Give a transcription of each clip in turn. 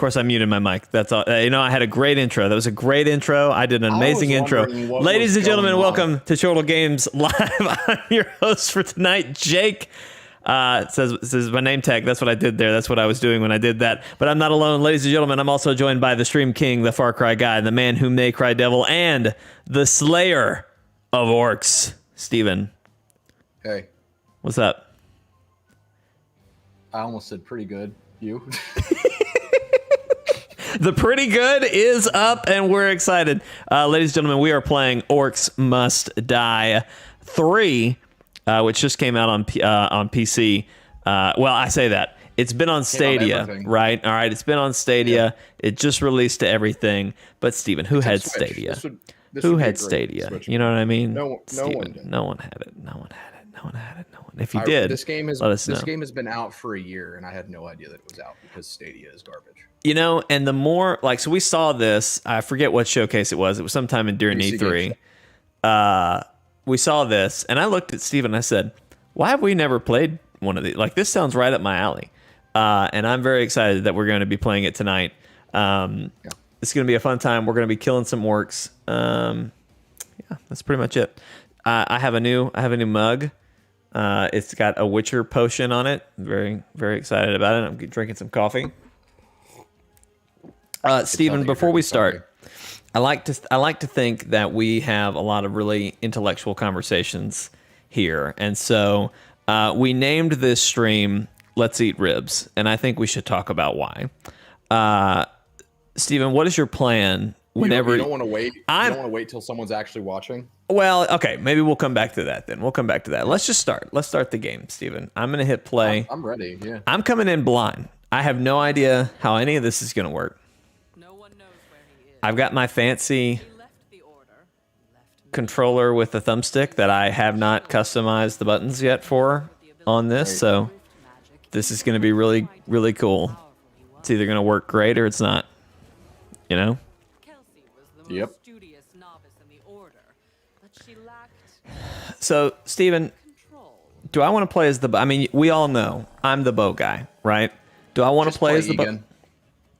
course, I muted my mic. That's all. I had a great intro. That was a great intro. I did an amazing intro. Ladies and gentlemen, welcome to Chortle Games Live. I'm your host for tonight, Jake. It says my name tag. That's what I did there. That's what I was doing when I did that. But I'm not alone, ladies and gentlemen. I'm also joined by the Stream King, the Far Cry Guy, the man whom they cry devil, and the Slayer of Orcs, Steven. Hey. What's up? I almost said pretty good. You? The pretty good is up, and we're excited. Ladies and gentlemen, we are playing Orcs Must Die 3, which just came out on PC. Well, I say that. It's been on Stadia, right? All right, it's been on Stadia. Yeah. It just released to everything. But, Steven, who had Stadia? Who had Stadia? You know what I mean? No one did. No one had it. No one had it. No one had it. No one. If you did, let us know. This game has been out for a year, and I had no idea that it was out because Stadia is garbage. And the more, so we saw this, I forget what showcase it was. It was sometime during E3. We saw this, and I looked at Steven and I said, why have we never played one of these? This sounds right up my alley. And I'm very excited that we're going to be playing it tonight. It's going to be a fun time. We're going to be killing some orcs. Yeah, that's pretty much it. I have a new mug. It's got a Witcher potion on it. I'm very, very excited about it. I'm drinking some coffee. Steven, before we start, I like to think that we have a lot of really intellectual conversations here, and so we named this stream "Let's Eat Ribs," and I think we should talk about why. Steven, what is your plan? Whenever you don't want to wait, you don't want to wait till someone's actually watching. Well, okay, maybe we'll come back to that then. We'll come back to that. Let's just start. Let's start the game, Steven. I'm gonna hit play. I'm ready. Yeah. I'm coming in blind. I have no idea how any of this is gonna work. I've got my fancy controller with the thumbstick that I have not customized the buttons yet for on this, so this is going to be really, really cool. It's either going to work great or it's not, Yep. So, Steven, do I want to play as the... I mean, we all know I'm the bow guy, right? Do I want to play as the bow?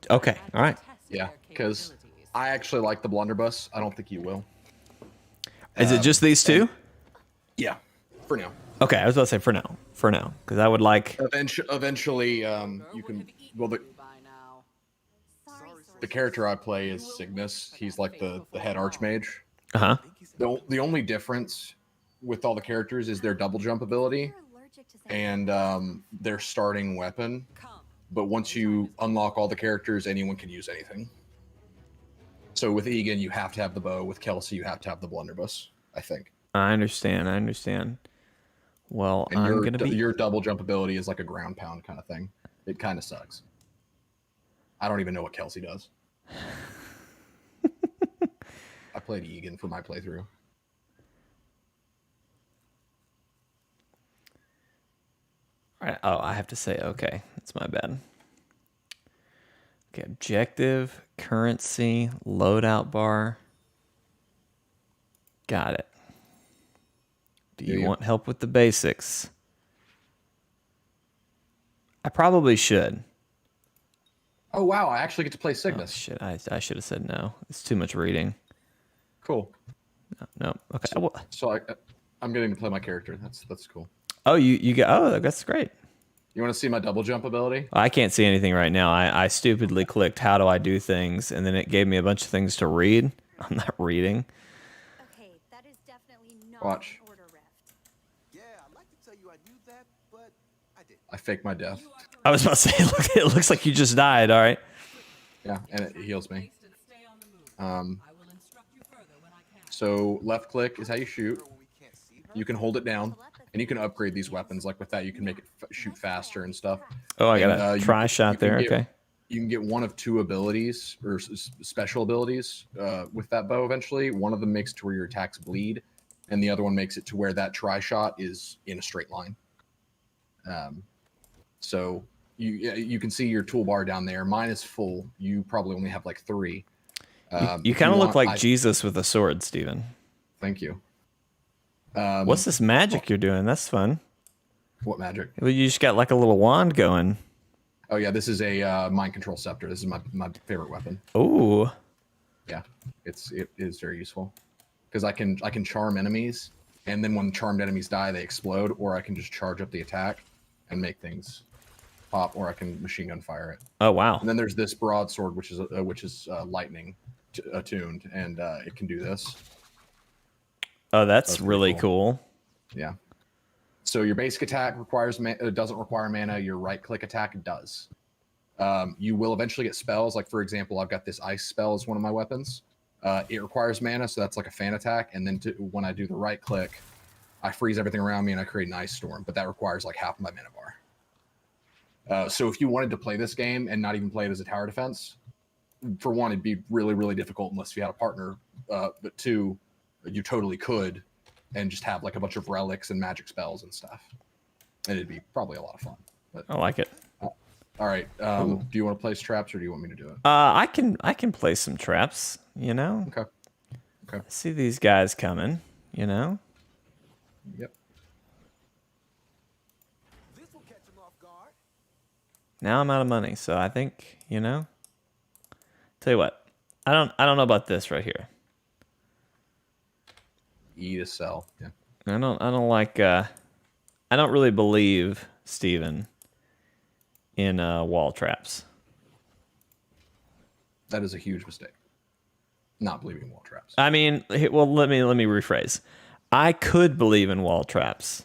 Okay, all right. Yeah, because... I actually like the blunderbuss. I don't think you will. Is it just these two? Yeah, for now. Okay, I was about to say for now, because I would like. Eventually, you can. Well, the character I play is Cygnus. He's like the head archmage. Uh huh. The only difference with all the characters is their double jump ability and their starting weapon. But once you unlock all the characters, anyone can use anything. So with Egan, you have to have the bow. With Kelsey, you have to have the blunderbuss, I think. I understand. Well, and I'm going to be... Your double jump ability is like a ground pound kind of thing. It kind of sucks. I don't even know what Kelsey does. I played Egan for my playthrough. All right. Oh, I have to say okay. That's my bad. Okay, objective, currency, loadout bar. Got it. Do you want help with the basics? I probably should. Oh, wow. I actually get to play Cygnus. Oh, shit. I should have said no. It's too much reading. Cool. No. Okay. So I'm getting to play my character. That's cool. Oh, you got... Oh, that's great. You want to see my double jump ability? I can't see anything right now. I stupidly clicked how do I do things, and then it gave me a bunch of things to read. I'm not reading. Okay, that is definitely not Watch. order rift. Yeah, I'd like to tell you I knew that, but I didn't. I faked my death. I was about to say, it looks like you just died. All right. Yeah, and it heals me. So left click is how you shoot. You can hold it down. And you can upgrade these weapons. Like with that, you can make it shoot faster and stuff. Oh, I got a tri-shot there. Okay. You can get one of two abilities or special abilities with that bow eventually. One of them makes it to where your attacks bleed, and the other one makes it to where that tri-shot is in a straight line. So you can see your toolbar down there. Mine is full. You probably only have like 3. You kind of look like Jesus with a sword, Steven. Thank you. What's this magic you're doing? That's fun. What magic? Well, you just got like a little wand going. Oh yeah, this is a mind control scepter. This is my favorite weapon. Ooh. Yeah, it is very useful because I can charm enemies, and then when charmed enemies die, they explode, or I can just charge up the attack and make things pop, or I can machine gun fire it. Oh wow. And then there's this broadsword, which is lightning attuned, and it can do this. Oh, that's pretty really cool. Yeah. So your basic attack doesn't require mana. Your right click attack does. You will eventually get spells. Like for example, I've got this ice spell as one of my weapons. It requires mana, so that's like a fan attack. And then when I do the right click, I freeze everything around me and I create an ice storm. But that requires like half my mana bar. So if you wanted to play this game and not even play it as a tower defense, for one, it'd be really, really difficult unless you had a partner. But two, you totally could, and just have like a bunch of relics and magic spells and stuff. And it'd be probably a lot of fun. But, I like it. all right. Do you want to place traps or do you want me to do it? I can play some traps, you know? Okay. I see these guys coming, you know? Yep. This will catch him off guard. Now I'm out of money, so I think, you know? Tell you what. I don't know about this right here. E to sell. Yeah. I don't like I don't really believe, Steven, in wall traps. That is a huge mistake. Not believing in wall traps. I mean, well, let me rephrase. I could believe in wall traps,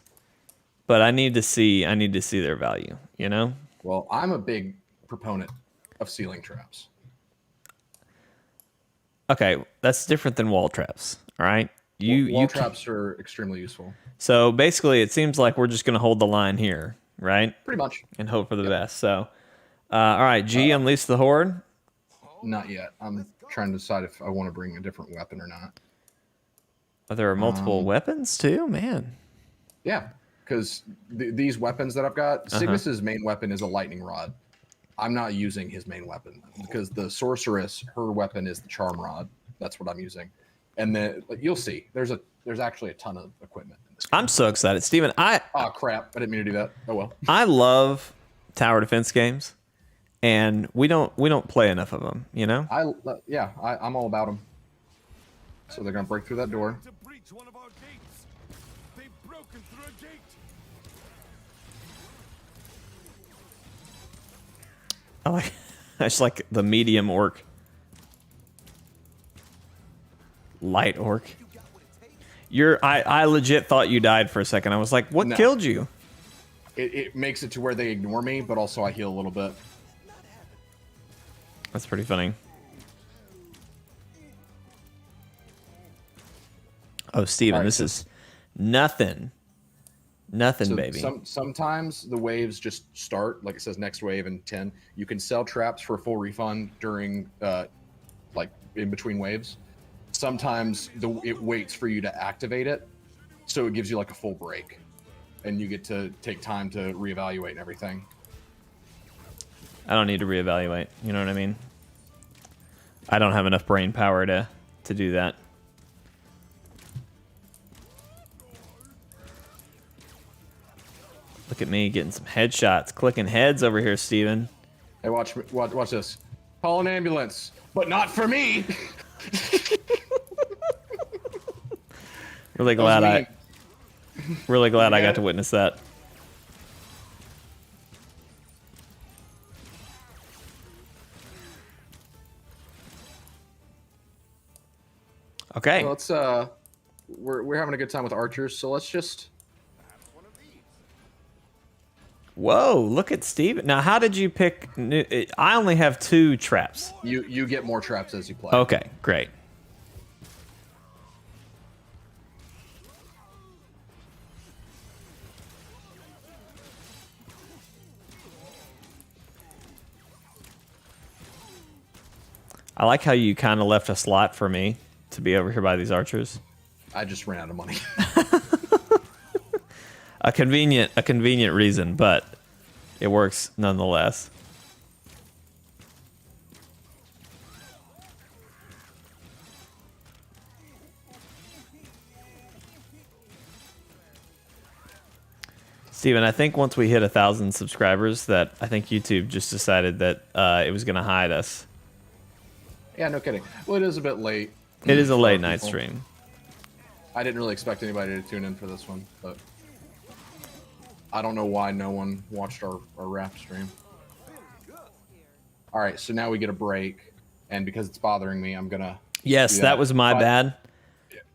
but I need to see their value, you know? Well, I'm a big proponent of ceiling traps. Okay, that's different than wall traps, all right? Wall traps are extremely useful. So basically, it seems like we're just going to hold the line here, right? Pretty much. And hope for the best. So, all right, G, unleash the horde. Not yet. I'm trying to decide if I want to bring a different weapon or not. Oh, there are multiple weapons too, man. Yeah, because these weapons that I've got, Cygnus's main weapon is a lightning rod. I'm not using his main weapon because the sorceress, her weapon is the charm rod. That's what I'm using. And then you'll see. There's actually a ton of equipment in this game. I'm so excited, Steven. Oh crap! I didn't mean to do that. Oh well. I love tower defense games, and we don't play enough of them. You know. I'm all about them. So they're gonna break through that door. To breach one of our gates. They've broken through a gate. I just like the medium orc, light orc. I legit thought you died for a second. I was like, what No. killed you? It makes it to where they ignore me, but also I heal a little bit. That's pretty funny. Oh, Steven, All right, this is nothing. Nothing, So baby. sometimes the waves just start, like it says next wave in 10. You can sell traps for a full refund during, like in between waves. Sometimes it waits for you to activate it, so it gives you like a full break, and you get to take time to reevaluate and everything. I don't need to reevaluate. You know what I mean? I don't have enough brain power to do that. Look at me getting some headshots, clicking heads over here, Steven. Hey, watch this. Call an ambulance, but not for me. Really glad I got to witness that. Okay. So let's we're having a good time with archers, so let's just. Whoa, look at Steven. Now, how did you pick? I only have 2 traps. You get more traps as you play. Okay, great. I like how you kind of left a slot for me to be over here by these archers. I just ran out of money. A convenient reason, but it works nonetheless. Steven, I think once we hit 1,000 subscribers, that I think YouTube just decided that it was going to hide us. Yeah, no kidding. Well, it is a bit late. It is a for late night people. stream. I didn't really expect anybody to tune in for this one, but I don't know why no one watched our rap stream. All right, so now we get a break, and because it's bothering me, I'm gonna. Yes, that was my bad.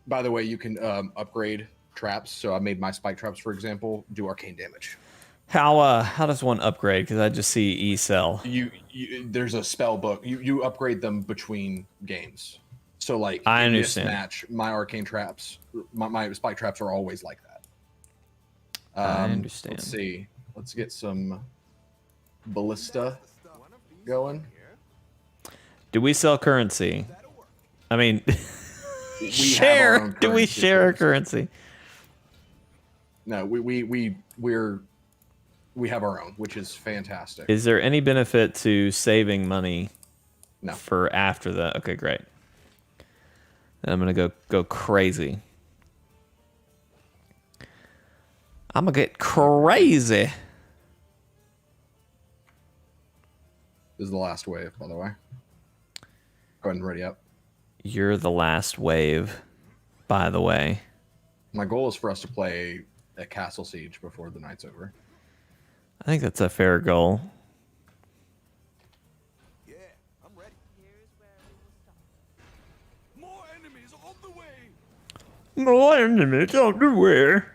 By the way, you can upgrade traps. So I made my spike traps, for example, do arcane damage. How does one upgrade? Because I just see E-cell. You there's a spell book. You upgrade them between games. So like I in understand. this match, my arcane traps, my spike traps are always like that. I understand. Let's see. Let's get some ballista going. Do we sell currency? I mean, We have our share. own Do we currency, share a please. currency? No, we have our own, which is fantastic. Is there any benefit to saving money No. for after the? Okay, great. Then I'm gonna go crazy. I'm gonna get crazy. This is the last wave, by the way. Go ahead and ready up. You're the last wave, by the way. My goal is for us to play a castle siege before the night's over. I think that's a fair goal. Yeah, I'm ready. Here's where we will stop. More enemies on the way. No enemies everywhere.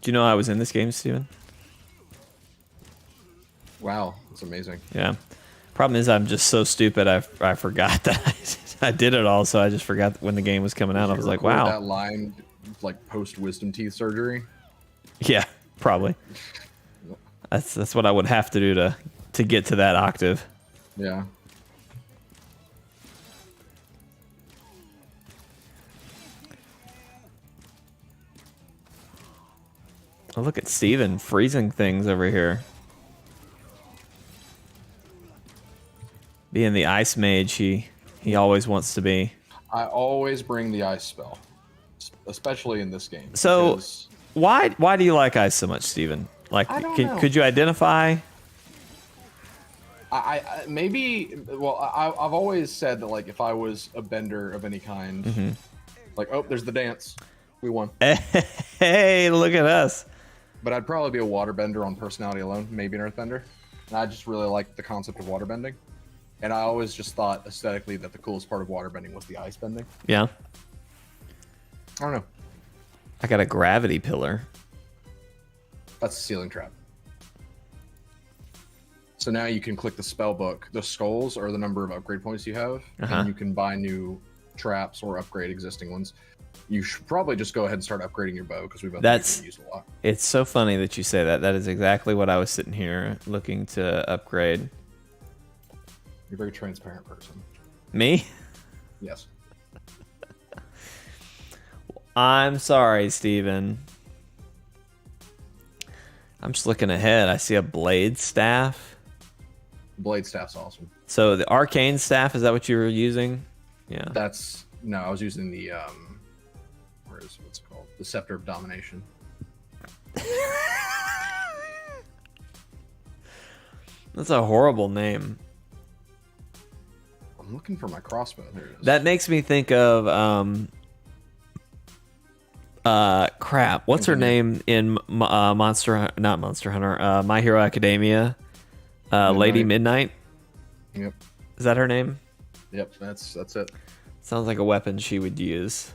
Do you know I was in this game, Steven? Wow, that's amazing. Yeah. Problem is, I'm just so stupid. I forgot that I did it all, so I just forgot when the game was coming out. I was like, Record wow. That line, like post wisdom teeth surgery. Yeah, probably. That's what I would have to do to get to that octave. Yeah. Oh, look at Steven freezing things over here. Being the ice mage he always wants to be. I always bring the ice spell, especially in this game. So because why do you like ice so much, Steven? Like, I don't know. could you identify? I maybe I've always said that like if I was a bender of any kind, Mm-hmm. like oh there's the dance, we won. Hey, look at us. But I'd probably be a waterbender on personality alone, maybe an earthbender. And I just really like the concept of waterbending. And I always just thought aesthetically that the coolest part of waterbending was the ice bending. Yeah. I don't know. I got a gravity pillar. That's a ceiling trap. So now you can click the spell book. The skulls are the number of upgrade points you have. Uh-huh. And you can buy new traps or upgrade existing ones. You should probably just go ahead and start upgrading your bow because we've been used a lot. It's so funny that you say that. That is exactly what I was sitting here looking to upgrade. You're a very transparent person. Me? Yes. I'm sorry, Steven. I'm just looking ahead. I see a blade staff. Blade staff's awesome. So the arcane staff, is that what you were using? Yeah. No, I was using the what's it called? The Scepter of Domination. That's a horrible name. I'm looking for my crossbow. There it is. That makes me think of crap. What's her name in not Monster Hunter, My Hero Academia? Lady Midnight. Yep. Is that her name? Yep, that's it. Sounds like a weapon she would use.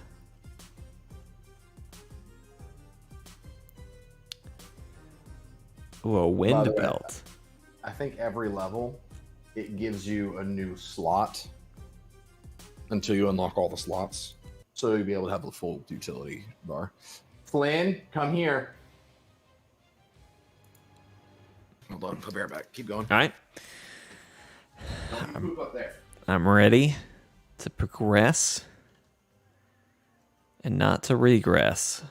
Ooh, a By wind the way, belt. I think every level it gives you a new slot until you unlock all the slots. So you'll be able to have the full utility bar. Flynn, come here. Hold on, I'll be right back. Keep going. All right. Don't move up there. I'm ready to progress and not to regress.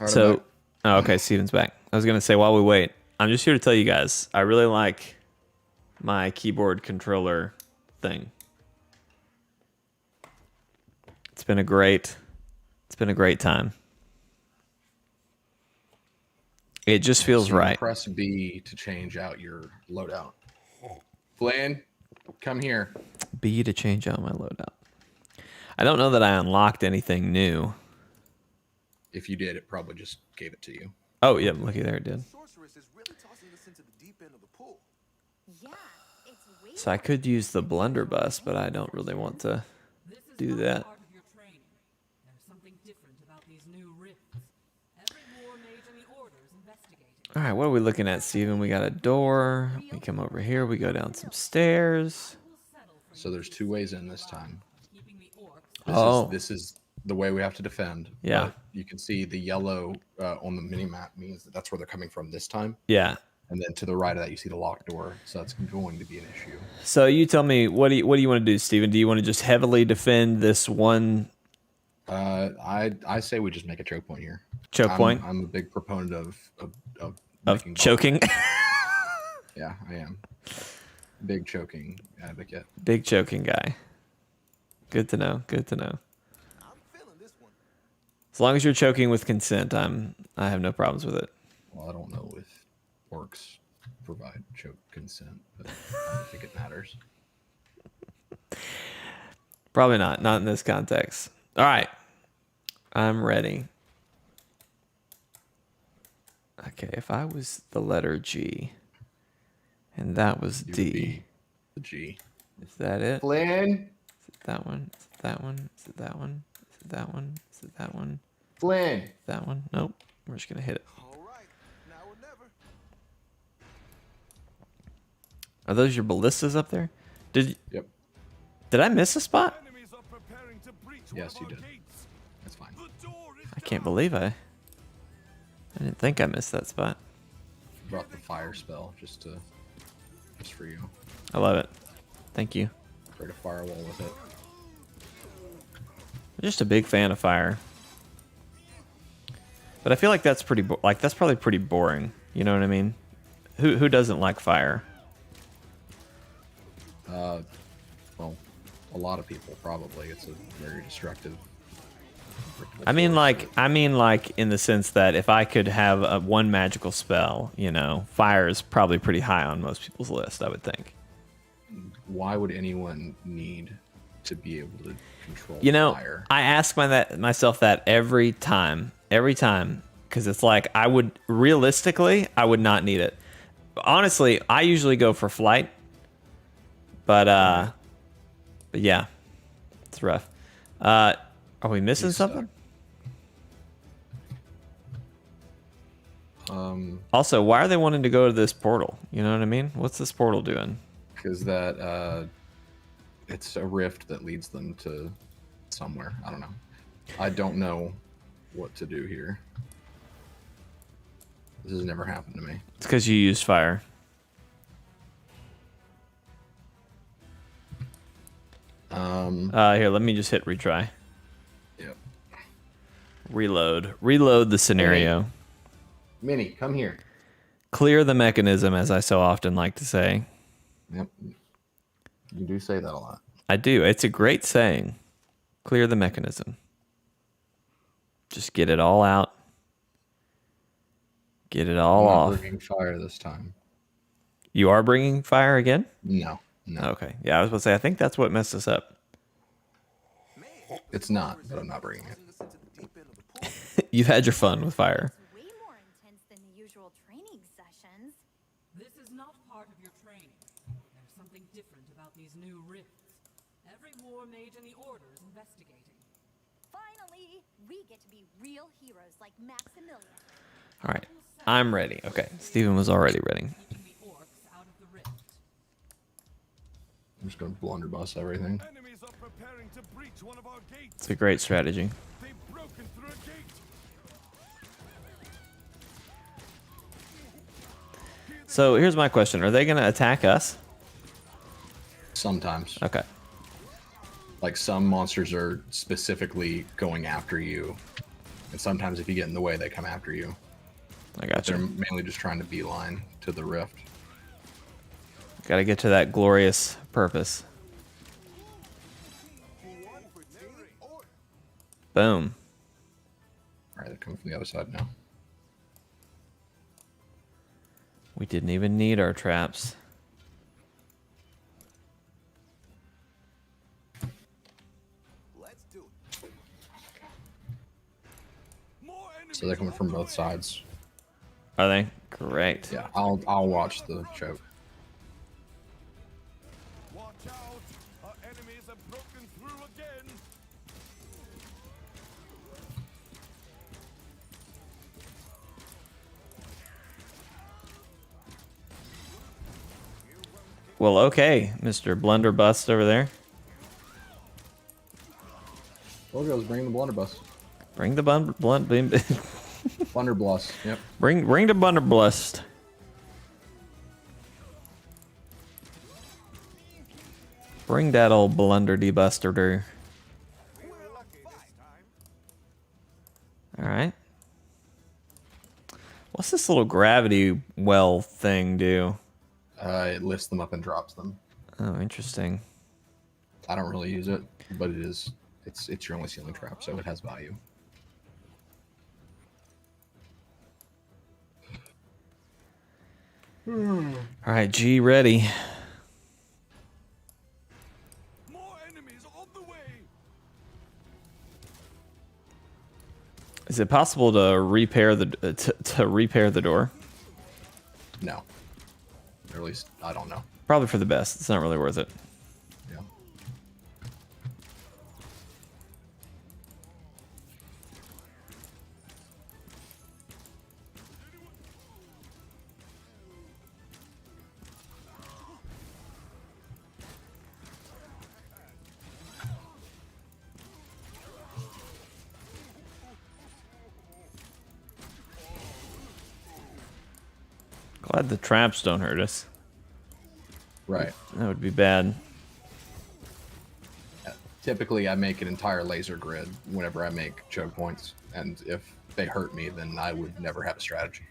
All right, I'm So, back. oh, okay, Steven's back. I was gonna say while we wait, I'm just here to tell you guys I really like my keyboard controller thing. It's been a great time. It just feels So you right. Press B to change out your loadout. Flynn, come here. B to change out my loadout. I don't know that I unlocked anything new. If you did, it probably just gave it to you. Oh, yeah, looky there, it did. Sorceress is really tossing us into the deep end of the pool. Yeah, it's way So I could use the blunderbuss, but I don't really want to do that. Part of your training. There's something different about these new rifts. Every war mage in the order is investigating. All right, what are we looking at, Steven? We got a door. We come over here. We go down some stairs. So there's 2 ways in this time. Keeping the orcs Oh. This is the way we have to defend. Yeah. But you can see the yellow on the mini map means that that's where they're coming from this time. Yeah. And then to the right of that, you see the locked door. So that's going to be an issue. So you tell me, what do you want to do, Steven? Do you want to just heavily defend this one I say we just make a choke point here. choke point I'm a big proponent of of making choking? Yeah, I am. Big choking advocate. Big choking guy. Good to know. Good to know. I'm feeling this one. As long as you're choking with consent, I have no problems with it. Well, I don't know if orcs provide choke consent, but I don't think it matters. Probably not. Not in this context. All right. I'm ready. Okay, if I was the letter G and that was You would D, be the G. is that it? Flynn, Is it that one? Is it that one? Is it that one? Is it that one? Is it that one? Flynn. That one? Nope. We're just gonna hit it. All right, now or never. Are those your ballistas up there? Did Yep. I miss a spot? Enemies are preparing to breach Yes, one you of our did. gates. That's fine. The door is I can't believe I didn't think I missed that spot. Brought the fire spell just for you. I love it. Thank you. Create a firewall with it. I'm just a big fan of fire. But I feel like that's pretty that's probably pretty boring. You know what I mean? Who doesn't like fire? Well, a lot of people probably. It's a very destructive. I mean like in the sense that if I could have one magical spell, you know, fire is probably pretty high on most people's list, I would think. Why would anyone need to be able to control You know, fire? I ask myself that every time, because it's like I would not need it. Honestly, I usually go for flight, but yeah, it's rough. Are we missing He's stuck. something? Also, why are they wanting to go to this portal? You know what I mean? What's this portal doing? Because that it's a rift that leads them to somewhere. I don't know. I don't know what to do here. This has never happened to me. It's because you used fire. Here, let me just hit retry. Yep. Reload the scenario. Minnie, come here. Clear the mechanism, as I so often like to say. Yep. You do say that a lot. I do. It's a great saying. Clear the mechanism. Just get it all out. Get it all I'm not off. bringing fire this time. You are bringing fire again? No. Okay. Yeah, I was about to say, I think that's what messed us up. It's not, but I'm not bringing it. Tossing us into the deep end of the pool. You've had your fun with fire. It's way more intense than the usual training sessions. This is not part of your training. There's something different about these new rifts. Every war mage in the order is investigating. Finally, we get to be real heroes like Maximilian. All right. I'm ready. Okay. Steven was already ready. Keeping the orcs out of the rift. I'm just going to blunderbuss everything. Enemies are preparing to breach one of our gates. It's a great strategy. They've broken through a gate. So here's my question. Are they going to attack us? Sometimes. Okay. Like some monsters are specifically going after you. And sometimes if you get in the way, they come after you. I got They're you. mainly just trying to beeline to the rift. Got to get to that glorious purpose. Boom. All right, they're coming from the other side now. We didn't even need our traps. Let's do it. So they're coming from both sides. Are they? Great. Yeah, I'll watch the choke. Watch out! Our enemies have broken through again! Well, okay, Mr. Blunderbust over there. Well, goes bring the blunderbuss. Bring the bring Blunderbuss. Yep. the Blunderblust. Bring that old Blunderdebuster. We're lucky this time. All right. What's this little gravity well thing do? It lifts them up and drops them. Oh, interesting. I don't really use it, but it's your only ceiling trap, so it has value. All right, G ready. More enemies on the way! Is it possible to repair the to repair the door? No. Or at least I don't know. Probably for the best. It's not really worth it. Yeah. Glad the traps don't hurt us. Right. That would be bad. Typically, I make an entire laser grid whenever I make choke points, and if they hurt me, then I would never have a strategy.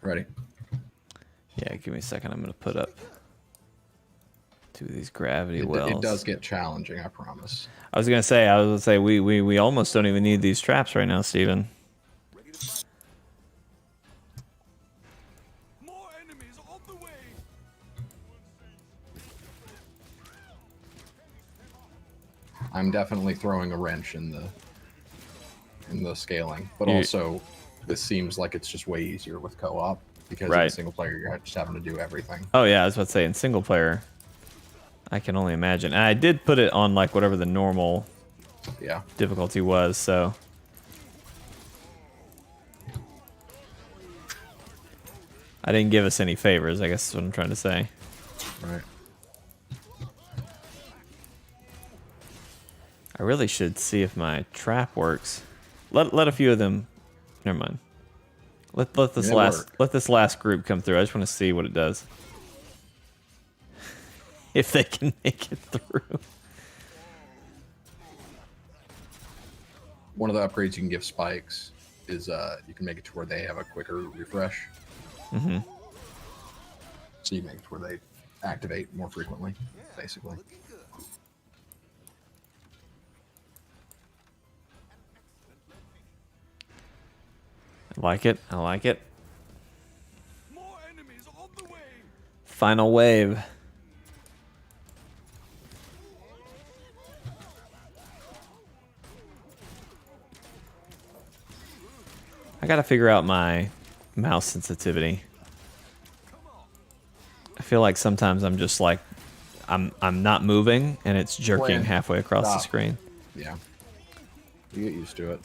Ready? Yeah, give me a second. I'm gonna put up two of these gravity wells. It does get challenging, I promise. I was gonna say we almost don't even need these traps right now, Steven. More enemies on the way! I'm definitely throwing a wrench in the scaling, but You- also this seems like it's just way easier with co-op because in Right. single player you're just having to do everything. Oh yeah, I was about to say in single player. I can only imagine. And I did put it on like whatever the normal Yeah. difficulty was, so. I didn't give us any favors, I guess is what I'm trying to say. Right. I really should see if my trap works. Let a few of them. Never mind. Let this They last work. let this last group come through. I just want to see what it does. If they can make it through. One of the upgrades you can give spikes is you can make it to where they have a quicker refresh. Mm-hmm. So you make it to where they activate more frequently, basically. I like it. I like it. More enemies on the way! Final wave. I gotta figure out my mouse sensitivity. I feel like sometimes I'm just like I'm not moving and it's jerking Playing. halfway across the Stop. screen. Yeah. You get used to it.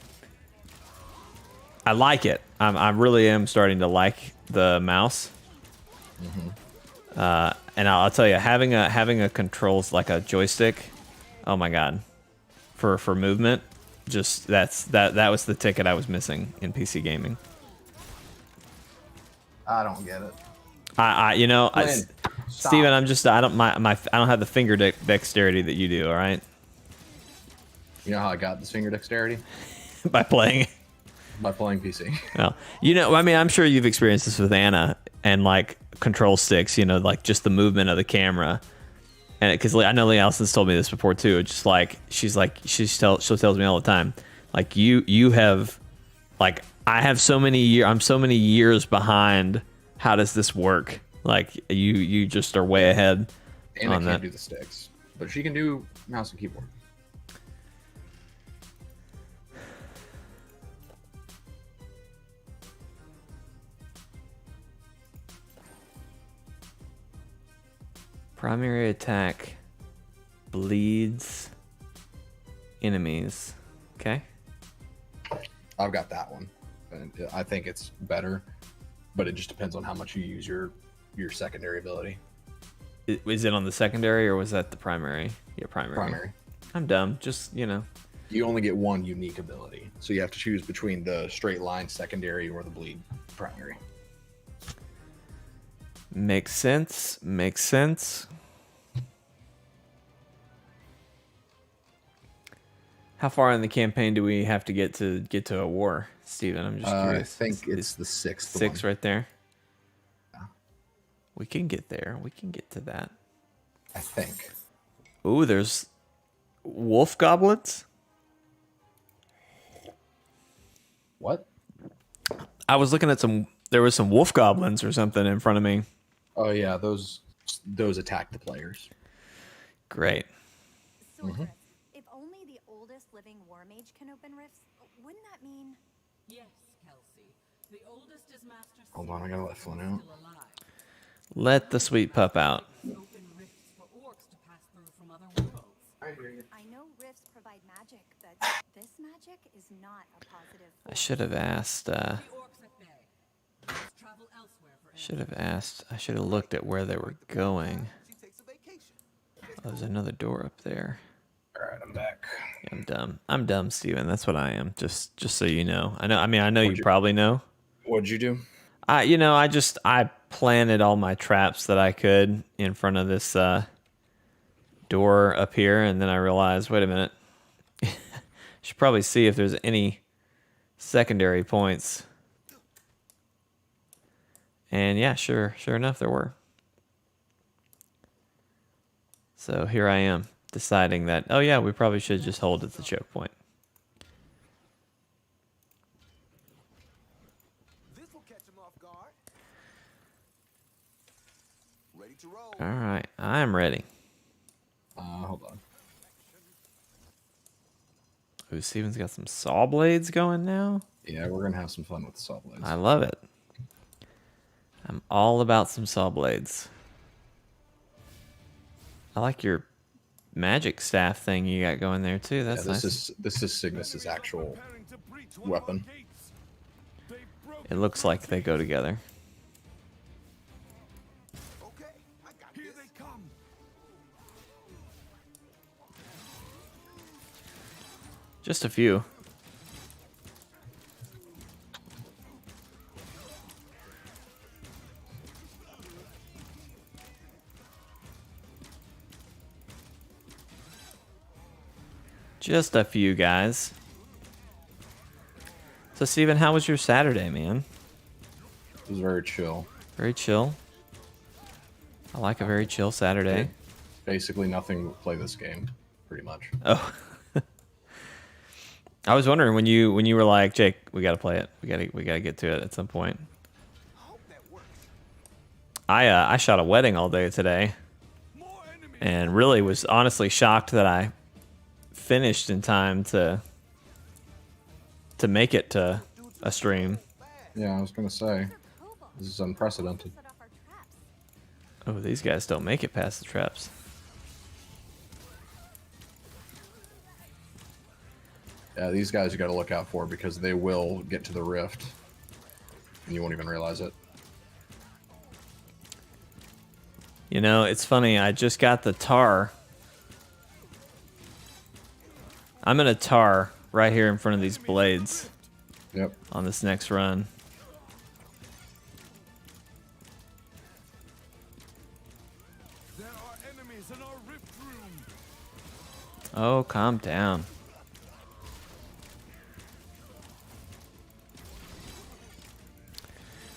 I like it. I really am starting to like the mouse. And I'll tell you, having a controls like a joystick, oh my god, for movement, just that was the ticket I was missing in PC gaming. I don't get it. Glenn, stop. Steven, I'm just I don't have the finger dexterity that you do. All right, You know how I got this finger dexterity? by playing. by playing PC. Well, you know, I mean, I'm sure you've experienced this with Anna and like control sticks. You know, like just the movement of the camera. And because I know Lee Allison's told me this before too. It's just like she tells me all the time, like you have, like I have so many years. I'm so many years behind. How does this work? Like you just are way ahead. Anna on can't that. do the sticks, but she can do mouse and keyboard. Primary attack bleeds enemies. Okay. I've got that one, and I think it's better, but it just depends on how much you use your secondary ability. Is it on the secondary or was that the primary? Yeah, primary. Primary. I'm dumb. Just, you know. You only get one unique ability, so you have to choose between the straight line secondary or the bleed primary. Makes sense. Makes sense. How far in the campaign do we have to get to a war, Steven? I'm just curious. I think it's the sixth. Six one. right there. Yeah. We can get there. We can get to that. I think. Ooh, there's wolf goblins. What? I was looking at some. There was some wolf goblins or something in front of me. Oh yeah, those attack the players. Great. Sorceress, if only the oldest living war mage can open rifts, wouldn't that mean... Yes, Kelsey. The oldest is Master Hold on, I gotta let Flynn out. still alive. Let the sweet pup out. Open rifts for orcs to pass through from other worlds. I know rifts provide magic, but this magic is not a positive I force. should have asked. The orcs at bay. Let's travel elsewhere for Should have asked. I should have looked at where they were going. She takes a vacation. Oh, there's another door up there. All right, I'm back. Yeah, I'm dumb. I'm dumb, Steven. That's what I am. Just so you know. I know. I mean, I know you you- probably know. What'd you do? I planted all my traps that I could in front of this door up here, and then I realized, wait a minute. Should probably see if there's any secondary points. And yeah, sure enough, there were. So here I am, deciding that, oh yeah, we probably should just hold at the choke point. This will catch him off guard. Ready to roll. All right, I'm ready. Hold on. Ooh, Steven's got some saw blades going now. Yeah, we're gonna have some fun with the saw blades. I love it. I'm all about some saw blades. I like your magic staff thing you got going there too. That's Yeah, nice. this is Cygnus's actual Preparing to breach one of weapon. our gates. They've broken It looks like they go together. Okay, I got Here this. they come. Just a few. Just a few guys. So Steven, how was your Saturday, man? It was very chill. Very chill. I like a very chill Saturday. Basically nothing but play this game, pretty much. Oh. I was wondering when you were like, Jake, we gotta play it. We gotta get to it at some point. I hope that works. I shot a wedding all day today, More enemies. and really was honestly shocked that I finished in time to make it to a stream. Yeah, I was gonna say Kobolds. this is unprecedented. Set off our traps. Oh, these guys don't make it past the traps. Yeah, these guys you got to look out for because they will get to the rift, and you won't even realize it. You know, it's funny. I just got the tar. I'm gonna tar right here in front of these blades Yep. on this next run. There are enemies in our rift room. Oh, calm down.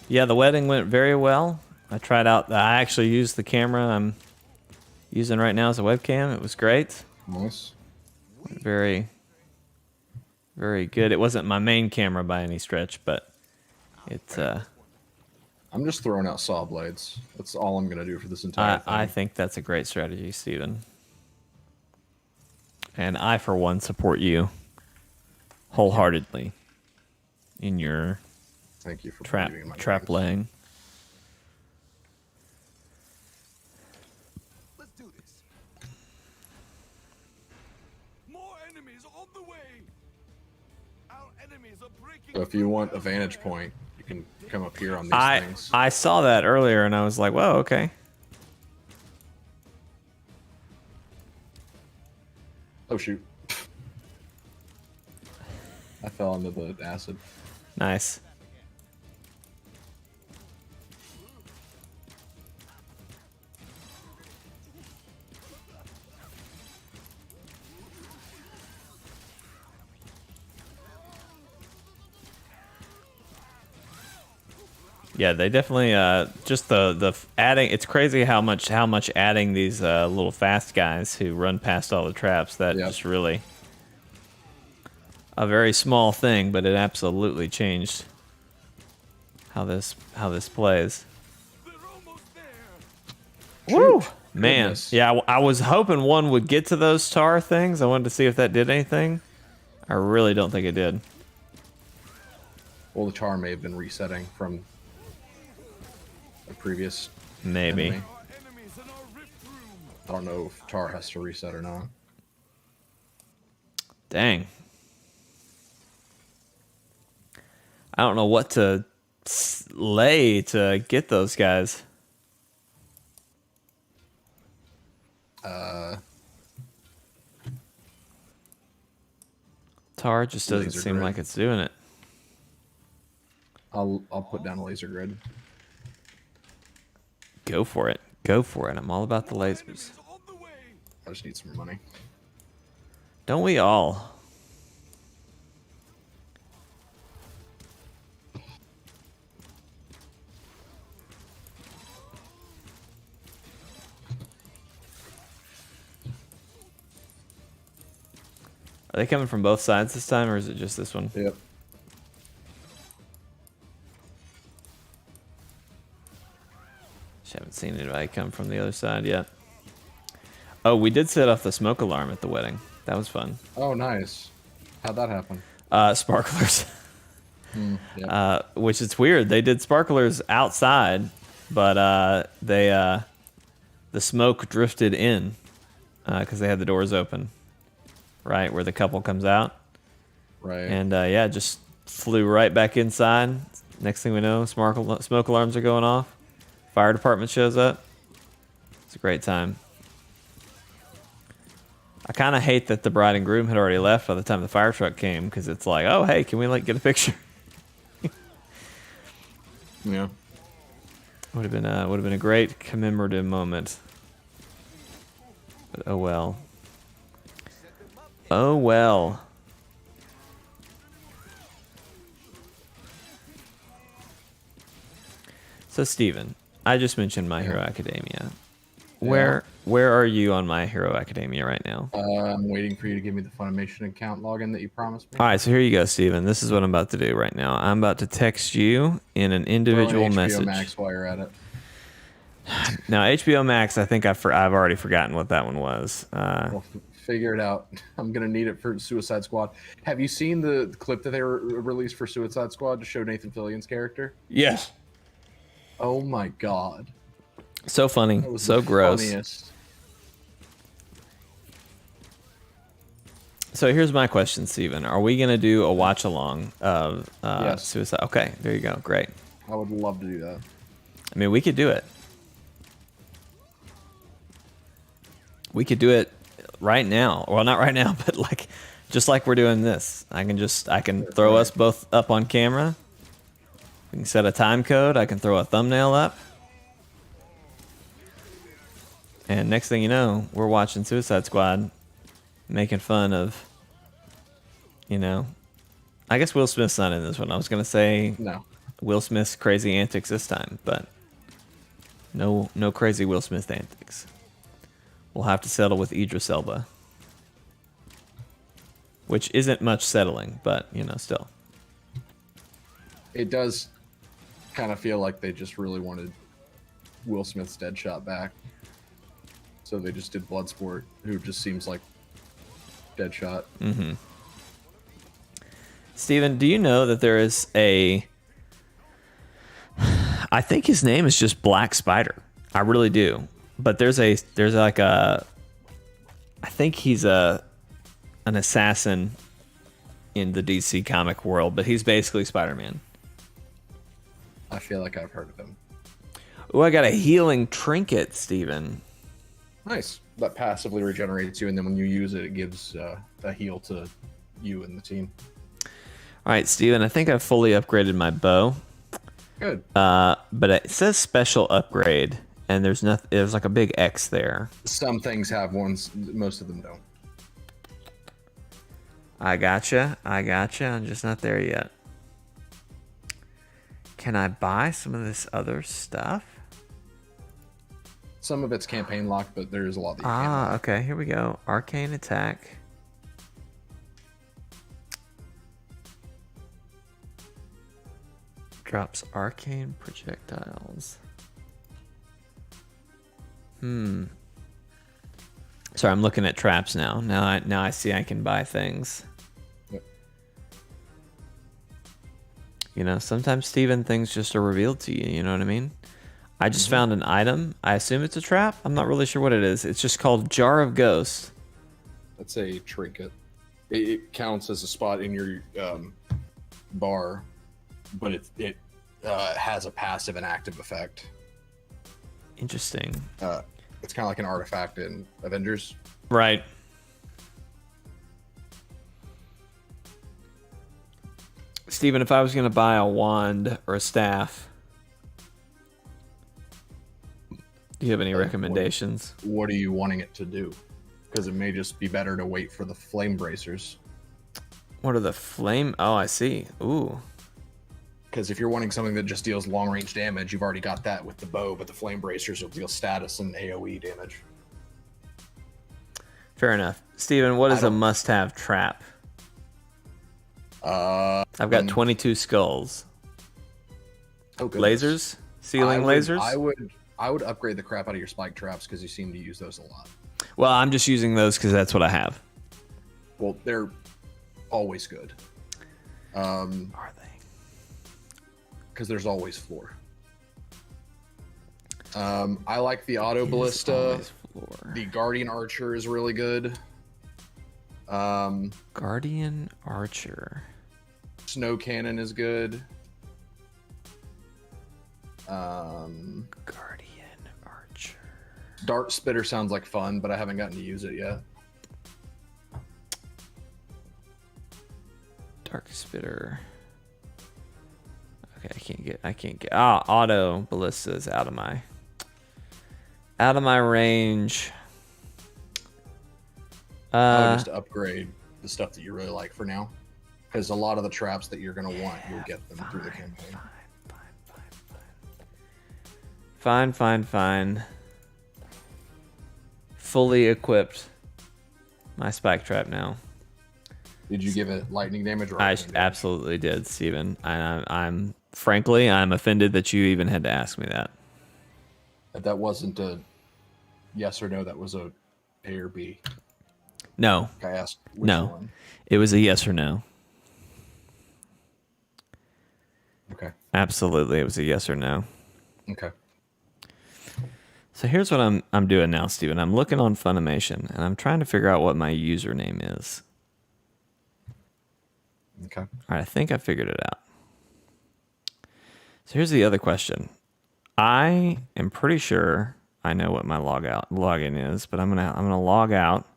Yeah, the wedding went very well. I tried out. I actually used the camera I'm using right now as a webcam. It was great. Nice. Very, very good. It wasn't my main camera by any stretch, but it. I'm just throwing out saw blades. That's all I'm gonna do for this entire thing. I think that's a great strategy, Steven. And I, for one, support you wholeheartedly in your Thank you for trap believing in my dreams. laying. Let's do this. More enemies on the way. Our enemies are breaking. So if you want a vantage point, you can come up here on these things. I saw that earlier and I was like, whoa, okay. Oh shoot! I fell into the acid. Nice. Yeah, they definitely just the adding. It's crazy how much adding these little fast guys who run past all the traps. That Yep. just really a very small thing, but it absolutely changed how this plays. They're almost there. Woo! Man, Goodness. yeah, I was hoping one would get to those tar things. I wanted to see if that did anything. I really don't think it did. Well, the tar may have been resetting from a previous Maybe. enemy. Our enemies in our rift room. I don't know if tar has to reset or not. Dang. I don't know what to lay to get those guys. Tar just doesn't Laser seem grid. like it's doing it. I'll put down a laser grid. Go for it. Go for it. I'm all about the lasers. Enemies on the way. I just need some more money. Don't we all? Are they coming from both sides this time, or is it just this one? Yep. Just haven't seen anybody come from the other side yet. Oh, we did set off the smoke alarm at the wedding. That was fun. Oh, nice. How'd that happen? Sparklers. Yeah. Which is weird. They did sparklers outside, but the smoke drifted in because they had the doors open, right where the couple comes out, Right. and yeah, just flew right back inside. Next thing we know, smoke alarms are going off. Fire department shows up. It's a great time. I kind of hate that the bride and groom had already left by the time the fire truck came, because it's like, oh hey, can we like get a picture? Yeah. Would have been a great commemorative moment. But oh well. Oh well. So Steven, I just mentioned My Hero Academia. Where are you on My Hero Academia right now? I'm waiting for you to give me the Funimation account login that you promised me. All right, so here you go, Steven. This is what I'm about to do right now. I'm about to text you in an Throw in individual HBO message. Max while you're at it. Now, HBO Max, I think I've already forgotten what that one was. Well, figure it out. I'm gonna need it for Suicide Squad. Have you seen the clip that they released for Suicide Squad to show Nathan Fillion's character? Yes. Oh my god. So funny, That was so the gross. funniest. So here's my question, Steven. Are we going to do a watch along of Yes. Suicide? Okay, there you go. Great. I would love to do that. I mean, we could do it. We could do it right now. Well, not right now, but like just like we're doing this. I can throw us both up on camera. We can set a time code. I can throw a thumbnail up. And next thing you know, we're watching Suicide Squad, making fun of, I guess Will Smith's not in this one. I was going to say No. Will Smith's crazy antics this time, but no crazy Will Smith antics. We'll have to settle with Idris Elba, which isn't much settling, but you know, still. It does kind of feel like they just really wanted Will Smith's Deadshot back, so they just did Bloodsport, who just seems like Deadshot. Mm-hmm. Steven, do you know that there is a... I think his name is just Black Spider. I really do. But there's like a... I think he's an assassin in the DC comic world, but he's basically Spider-Man. I feel like I've heard of him. Oh, I got a healing trinket, Steven. Nice. That passively regenerates you, and then when you use it, it gives a heal to you and the team. All right, Steven, I think I've fully upgraded my bow. Good. But it says special upgrade, and there's like a big X there. Some things have ones, most of them don't. I gotcha. I'm just not there yet. Can I buy some of this other stuff? Some of it's campaign locked, but there's a lot that you can't buy. Okay, here we go. Arcane attack. Drops arcane projectiles. Sorry, I'm looking at traps now. Now I see I can buy things. Yep. You know, sometimes, Steven, things just are revealed to you. You know what I mean? I just found an item. I assume it's a trap. I'm not really sure what it is. It's just called Jar of Ghost. That's a trinket. It counts as a spot in your bar, but it has a passive and active effect. Interesting. It's kind of like an artifact in Avengers. Right. Steven, if I was going to buy a wand or a staff, do you have any recommendations? What are you wanting it to do? Because it may just be better to wait for the flame bracers. What are the flame? Oh, I see. Ooh. Because if you're wanting something that just deals long range damage, you've already got that with the bow, but the flame bracers will deal status and AoE damage. Fair enough. Steven, what is a must-have trap? I've got 22 skulls. Oh, goodness. Lasers? Ceiling lasers? I would upgrade the crap out of your spike traps because you seem to use those a lot. Well, I'm just using those because that's what I have. Well, they're always good. Are they? Because there's always floor. I like the auto ballista. The guardian archer is really good. Guardian archer. Snow cannon is good. Guardian archer. Dart spitter sounds like fun, but I haven't gotten to use it yet. Dark spitter. Okay, I can't get. Auto ballista is out of my range. I would just upgrade the stuff that you really like for now, because a lot of the traps that you're gonna want, you'll get them through the campaign. Fine. Fully equipped my spike trap now. Did you give it lightning damage? Or I damage? absolutely did, Steven. I'm frankly, I'm offended that you even had to ask me that. That wasn't a yes or no. That was a A or B. No. I asked which No. one. It was a yes or no. Okay. Absolutely, it was a yes or no. Okay. So here's what I'm doing now, Steven. I'm looking on Funimation, and I'm trying to figure out what my username is. Okay. All right, I think I figured it out. So here's the other question. I am pretty sure I know what my login is, but I'm gonna log out.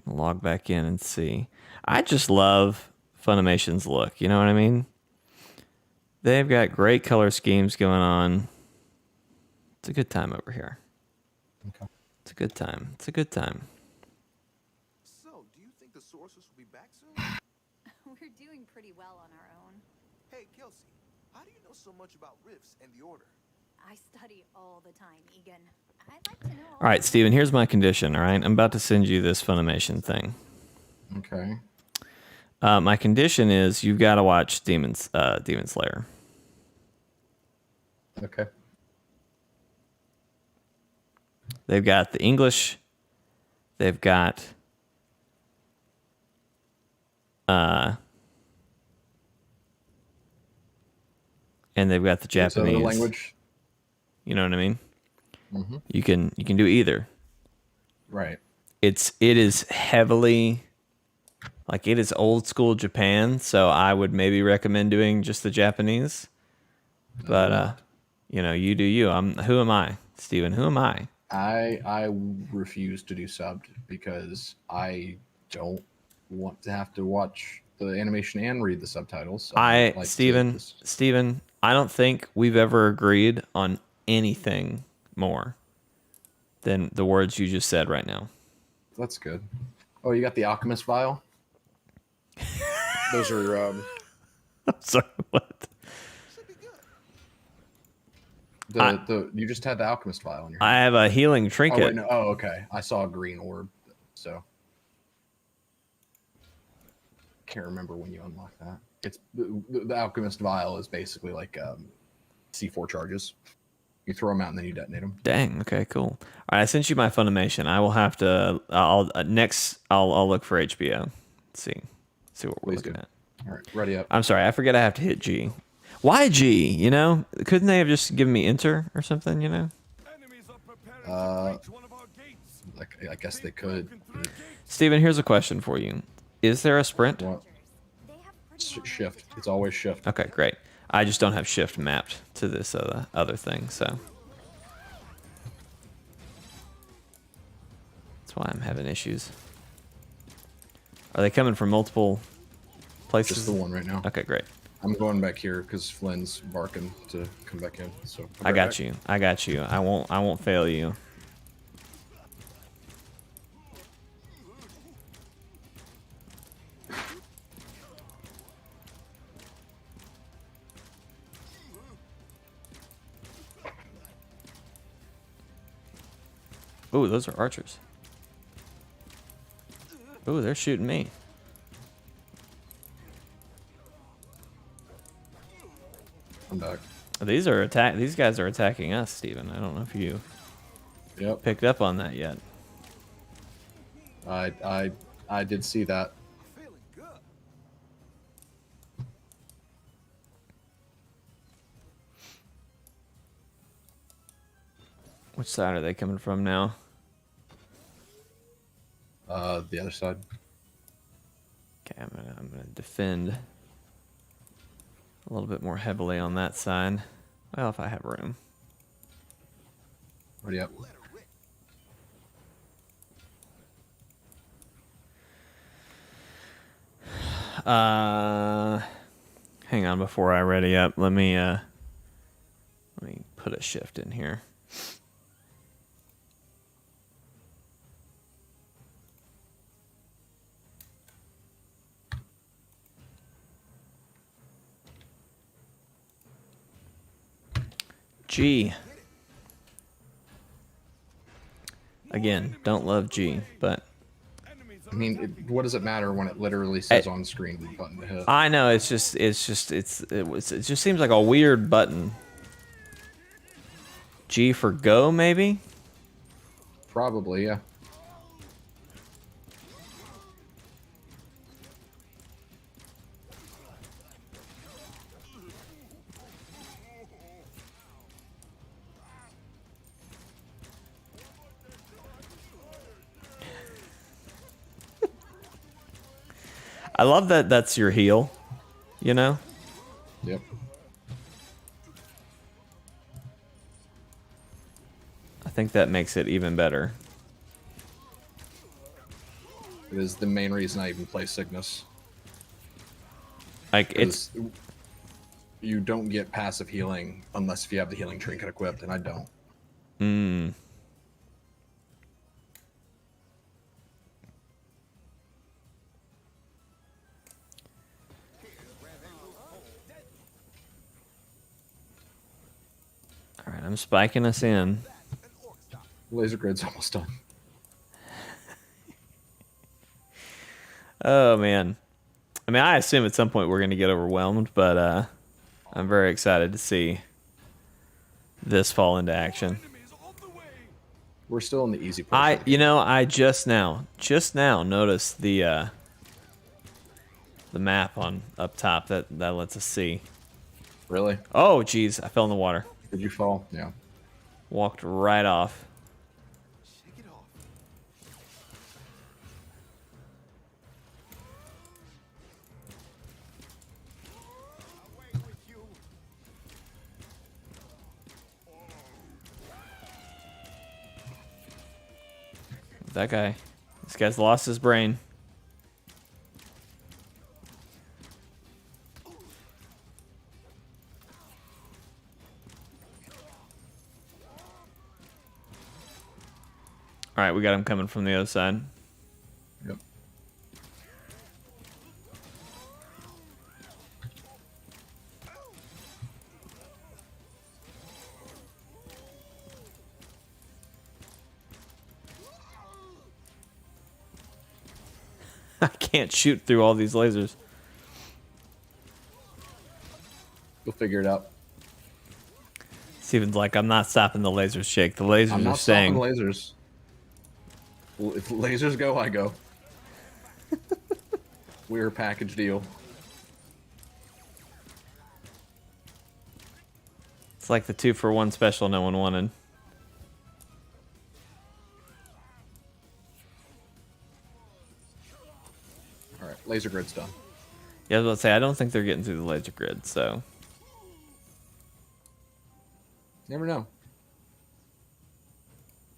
I'm gonna log back in and see. I just love Funimation's look. You know what I mean? They've got great color schemes going on. It's a good time over here. Okay. It's a good time. It's a good time. So, do you think the sorceress will be back soon? We're doing pretty well on our own. Hey, Kelsey, How do you know so much about rifts and the order? I study all the time, Egan. I'd like to know All right, Steven, here's my condition, all right? I'm about to send you this Funimation thing. Okay. My condition is you've got to watch Demon Slayer. Okay. They've got the English. They've got and they've got the What's the other Japanese language? You know what I mean? Mm-hmm. You can do either. Right. It is heavily like it is old school Japan, so I would maybe recommend doing just the Japanese. But you do you. Who am I, Steven? Who am I? I refuse to do subbed because I don't want to have to watch the animation and read the subtitles. So Steven, I don't think we've ever agreed on anything more than the words you just said right now. That's good. Oh, you got the Alchemist vial? Those are I'm sorry, what? you just had the Alchemist vial in your I hand. have a healing Oh, trinket. wait, no. Oh, okay. I saw a green orb, so can't remember when you unlock that. It's the Alchemist vial is basically like C4 charges. You throw them out and then you detonate them. Dang. Okay. Cool. All right. I sent you my Funimation. I will have to. I'll look for HBO. See what we're Please looking do. at. All right, ready up. I'm sorry. I forget I have to hit G. Why G? You know, couldn't they have just given me enter or something? You know. Enemies are preparing to breach one of our gates. I guess they could. Steven, here's a question for you. Is there a sprint? What? They have pretty long Shift. It's always shift. Okay, great. I just don't have shift mapped to this other thing, so that's why I'm having issues. Are they coming from multiple places? Just the one right now. Okay, great. I'm going back here because Flynn's barking to come back in. So I got you. I got you. I won't fail you. Ooh, those are archers. Ooh, they're shooting me. I'm back. These guys are attacking us, Steven. I don't know if you Yep. picked up on that yet. I did see that. Feeling good. Which side are they coming from now? The other side. Okay, I'm gonna defend a little bit more heavily on that side. Well, if I have room. Ready up. Hang on before I ready up. Let me put a shift in here. G. Again, don't love G, but I mean, what does it matter when it literally says on screen the button to hit? I know it just seems like a weird button. G for go, maybe? Probably, yeah. I love that that's your heal, you know? Yep. I think that makes it even better. It is the main reason I even play Cygnus. Like it's You don't get passive healing unless if you have the healing trinket equipped, and I don't. I'm spiking us in. Laser grid's almost done. Oh man. I mean, I assume at some point we're going to get overwhelmed, but I'm very excited to see this fall into action. We're still in the easy portion. I just now noticed the map on up top that lets us see. Really? Oh, geez, I fell in the water. Did you fall? Yeah. Walked right off. Shake it off. Away with you. That guy. This guy's lost his brain. All right, we got him coming from the other side. Yep. I can't shoot through all these lasers. You'll figure it out. Steven's like, I'm not stopping the lasers, Shake. The lasers I'm are not staying. stopping lasers. Well, if lasers go, I go. We're a package deal. It's like the 2-for-1 special no one wanted. All right, laser grid's done. Yeah, I was about to say, I don't think they're getting through the laser grid, so. Never know.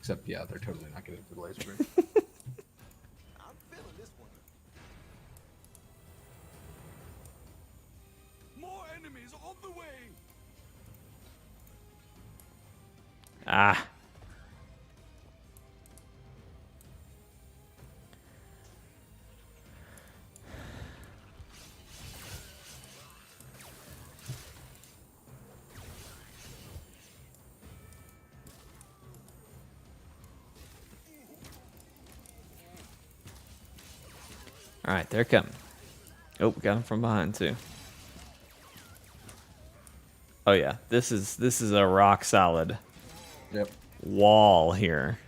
Except, yeah, they're totally not getting through the laser grid. I'm feeling this one. More enemies on the way. Ah. All right, they're coming. Oh, we got them from behind too. Oh yeah, this is a rock solid Yep. wall here.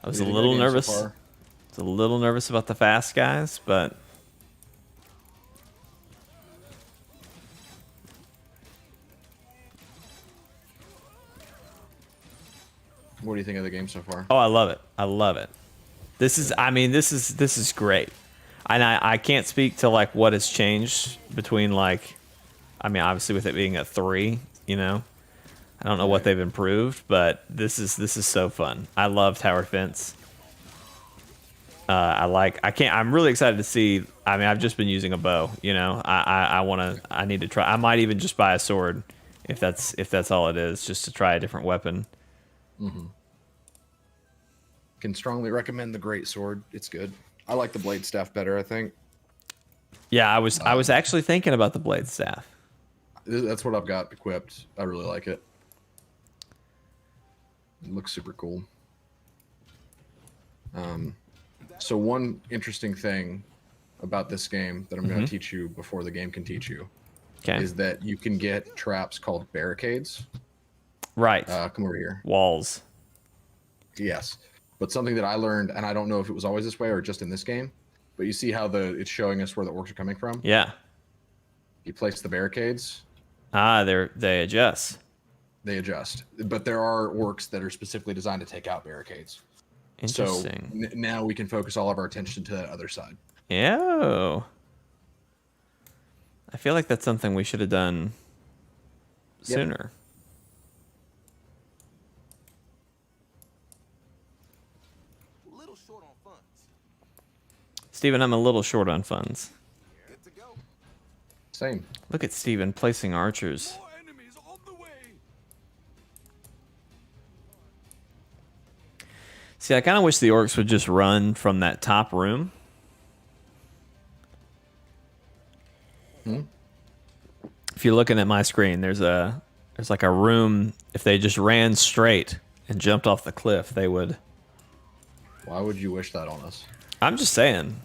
I was a We did good little game so nervous. far. I was a little nervous about the fast guys, but What do you think of the game so far? oh, I love it. I love it. This is, I mean, this is great. And I can't speak to like what has changed between like, I mean, obviously with it being a 3, you know, I don't know what they've improved, but this is so fun. I love tower defense. I'm really excited to see. I mean, I've just been using a bow, you know. I need to try. I might even just buy a sword if that's all it is, just to try a different weapon. Can strongly recommend the great sword. It's good. I like the blade staff better, I think. Yeah, I was actually thinking about the blade staff. That's what I've got equipped. I really like it. It looks super cool. So one interesting thing about this game that I'm going to teach you before the game can teach you is that you can get traps called barricades. Right. Come over here. Walls. Yes. But something that I learned, and I don't know if it was always this way or just in this game, but you see how it's showing us where the orcs are coming from? Yeah. You place the barricades. They adjust. They adjust. But there are orcs that are specifically designed to take out barricades. Interesting. So now we can focus all of our attention to that other side. Oh. I feel like that's something we should have done sooner. Little short on funds. Steven, I'm a little short on funds. Good to go. Same. Look at Steven placing archers. More enemies on the way. See, I kind of wish the orcs would just run from that top room. if you're looking at my screen, there's like a room. If they just ran straight and jumped off the cliff, they would. Why would you wish that on us? I'm just saying.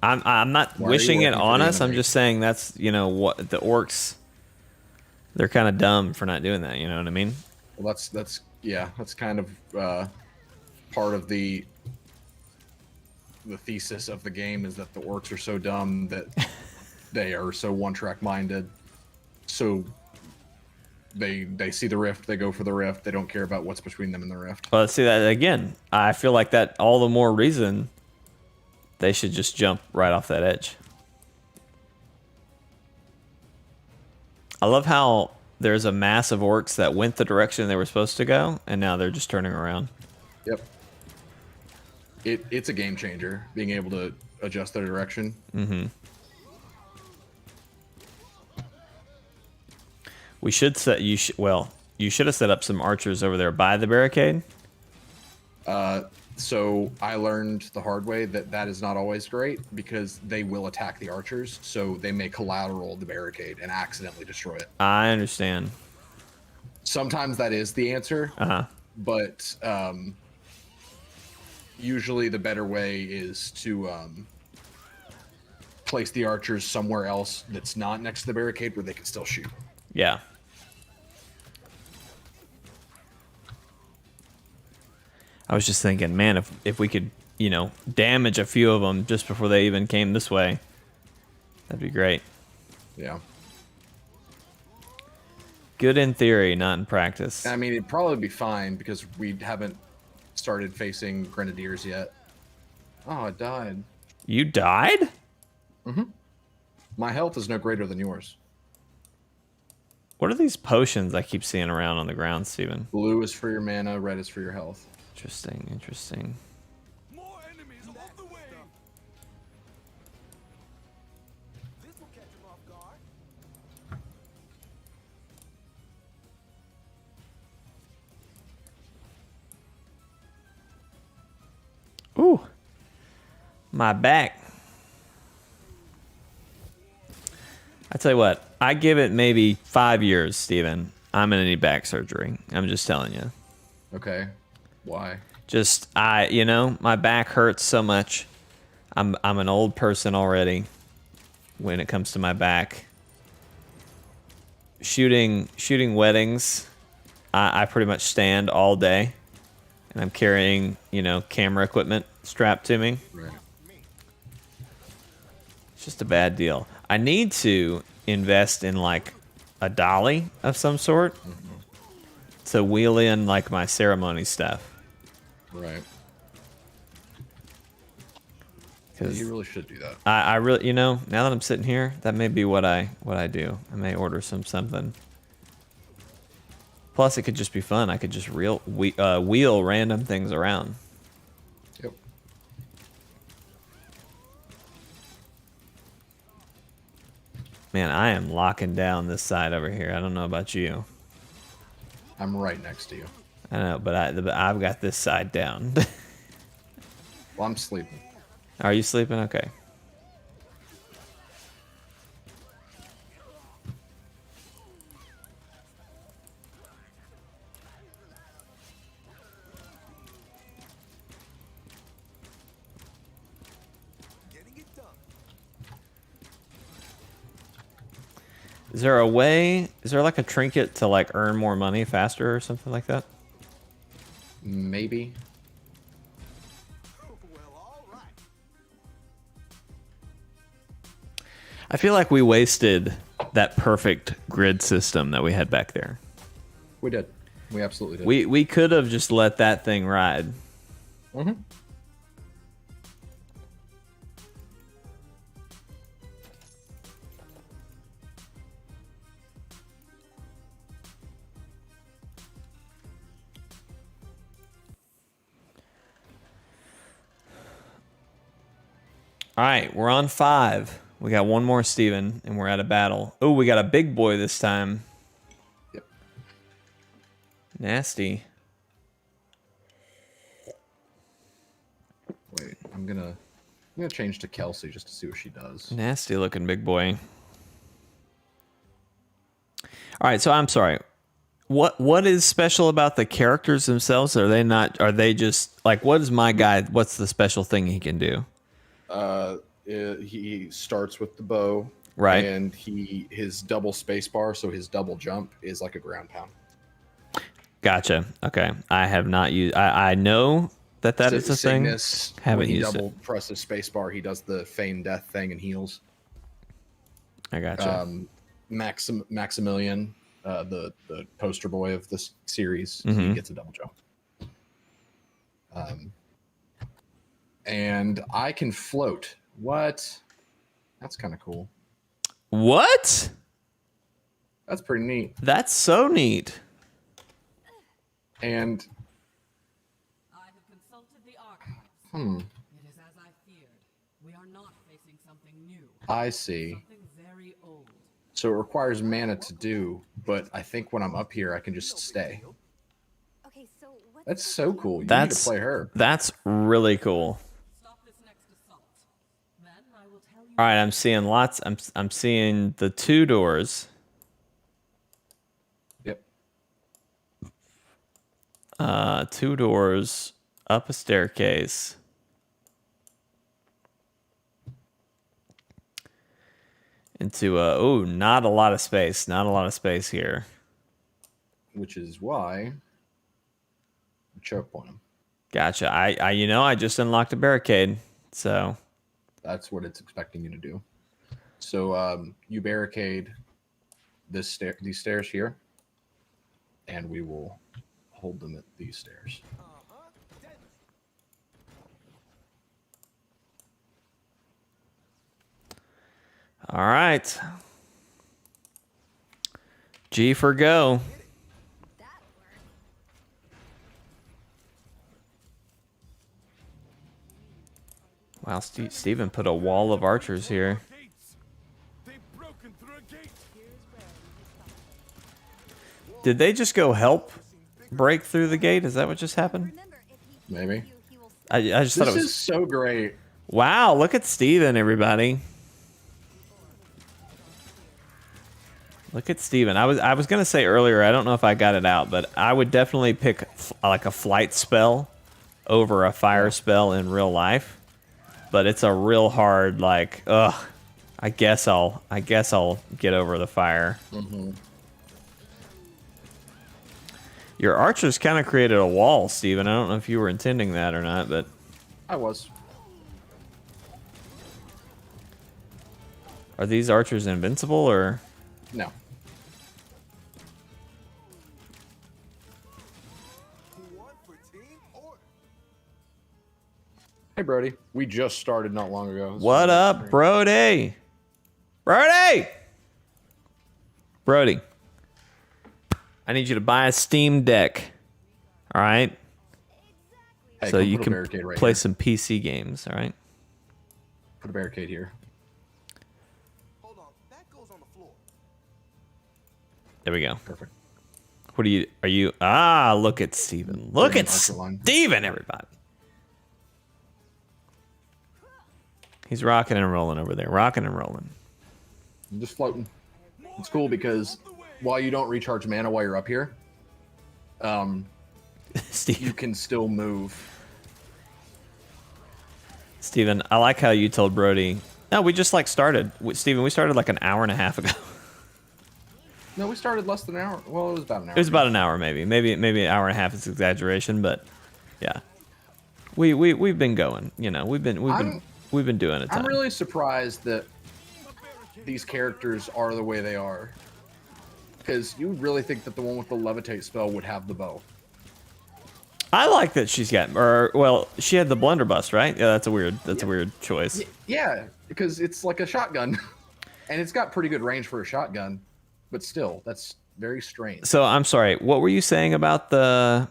I'm not Why are you wishing it working for on the us. I'm enemy? just saying that's what the orcs. They're kind of dumb for not doing that. You know what I mean? Well, that's kind of part of the thesis of the game is that the orcs are so dumb that they are so one-track minded. So they see the rift, they go for the rift. They don't care about what's between them and the rift. Well, let's see that again. I feel like that all the more reason they should just jump right off that edge. I love how there's a mass of orcs that went the direction they were supposed to go, and now they're just turning around. Yep. It's a game changer, being able to adjust their direction. Mm-hmm. We should set you should have set up some archers over there by the barricade. So I learned the hard way that is not always great because they will attack the archers, so they may collateral the barricade and accidentally destroy it. I understand. Sometimes that is the answer, but usually the better way is to place the archers somewhere else that's not next to the barricade where they can still shoot. Yeah. I was just thinking, man, if we could, damage a few of them just before they even came this way, that'd be great. Yeah. Good in theory, not in practice. I mean, it'd probably be fine because we haven't started facing grenadiers yet. Oh, I died. You died? Mm-hmm. My health is no greater than yours. What are these potions I keep seeing around on the ground, Steven? Blue is for your mana, red is for your health. Interesting. More enemies on the way. This will catch him off guard. Ooh. My back. I tell you what, I give it maybe 5 years, Steven. I'm gonna need back surgery. I'm just telling you. Okay. Why? Just my back hurts so much. I'm an old person already when it comes to my back. Shooting weddings, I pretty much stand all day, and I'm carrying camera equipment strapped to me. Right. It's just a bad deal. I need to invest in like a dolly of some sort to wheel in like my ceremony stuff. Right. Yeah, 'Cause you really should do that. I really, now that I'm sitting here, that may be what I do. I may order something. Plus, it could just be fun. I could just wheel random things around. Yep. Man, I am locking down this side over here. I don't know about you. I'm right next to you. I know, but I've got this side down. Well, I'm sleeping. Are you sleeping? Okay. Getting it done. Is there like a trinket to like earn more money faster or something like that? Maybe. Well, all right. I feel like we wasted that perfect grid system that we had back there. We did. We absolutely did. We could have just let that thing ride. Mm-hmm. All right, we're on 5. We got one more, Steven, and we're at a battle. Oh, we got a big boy this time. Yep. Nasty. Wait, I'm gonna change to Kelsey just to see what she does. Nasty looking big boy. All right, so I'm sorry. What is special about the characters themselves? Are they not? Are they just like, what is my guy? What's the special thing he can do? He starts with the bow, Right. and his double space bar, so his double jump is like a ground pound. Gotcha. Okay, I have not used. I know that is a thing. Cygnus, Haven't when he used double it. presses space bar, he does the feign death thing and heals. I gotcha. Maximilian, the poster boy of this series, Mm-hmm. he gets a double jump. And I can float. What? That's kind of cool. What? That's pretty neat. That's so neat. And I have consulted the archives. It is as I feared. We are not facing something new. I see. Something very old. So it requires mana to do, but I think when I'm up here, I can just stay. Okay, so what's That's the so deal? cool. You need That's to play her. That's really cool. Stop this next assault. Then I will tell you. All right, I'm seeing lots. I'm seeing the 2 doors. Yep. 2 doors up a staircase. Into not a lot of space. Not a lot of space here. Which is why I choke point him. Gotcha. I just unlocked a barricade. So That's what it's expecting you to do. So you barricade these stairs here, and we will hold them at these stairs. all right. G for go. That worked. Wow, Steven put a wall of archers here. Gates. They've broken through a gate. Did they just go help break through the gate? Is that what just happened? Remember, if he Maybe. heals you, he will I just thought This it was. is so great. Wow, look at Steven, everybody. Look at Steven. I was gonna say earlier, I don't know if I got it out, but I would definitely pick like a flight spell over a fire spell in real life. But it's a real hard like, ugh. I guess I'll get over the fire. Your archers kind of created a wall, Steven. I don't know if you were intending that or not, but I was. are these archers invincible or? No. One for Team Orc. Hey, Brody. We just started not long ago. What up, Brody? Brody! Brody. I need you to buy a Steam Deck. All right? Hey, So come you put a can barricade right play here. some PC games, all right? Put a barricade here. Hold on, that goes on the floor. There we go. Perfect. What are you look at Steven. Look at Archer line. Steven, everybody. He's rocking and rolling over there. Rocking and rolling. I'm just floating. It's cool because while you don't recharge mana while you're up here, you Steven, can still move. Steven, I like how you told Brody. No, we just like started. Steven, we started like an hour and a half ago. No, we started less than an hour. Well, it was about an hour. It was about an hour, maybe an hour and a half is exaggeration, but yeah, we've been going. You know, we've been doing it. I'm really surprised that these characters are the way they are. Because you would really think that the one with the levitate spell would have the bow. I like that she's got, she had the blunderbuss, right? Yeah, that's a weird choice. Yeah, because it's like a shotgun, and it's got pretty good range for a shotgun, but still, that's very strange. So I'm sorry. What were you saying about the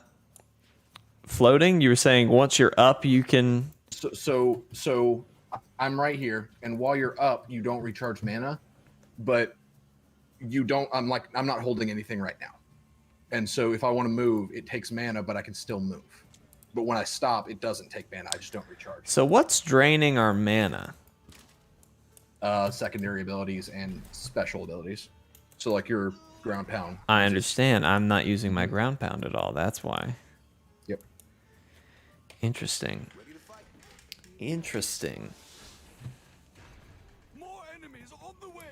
floating? You were saying once you're up, you can. So I'm right here, and while you're up, you don't recharge mana, but you don't. I'm not holding anything right now, and so if I want to move, it takes mana, but I can still move. But when I stop, it doesn't take mana. I just don't recharge. So what's draining our mana? Secondary abilities and special abilities. So like your ground pound. I understand. I'm not using my ground pound at all. That's why. Yep. Interesting. Interesting. More enemies on the way.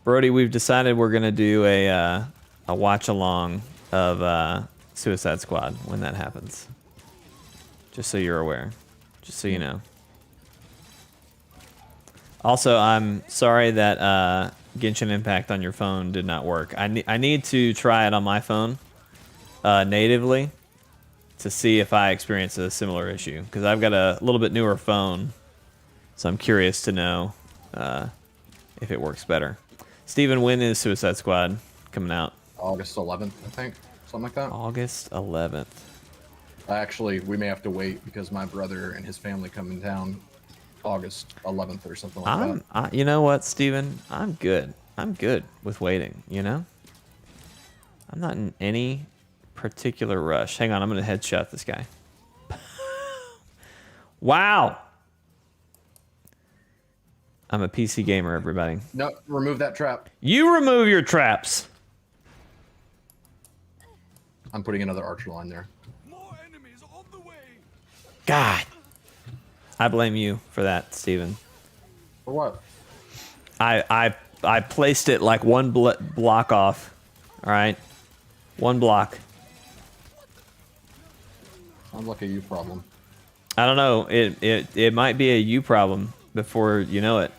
Brody, we've decided we're gonna do a watch along of Suicide Squad when that happens. Just so you're aware. Just so you know. Also, I'm sorry that Genshin Impact on your phone did not work. I need to try it on my phone natively to see if I experience a similar issue, because I've got a little bit newer phone, so I'm curious to know if it works better. Steven, when is Suicide Squad coming out? August 11th, I think, something like that. August 11th. Actually, we may have to wait because my brother and his family come in town August 11th or something like that. You know what, Steven? I'm good. I'm good with waiting, you know? I'm not in any particular rush. Hang on, I'm going to headshot this guy. Wow! I'm a PC gamer, everybody. No, remove that trap. You remove your traps! I'm putting another archer line there. More enemies on the way. God. I blame you for that, Steven. For what? I placed it like one block off. All right? One block. Sounds like a you problem. I don't know. It might be a you problem before you know it.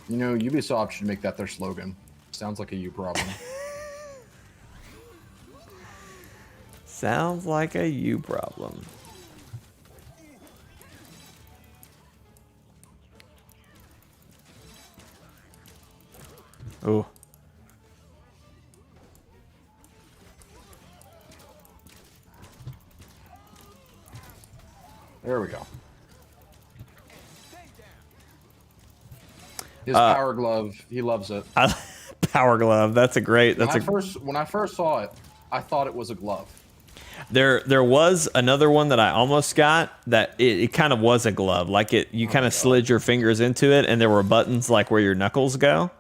You know, Ubisoft should make that their slogan. Sounds like a you problem. Sounds like a you problem. Ooh. There we go. His power glove, he loves it. Power glove. That's a great. When I first saw it, I thought it was a glove. There was another one that I almost got that it kind of was a glove. Like you kind of slid your fingers into it, and there were buttons like where your knuckles go.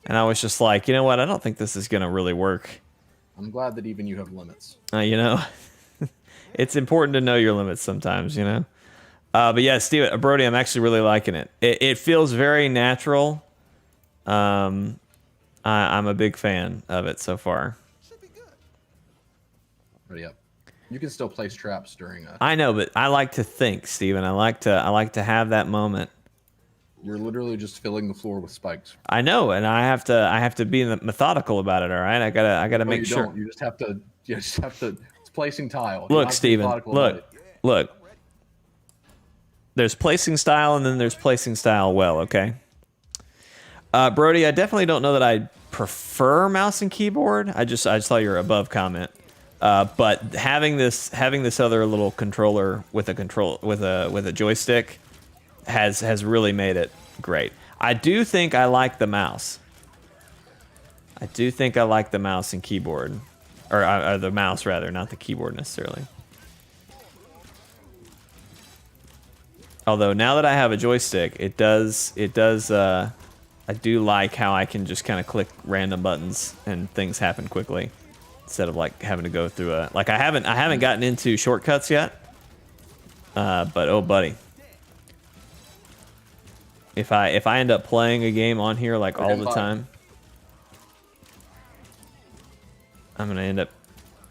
And I was just like, you know what? I don't think this is gonna really work. I'm glad that even you have limits. You know, it's important to know your limits sometimes. You know. But yeah, Steve, Brody, I'm actually really liking it. It feels very natural. I'm a big fan of it so far. Should be good. Ready up. You can still place traps during a... I know, but I like to think, Steven. I like to have that moment. You're literally just filling the floor with spikes. I know, and I have to be methodical about it. All right, I gotta make sure. You just have to. It's placing tile. Look, Steven. Look. There's placing style, and then there's placing style well. Okay. Brody, I definitely don't know that I prefer mouse and keyboard. I just saw your above comment. But having this other little controller with a joystick has really made it great. I do think I like the mouse. I do think I like the mouse and keyboard, or the mouse rather, not the keyboard necessarily. Although now that I have a joystick, it does. I do like how I can just kind of click random buttons and things happen quickly, instead of like having to go through I haven't gotten into shortcuts yet. But oh buddy, if I end up playing a game on here like all the time, I'm gonna end up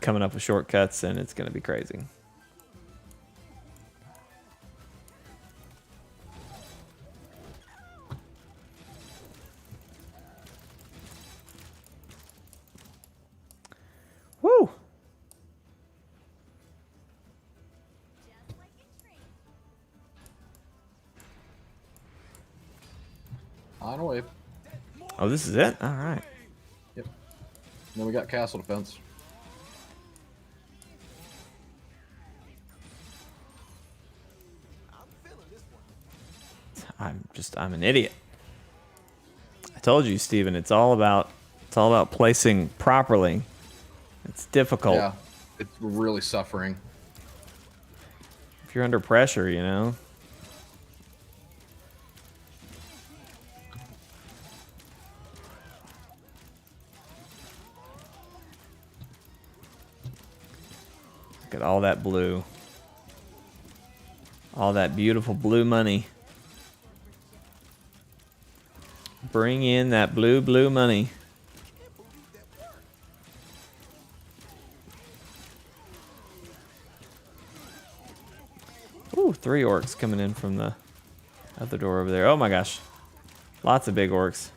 coming up with shortcuts, and it's gonna be crazy. Woo! On a wave. Oh, this is it? All right. Yep. Then we got castle defense. I'm feeling this one. I'm an idiot. I told you, Steven, it's all about placing properly. It's difficult. Yeah, it's really suffering. If you're under pressure, you know. Look at all that blue. All that beautiful blue money. Bring in that blue money. Ooh, 3 orcs coming in from the other door over there. Oh my gosh. Lots of big orcs.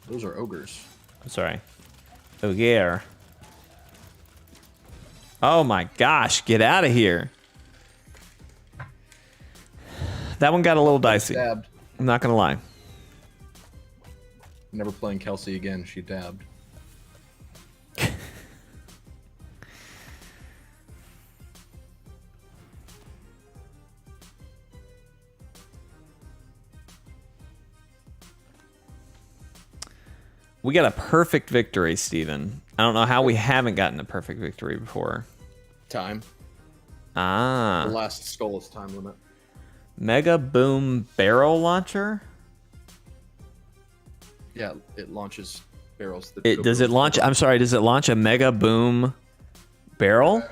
Those are ogres. I'm sorry. Ogre. Oh my gosh, get out of here. That one got a little dicey. Dabbed. I'm not gonna lie. Never playing Kelsey again. She dabbed. We got a perfect victory, Steven. I don't know how we haven't gotten a perfect victory before. Time. Ah. The last skull is time limit. Mega Boom Barrel Launcher? Yeah, it launches barrels. That It go does through it launch? I'm sorry. Does it launch a Mega Boom Barrel?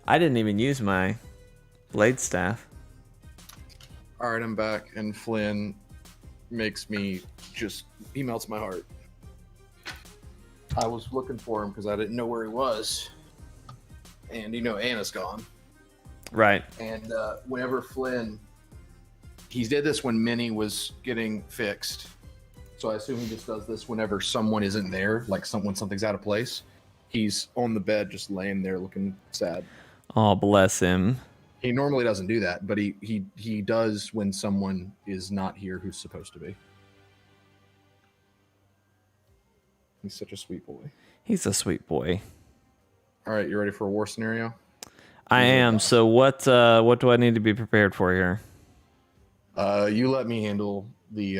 I didn't even use my blade staff. All right, I'm back, and Flynn makes me just, he melts my heart. I was looking for him because I didn't know where he was, and Anna's gone. Right. And whenever Flynn, he did this when Minnie was getting fixed, so I assume he just does this whenever someone isn't there, like when something's out of place. He's on the bed, just laying there, looking sad. Oh, bless him. He normally doesn't do that, but he does when someone is not here who's supposed to be. He's such a sweet boy. He's a sweet boy. All right, you ready for a war scenario? I am. So what do I need to be prepared for here? You let me handle the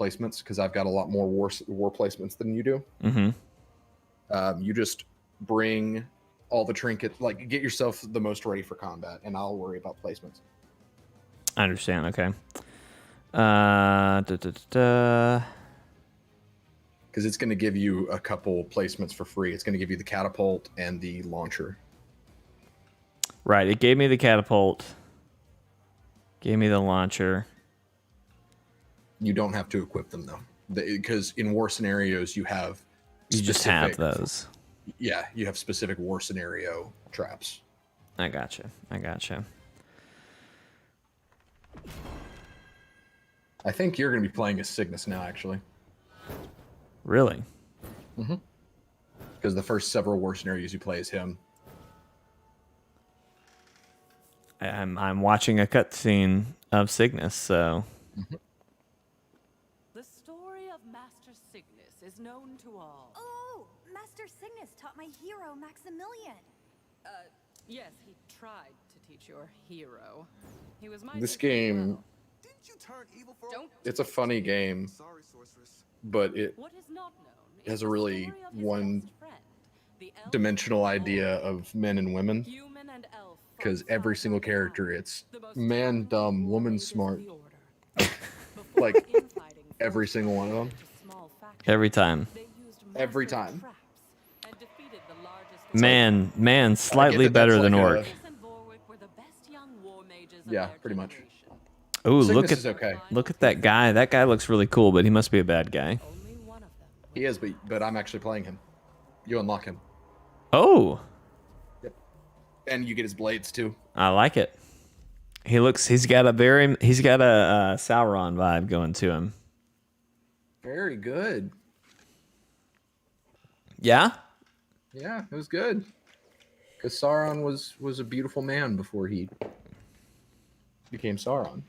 placements because I've got a lot more war placements than you do. Mm-hmm. You just bring all the trinkets, like get yourself the most ready for combat, and I'll worry about placements. I understand. Okay. Because it's going to give you a couple placements for free. It's going to give you the catapult and the launcher. Right. It gave me the catapult. Gave me the launcher. You don't have to equip them though, because in war scenarios you have. You just have those. Yeah, you have specific war scenario traps. I gotcha. I think you're going to be playing as Cygnus now, actually. Really? Mm-hmm. Because the first several war scenarios you play as him. I'm watching a cutscene of Cygnus, so. Mm-hmm. The story of Master Cygnus is known to all. Oh, Master Cygnus taught my hero Maximilian. Yes, he tried to teach your hero. He was my This teacher as game, well. Didn't you turn evil for? Don't it's a funny game, Sorry, sorceress. but it What is not known has is a the really story of his one best friend, the elf dimensional of idea all. of men and women. Human and elf Because fought every side single by character, side, it's the most man powerful dumb, war woman mages of smart. the order. Before Like, infighting every forced single one of them. into small factions, Every time. they used Every massive time. traps and defeated the largest Man, slightly that that's better than like Orc. a- Cygnus and Vorwick were the best young war mages of Yeah, their pretty much. generation. Ooh, Cygnus is okay. look at that guy. That guy looks really cool, but he must be a bad guy. Only one of them. He is, but I'm actually playing him. You unlock him. Oh, Yep. And you get his blades too. I like it. He's got a Sauron vibe going to him. Very good. Yeah? Yeah, it was good. Because Sauron was a beautiful man before he became Sauron.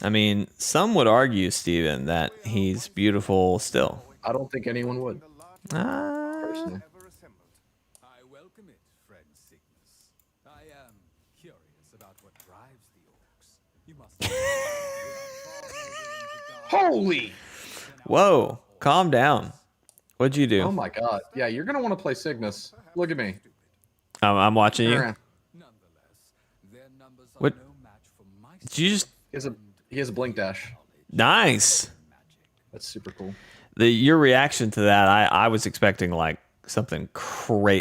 I mean, some would argue, Steven, that he's beautiful still. I don't think anyone would. Personally. Ever assembled. I welcome it, friend Cygnus. I am curious about what drives the orcs. You must. Holy! Whoa, calm down. What'd you do? Oh my god. Yeah, you're gonna want to play Cygnus. Look at me. I'm watching you. Aaron, Nonetheless, their numbers are What? no match for my Did you just... He has a blink dash. Nice. That's super cool. Your reaction to that, I was expecting like something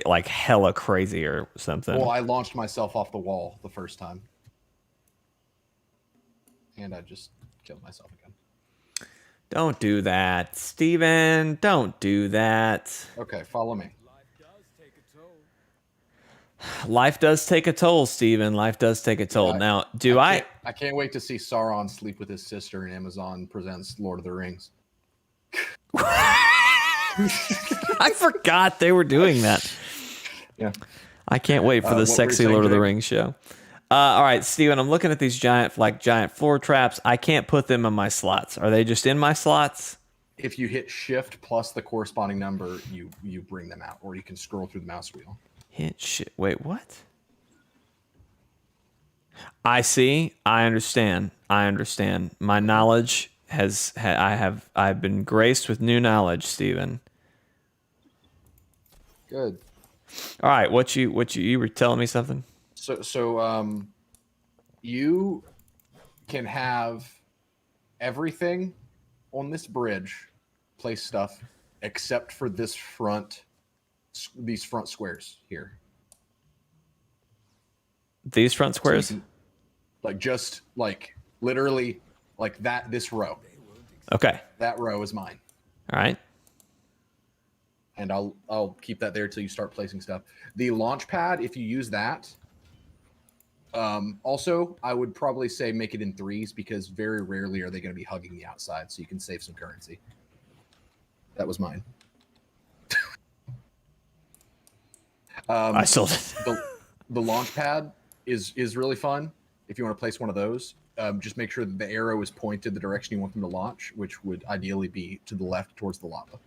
like hella crazy or something. Well, I launched myself off the wall the first time. And I just killed myself again. Don't do that, Steven. Don't do that. Okay, follow me. Life does take a toll, Steven. Life does take a toll. Yeah, Now, I can't wait to see Sauron sleep with his sister in Amazon Presents Lord of the Rings. I forgot they were doing that. Yeah. I can't wait for the what were you sexy saying, Lord of the Jake? Rings show. All right, Steven, I'm looking at these giant floor traps. I can't put them in my slots. Are they just in my slots? If you hit shift plus the corresponding number, you bring them out, or you can scroll through the mouse wheel. Hit shit. Wait, what? I see. I understand. My knowledge I've been graced with new knowledge, Steven. Good. All right, what you were telling me something? So you can have everything on this bridge, place stuff, except for these front squares here. These front squares? So just literally like that. This row. Okay. That row is mine. All right. And I'll keep that there till you start placing stuff. The launch pad, if you use that, also I would probably say make it in 3s because very rarely are they going to be hugging the outside, so you can save some currency. That was mine. I sold it. The launch pad is really fun if you want to place one of those. Just make sure that the arrow is pointed the direction you want them to launch, which would ideally be to the left towards the lava.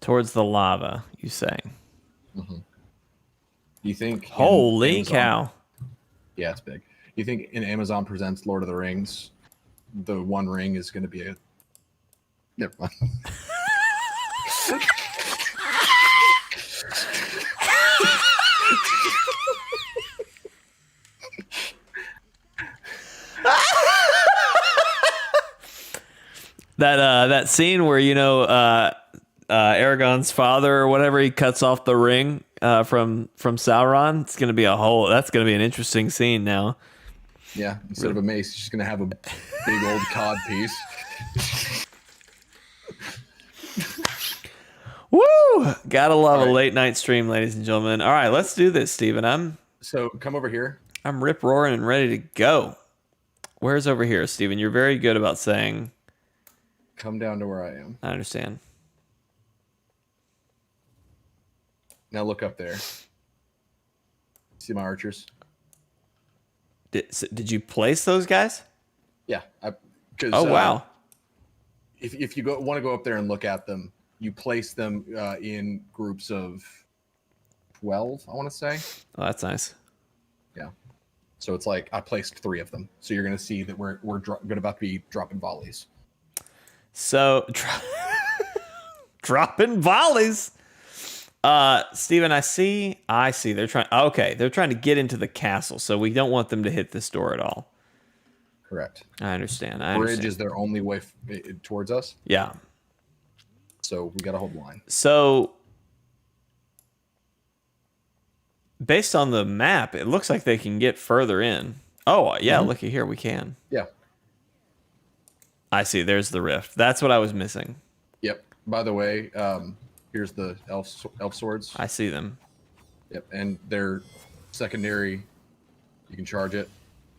Towards the lava, you say? Mm-hmm. You think? Holy cow! Yeah, it's big. You think in Amazon Presents Lord of the Rings, the one ring is going to be a? Never mind. That scene where Aragorn's father or whatever, he cuts off the ring from Sauron. It's gonna be that's gonna be an interesting scene now. Yeah, instead of a mace, she's gonna have a big old cod piece. Woo! Gotta love a late night stream, ladies and gentlemen. All right, let's do this, Steven. So come over here. I'm rip roaring and ready to go. Where's over here, Steven? You're very good about saying. Come down to where I am. I understand. Now look up there. See my archers? Did you place those guys? Yeah. Wow. If you want to go up there and look at them, you place them in groups of 12, I want to say. Oh, that's nice. Yeah. So it's like I placed 3 of them. So you're going to see that we're about to be dropping volleys. So dropping volleys. Steven, I see. They're trying to get into the castle, so we don't want them to hit this door at all. Correct. I understand. Bridge is their only way towards us. Yeah. So we got to hold the line. So based on the map, it looks like they can get further in. Oh, yeah, looky here, we can. Yeah. I see, there's the rift. That's what I was missing. Yep. By the way, here's the elf swords. I see them. Yep, and they're secondary. You can charge it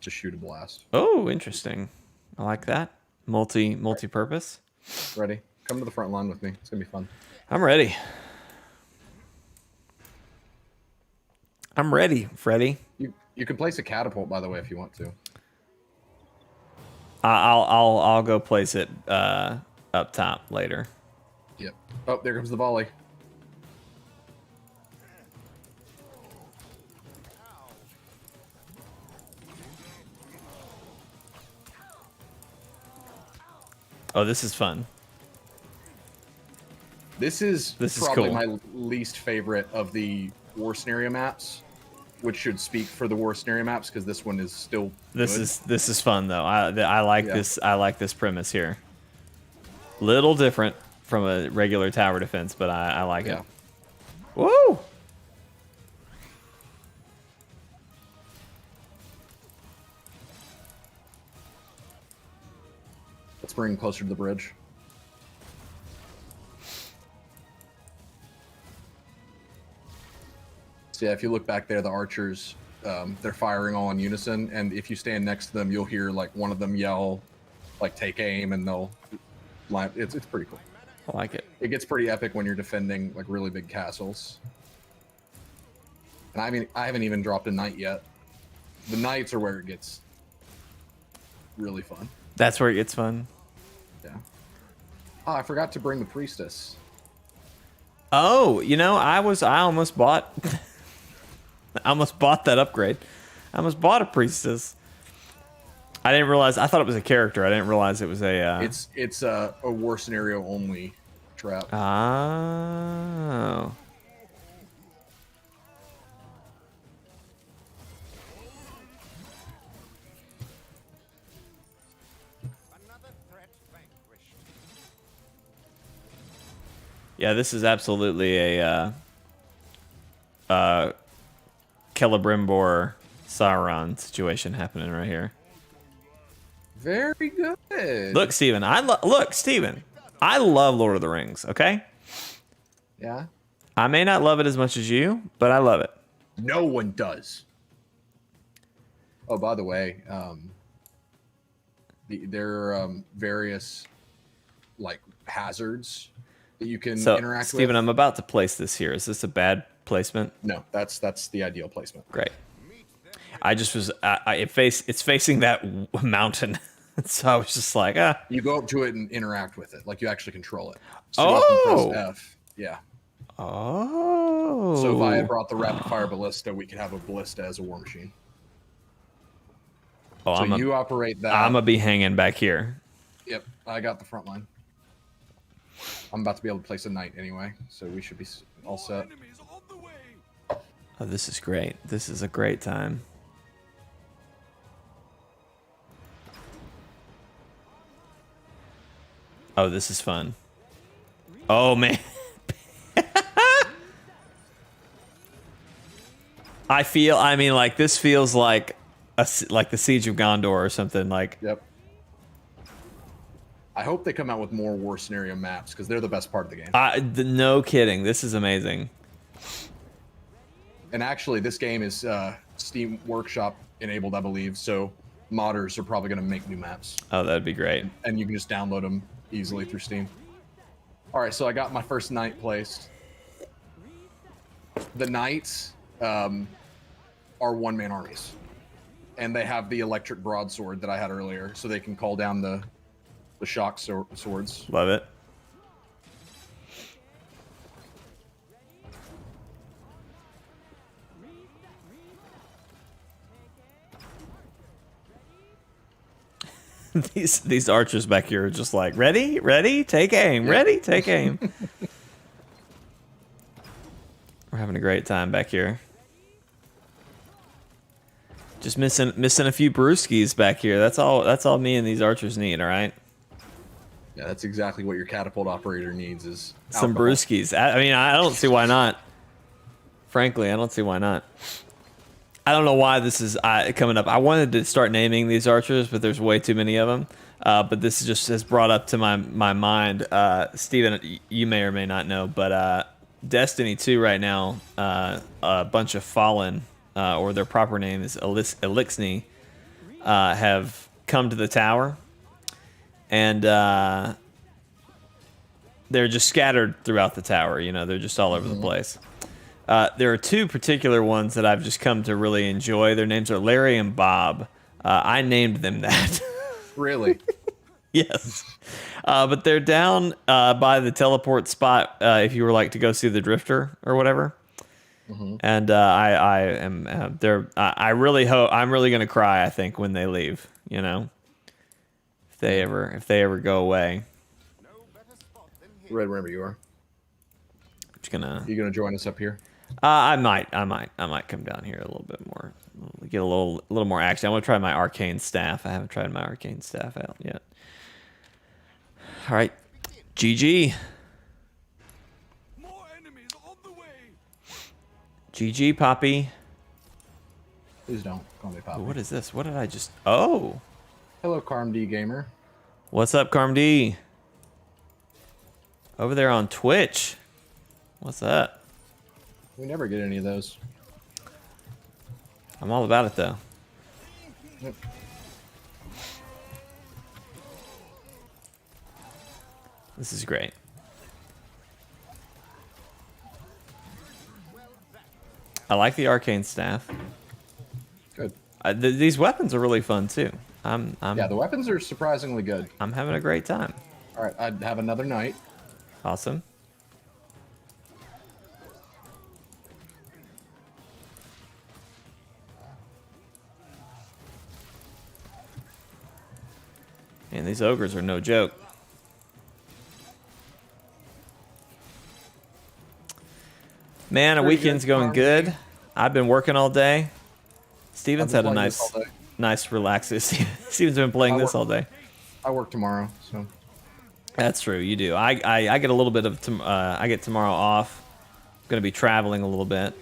to shoot a blast. Oh, interesting. I like that. Multi-purpose. Ready? Come to the front line with me. It's gonna be fun. I'm ready. I'm ready, Freddy. You can place a catapult, by the way, if you want to. I'll go place it up top later. Yep. Oh, there comes the volley. Oh, this is fun. This is probably probably cool. my least favorite of the war scenario maps, which should speak for the war scenario maps because this one is still This good. is fun though. I like Yeah. this. I like this premise here. Little different from a regular tower defense, but I like Yeah. it. Woo! Let's bring him closer to the bridge. So yeah, if you look back there, the archers, they're firing all in unison, and if you stand next to them, you'll hear like one of them yell, like "take aim," and they'll line. It's pretty cool. I like it. It gets pretty epic when you're defending like really big castles. And I mean, I haven't even dropped a knight yet. The knights are where it gets really fun. That's where it gets fun. Yeah. Oh, I forgot to bring the priestess. Oh, you know, I almost bought I almost bought that upgrade. I almost bought a priestess. I didn't realize. I thought it was a character. I didn't realize it was a. It's a war scenario only trap. Oh. Yeah, this is absolutely a Celebrimbor Sauron situation happening right here. Very good. Look, Steven, look, Steven. I love Lord of the Rings, okay? Yeah. I may not love it as much as you, but I love it. No one does. Oh, by the way, there are various like hazards that you can interact Steven, with. I'm about to place this here. Is this a bad placement? No, that's the ideal placement. Great. I just was it's facing that mountain, so I was just like, ah. You go up to it and interact with it, like you actually control it. So Oh. you can press F. Yeah. Oh. So if I had brought the rapid fire ballista, we could have a ballista as a war machine. Oh, So you operate that. I'm gonna be hanging back here. Yep, I got the front line. I'm about to be able to place a knight anyway, so we should be all set. Oh, this is great. This is a great time. Oh, this is fun. Oh, man. I mean, like, this feels like like the Siege of Gondor or something. Like, Yep. I hope they come out with more war scenario maps because they're the best part of the game. no kidding. This is amazing. And actually, this game is Steam Workshop enabled, I believe. So modders are probably going to make new maps, Oh, that'd be great. and you can just download them easily through Steam. All right, so I got my first knight placed. The knights are one-man armies, and they have the electric broadsword that I had earlier, so they can call down the shock swords. Love it. These archers back here are just like, ready, take aim, ready, take aim. We're having a great time back here. Just missing a few brewskis back here. That's all me and these archers need, all right? Yeah, that's exactly what your catapult operator needs is Some alcohol. brewskis. I mean, I don't see why not. Frankly, I don't see why not. I don't know why this is coming up. I wanted to start naming these archers, but there's way too many of them. But this just has brought up to my mind. Steven, you may or may not know, but Destiny 2 right now, a bunch of Fallen, or their proper name is Elixni, have come to the tower. And they're just scattered throughout the tower. You know, they're just all over the place. There are two particular ones that I've just come to really enjoy. Their names are Larry and Bob. I named them that. Really? Yes. But they're down by the teleport spot if you were like to go see the Drifter or whatever. And I'm really going to cry, I think, when they leave, you know. If they ever go away. Red, wherever you are. I'm just gonna You gonna join us up here? I might come down here a little bit more, get a little more action. I want to try my arcane staff. I haven't tried my arcane staff out yet. All right, GG. More enemies on the way. GG, Poppy. Please don't call me Poppy. What is this? What did I just... Oh. Hello, Carm D Gamer. What's up, Carm D? Over there on Twitch. What's up? We never get any of those. I'm all about it, though. Yep. This is great. I like the arcane staff. Good. These weapons are really fun too. Yeah, the weapons are surprisingly good. I'm having a great time. All right, I'd have another night. Awesome. And these ogres are no joke. Man, a Pretty weekend's good, going Carm. good. I've been working all day. Steven's I've had been a playing this all day. nice relaxing. Steven's been playing this all day. I work tomorrow, so That's true. You do. I get a little bit of I get tomorrow off. I'm gonna be traveling a little bit,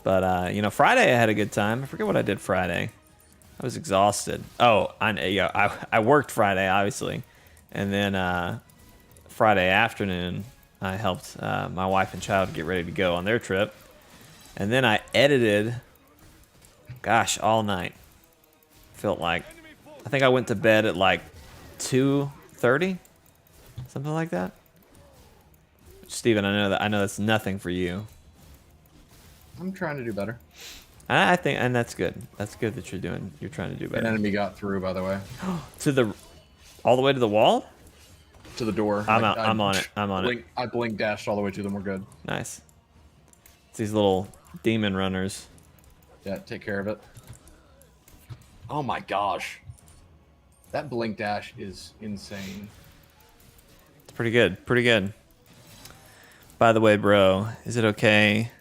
but you know, Friday I had a good time. I forget what I did Friday. I was exhausted. Oh, I worked Friday obviously, and then Friday afternoon I helped my wife and child get ready to go on their trip, and then I edited. Gosh, all night. Felt like I think I went to bed at like 2:30. Something like that. Steven, I know that's nothing for you. I'm trying to do better. I think, and that's good. That's good that you're trying to do An better. enemy got through, by the way, All the way to the wall? to the door. I'm on it. I'm on it. I blink dashed all the way to them. We're good. Nice. It's these little demon runners. Yeah, take care of it. Oh my gosh. That blink dash is insane. It's pretty good. Pretty good. By the way, bro, is it okay?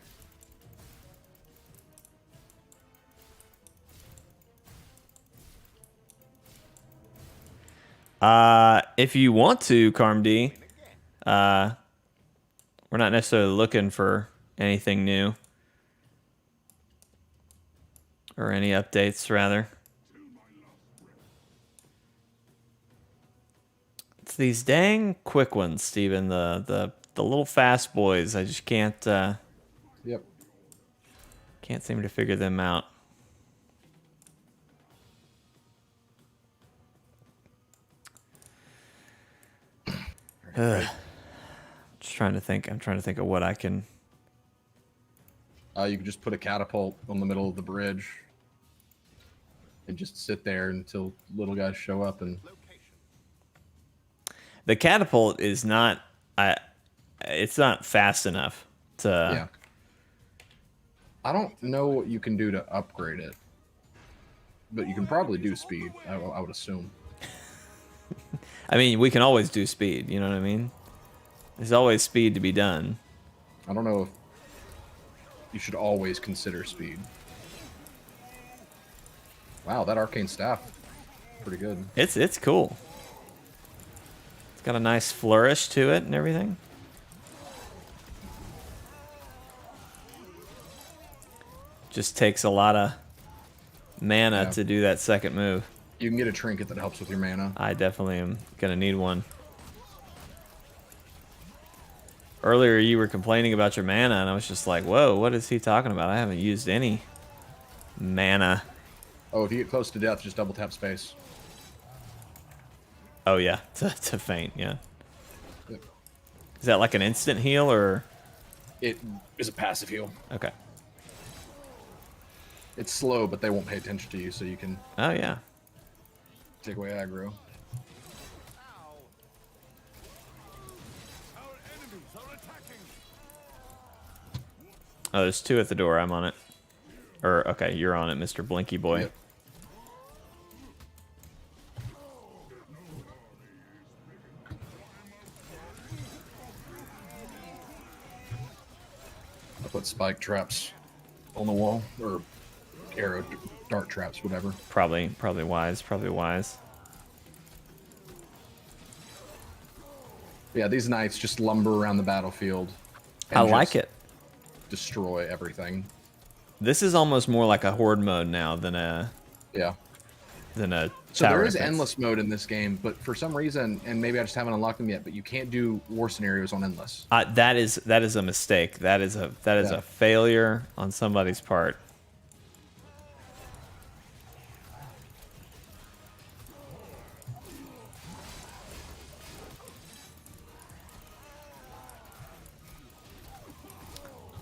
If you want to, Carm D, we're not necessarily looking for anything new. Or any updates, rather. It's these dang quick ones, Steven. The little fast boys. I just can't Yep. can't seem to figure them out. Just trying to think. I'm trying to think of what I can. You can just put a catapult on the middle of the bridge and just sit there until little guys show up. And The catapult is not. It's not fast enough to. yeah, I don't know what you can do to upgrade it, but you can probably do speed. I would assume. I mean, we can always do speed. You know what I mean? There's always speed to be done. I don't know if you should always consider speed. Wow, that arcane staff, pretty good. It's cool. It's got a nice flourish to it and everything. Just takes a lot of mana to do that second move. You can get a trinket that helps with your mana. I definitely am gonna need one. Earlier you were complaining about your mana and I was just like, whoa, what is he talking about? I haven't used any mana. Oh, if you get close to death, just double tap space. Oh yeah, to faint, yeah. Yep. Is that like an instant heal or? It is a passive heal. Okay. It's slow, but they won't pay attention to you, so you can Oh yeah. take away aggro. Our enemies are attacking. Oh, there's two at the door. I'm on it. Or okay, you're on it, Mr. Blinky Boy. Yep. put spike traps on the wall, or arrow dart traps, whatever. Probably wise. Probably wise. Yeah, these knights just lumber around the battlefield. I like it. Destroy everything. This is almost more like a horde mode now than a Yeah. So tower there is defense. endless mode in this game, but for some reason, and maybe I just haven't unlocked them yet, but you can't do war scenarios on endless. That is a mistake. That is a failure on somebody's part.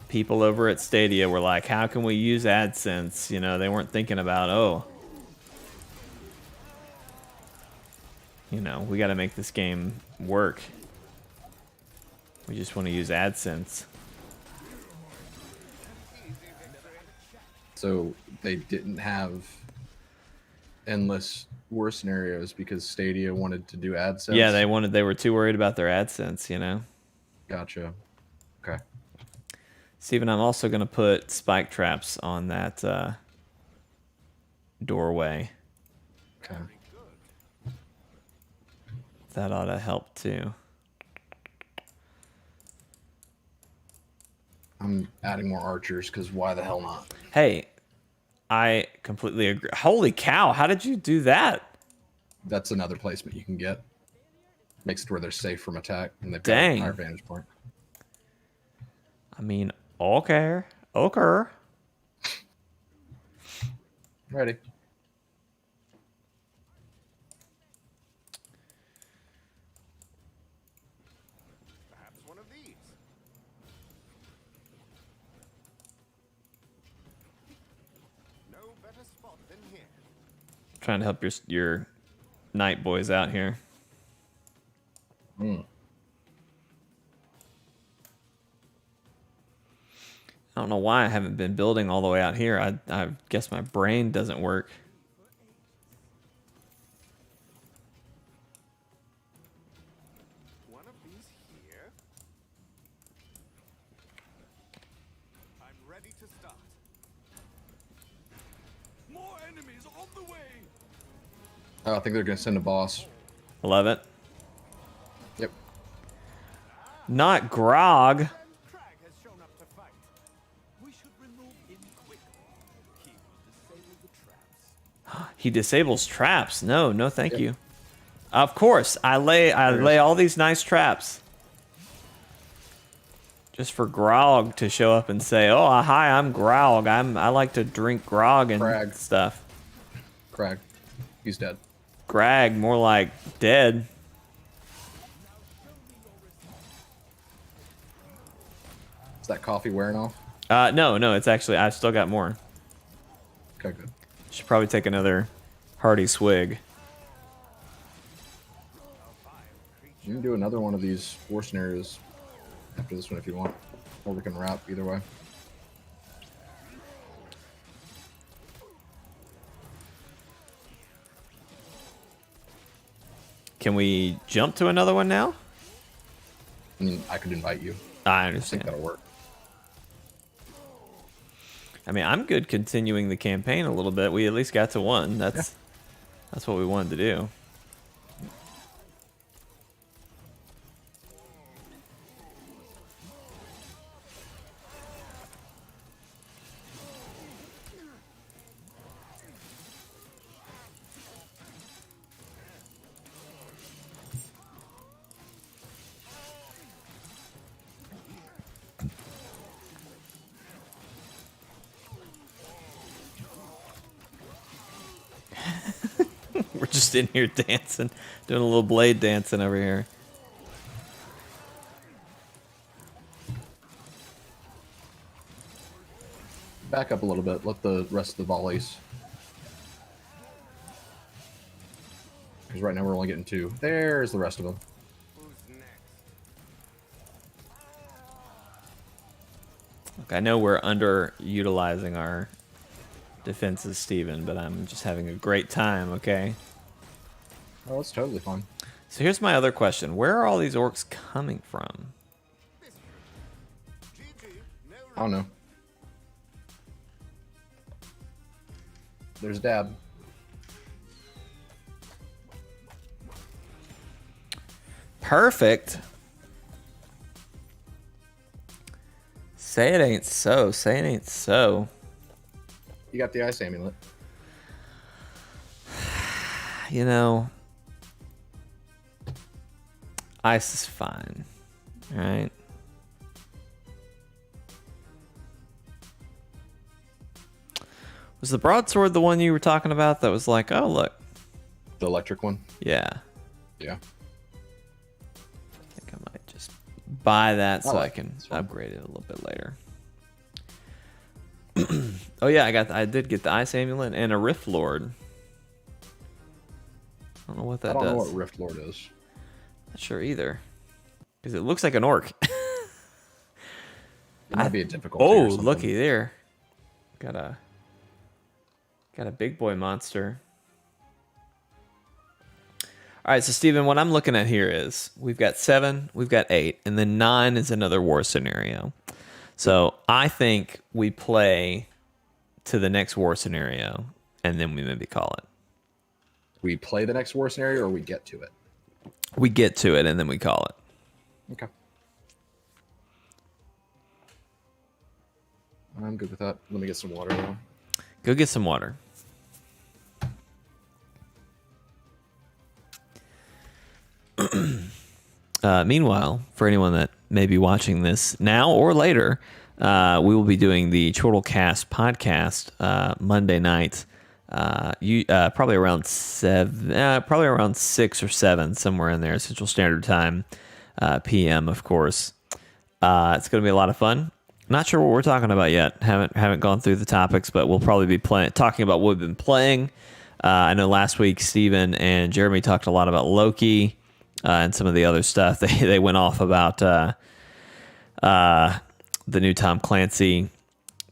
People over at Stadia were like, how can we use AdSense? You know, they weren't thinking about, oh, you know, we got to make this game work. We just want to use AdSense. So they didn't have endless war scenarios because Stadia wanted to do AdSense. Yeah, they were too worried about their AdSense, you know. Gotcha. Okay. Steven, I'm also going to put spike traps on that doorway. Okay. That ought to help too. I'm adding more archers because why the hell not? Hey, I completely agree. Holy cow, how did you do that? That's another placement you can get. Makes it where they're safe from attack and they've Dang. got a higher vantage point. I mean, okay. Ready. Perhaps one of these. No better spot than here. Trying to help your night boys out here. Hmm. I don't know why I haven't been building all the way out here. I guess my brain doesn't work. One of these here. I'm ready to start. More enemies on the way. Oh, I think they're going to send a boss. Love it. Yep. Not Grog. Crag has shown up to fight. We should remove him quickly. He will disable the traps. He disables traps. No, thank you. Of course, I lay all these nice traps. Just for Grog to show up and say, "Oh, hi, I'm Grog. I like to drink grog and Crag. stuff." Crag. He's dead. Grag, more like dead. Is that coffee wearing off? No, it's actually I've still got more. Okay, good. Should probably take another hearty swig. You can do another one of these war scenarios after this one if you want. Or we can wrap either way. Can we jump to another one now? I mean, I could invite you. I I think understand. that'll work. I mean, I'm good continuing the campaign a little bit. We at least got to one. That's what we wanted to do. We're just in here dancing, doing a little blade dancing over here. Back up a little bit. Let the rest of the volleys. Because right now we're only getting two. There's the rest of them. Who's next? Look, I know we're underutilizing our defenses, Steven, but I'm just having a great time, okay? Oh, that's totally fine. So here's my other question. Where are all these orcs coming from? GG. I don't know. There's Dab. Perfect. Say it ain't so. Say it ain't so. You got the ice amulet. You know, ice is fine. All right. Was the broadsword the one you were talking about that was like, oh, look. The electric one? Yeah. Yeah. I think I might just buy that so I like can it. It's fun. upgrade it a little bit later. Oh yeah, I did get the ice amulet and a rift lord. I don't know what that I don't does. know what Rift Lord is. Not sure either. Because it looks like an orc. It might be a difficult. Oh, looky there. Got a big boy monster. All right, so Steven, what I'm looking at here is we've got 7, we've got 8, and then 9 is another war scenario. So I think we play to the next war scenario, and then we maybe call it. We play the next war scenario, or we get to it. We get to it, and then we call it. Okay. I'm good with that. Let me get some water though. Go get some water. Meanwhile, for anyone that may be watching this now or later, we will be doing the Chortle Cast podcast Monday night. Probably around 6 or 7, somewhere in there, Central Standard Time, PM, of course. It's going to be a lot of fun. Not sure what we're talking about yet. Haven't gone through the topics, but we'll probably be talking about what we've been playing. I know last week Steven and Jeremy talked a lot about Loki and some of the other stuff. They went off about the new Tom Clancy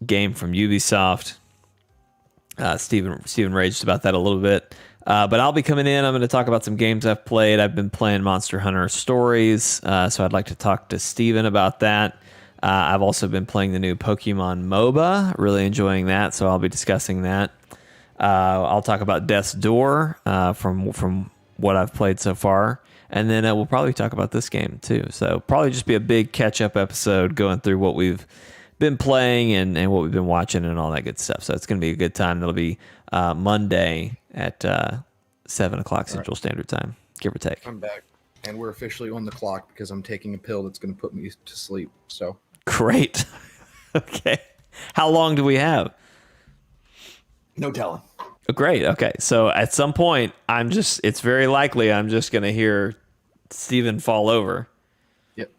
game from Ubisoft. Steven raged about that a little bit. But I'll be coming in. I'm going to talk about some games I've played. I've been playing Monster Hunter Stories, so I'd like to talk to Steven about that. I've also been playing the new Pokemon MOBA, really enjoying that, so I'll be discussing that. I'll talk about Death's Door from what I've played so far, and then we'll probably talk about this game too. So probably just be a big catch-up episode going through what we've been playing and what we've been watching and all that good stuff. So it's going to be a good time. That'll be Monday at 7 o'clock Central Standard Time, give or take. I'm back, and we're officially on the clock because I'm taking a pill that's going to put me to sleep. So great. Okay. How long do we have? No telling. Oh, great. Okay. So at some point, it's very likely I'm just going to hear Steven fall over. Yep.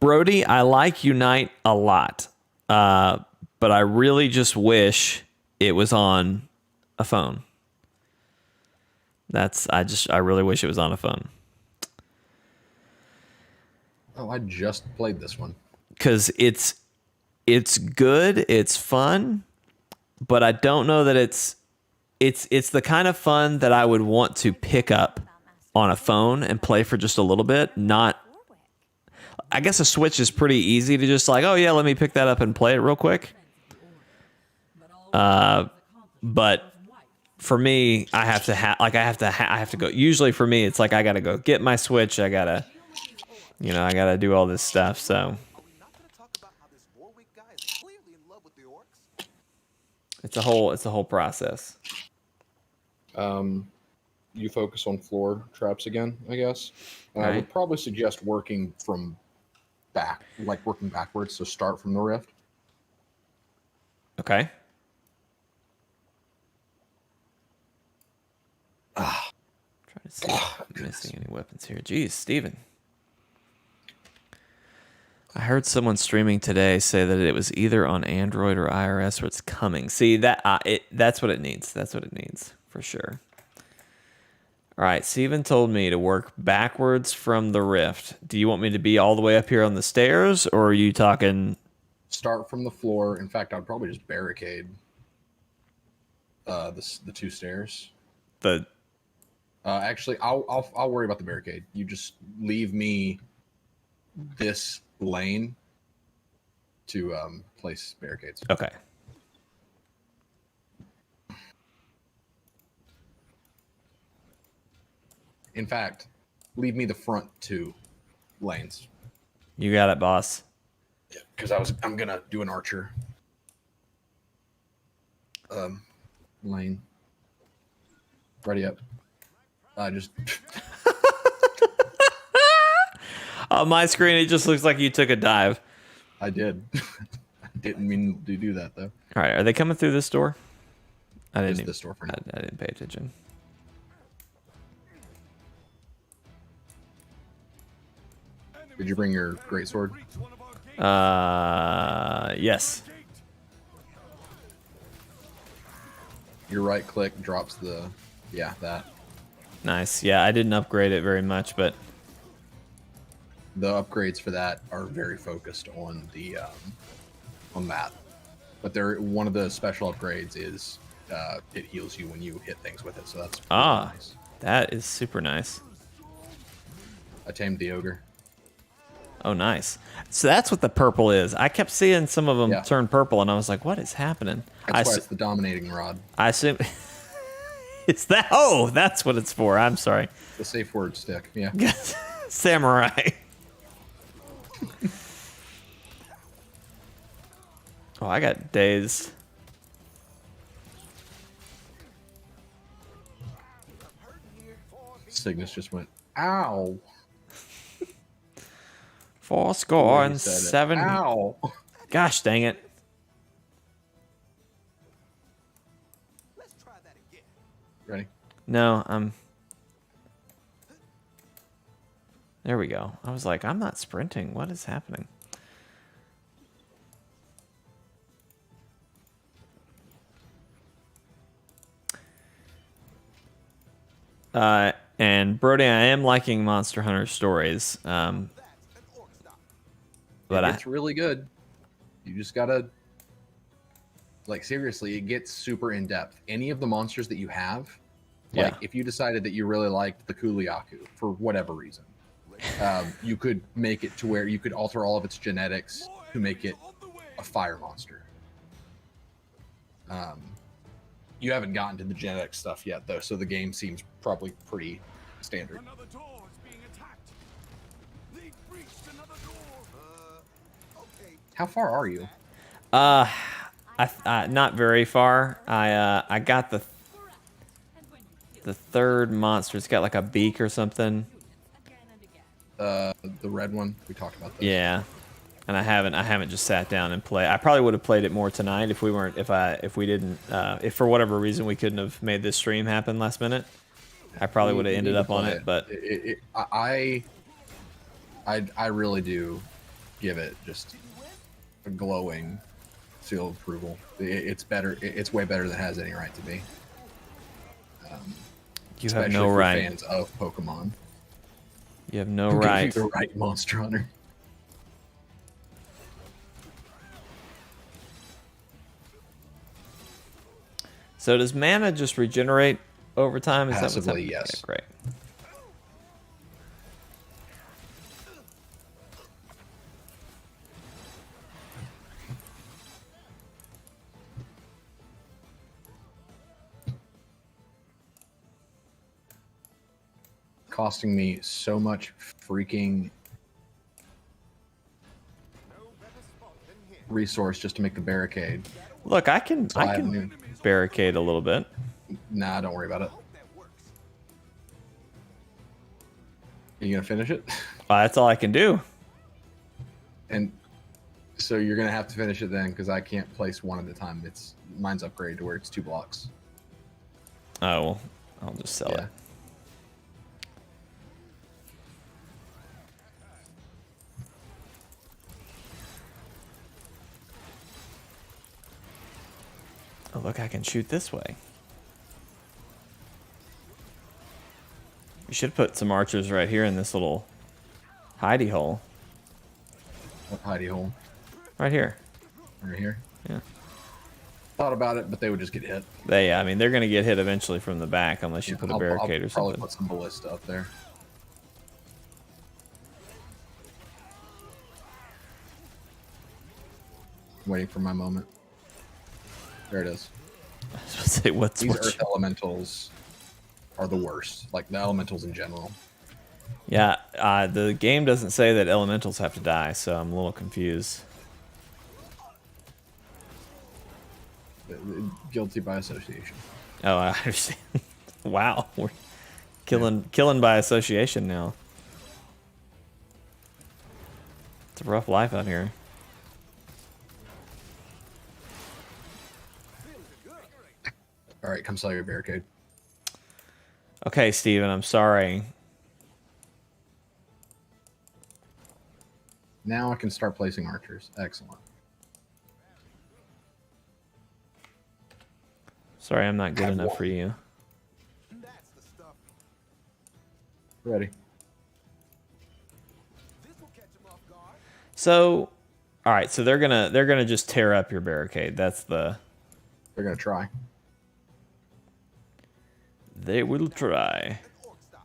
Brody, I like Unite a lot, but I really just wish it was on a phone. I really wish it was on a phone. Oh, I just played this one. Because it's good, it's fun, but I don't know that it's the kind of fun that I would want to pick up on a phone and play for just a little bit. I guess a Switch is pretty easy to just like, oh yeah, let me pick that up and play it real quick. But for me, I have to go. Usually for me, it's like I gotta go get my Switch. I gotta do all this stuff. So Are we not going to talk about how this Warwick guy is clearly in love with the orcs? it's a whole process. You focus on floor traps again, I guess. And I Right. would probably suggest working backwards. So start from the rift. Okay. Trying to see if I'm missing any weapons here. Jeez, Steven. I heard someone streaming today say that it was either on Android or iOS or it's coming. See, that's what it needs. That's what it needs, for sure. All right, Steven told me to work backwards from the rift. Do you want me to be all the way up here on the stairs, or are you talking... Start from the floor. In fact, I'd probably just barricade the 2 stairs. Actually, I'll worry about the barricade. You just leave me this lane to place barricades. Okay. In fact, leave me the front 2 lanes. You got it, boss. Yeah, because I'm gonna do an archer. Lane. Ready up. Just On my screen, it just looks like you took a dive. I did. I didn't mean to do that though. All right, are they coming through this door? I didn't. Just this door for now. I didn't pay attention. Did you bring your greatsword? Yes. Your right click drops the, that. Nice. Yeah, I didn't upgrade it very much, but The upgrades for that are very focused on the on that. But one of the special upgrades is it heals you when you hit things with it, so that's really nice. That is super nice. I tamed the ogre. Oh, nice. So that's what the purple is. I kept seeing some of them Yeah. turn purple, and I was like, "What is happening?" That's why it's the dominating rod. I assume it's that. Oh, that's what it's for. I'm sorry. The safe word stick. Yeah. Samurai. Oh, I got dazed. Cygnus just went, ow. Four score He and said it. 7. Ow. Gosh dang it. Let's try that again. Ready? No, I'm. There we go. I was like, I'm not sprinting. What is happening? And Brody, I am liking Monster Hunter stories. But It's really good. You just gotta, like, seriously, it gets super in depth. Any of the monsters that you have, like, Yeah. if you decided that you really liked the Kuliaku for whatever reason, you could make it to where you could alter all of its genetics to make it a fire monster. You haven't gotten to the genetic stuff yet, though, so the game seems probably pretty standard. Another door is being attacked. They've breached another door. Okay. How far are you? Not very far. I got the third monster. It's got like a beak or something. The red one. We talked about this. Yeah, and I haven't just sat down and played. I probably would have played it more tonight if we didn't if for whatever reason we couldn't have made this stream happen last minute. I probably would have ended up on it, but I really do give it just a glowing seal of approval. It's better. It's way better than it has any right to be. you have Especially no for right. fans of Pokemon. You have no Who gave you right. the right Monster Hunter. So does mana just regenerate over time? Is that what's Passively, happening? yes. Okay, great. Costing me so much freaking resource just to make the barricade. Look, I can I can knew. barricade a little bit. Nah, don't worry about it. Are you gonna finish it? That's all I can do. And so you're gonna have to finish it then, because I can't place one at a time. Mine's upgraded to where it's 2 blocks. Oh, well, I'll just sell Yeah. it. Oh, look, I can shoot this way. We should put some archers right here in this little hidey hole. What hidey hole? Right here. Right here. Yeah. Thought about it, but they would just get hit. I mean, they're going to get hit eventually from the back unless you put a I'll barricade or probably something. put some ballista up there. waiting for my moment. There it is. I was about to say, what's These earth elementals are the worst. Like the elementals in general. Yeah, the game doesn't say that elementals have to die, so I'm a little confused. Guilty by association. Oh, I understand. Wow, we're killing by association now. It's a rough life out here. All right, come sell your barricade. Okay, Steven, I'm sorry. Now I can start placing archers. Excellent. Sorry, I'm not good enough for you. That's the stuff. Ready. This will catch him off guard. So, all right, so they're gonna just tear up your barricade. That's the. They're gonna try. They will try. An orc stopper.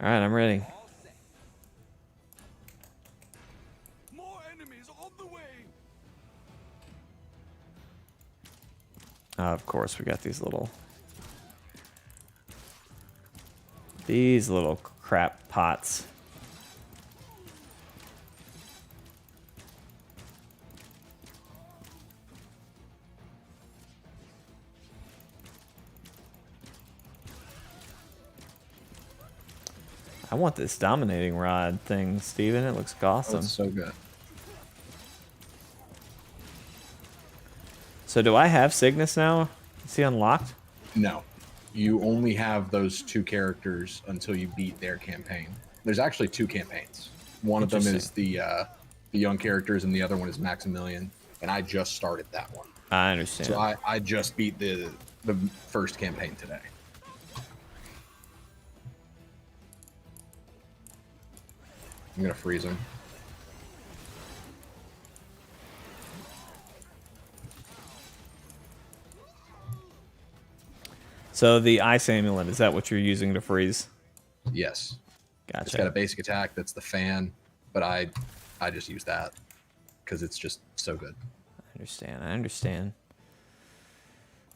All right, I'm ready. All set. More enemies on the way. Of course, we got these little crap pots. I want this dominating rod thing, Steven. It looks Oh, awesome. it's so good. So do I have Cygnus now? Is he unlocked? No, you only have those two characters until you beat their campaign. There's actually two campaigns. One of them is the young characters, and the other one is Maximilian. And I just started that one, I understand. so I just beat the first campaign today. I'm gonna freeze him. So the ice amulet, is that what you're using to freeze? Yes. Gotcha. It's got a basic attack that's the fan, but I just use that because it's just so good. I understand.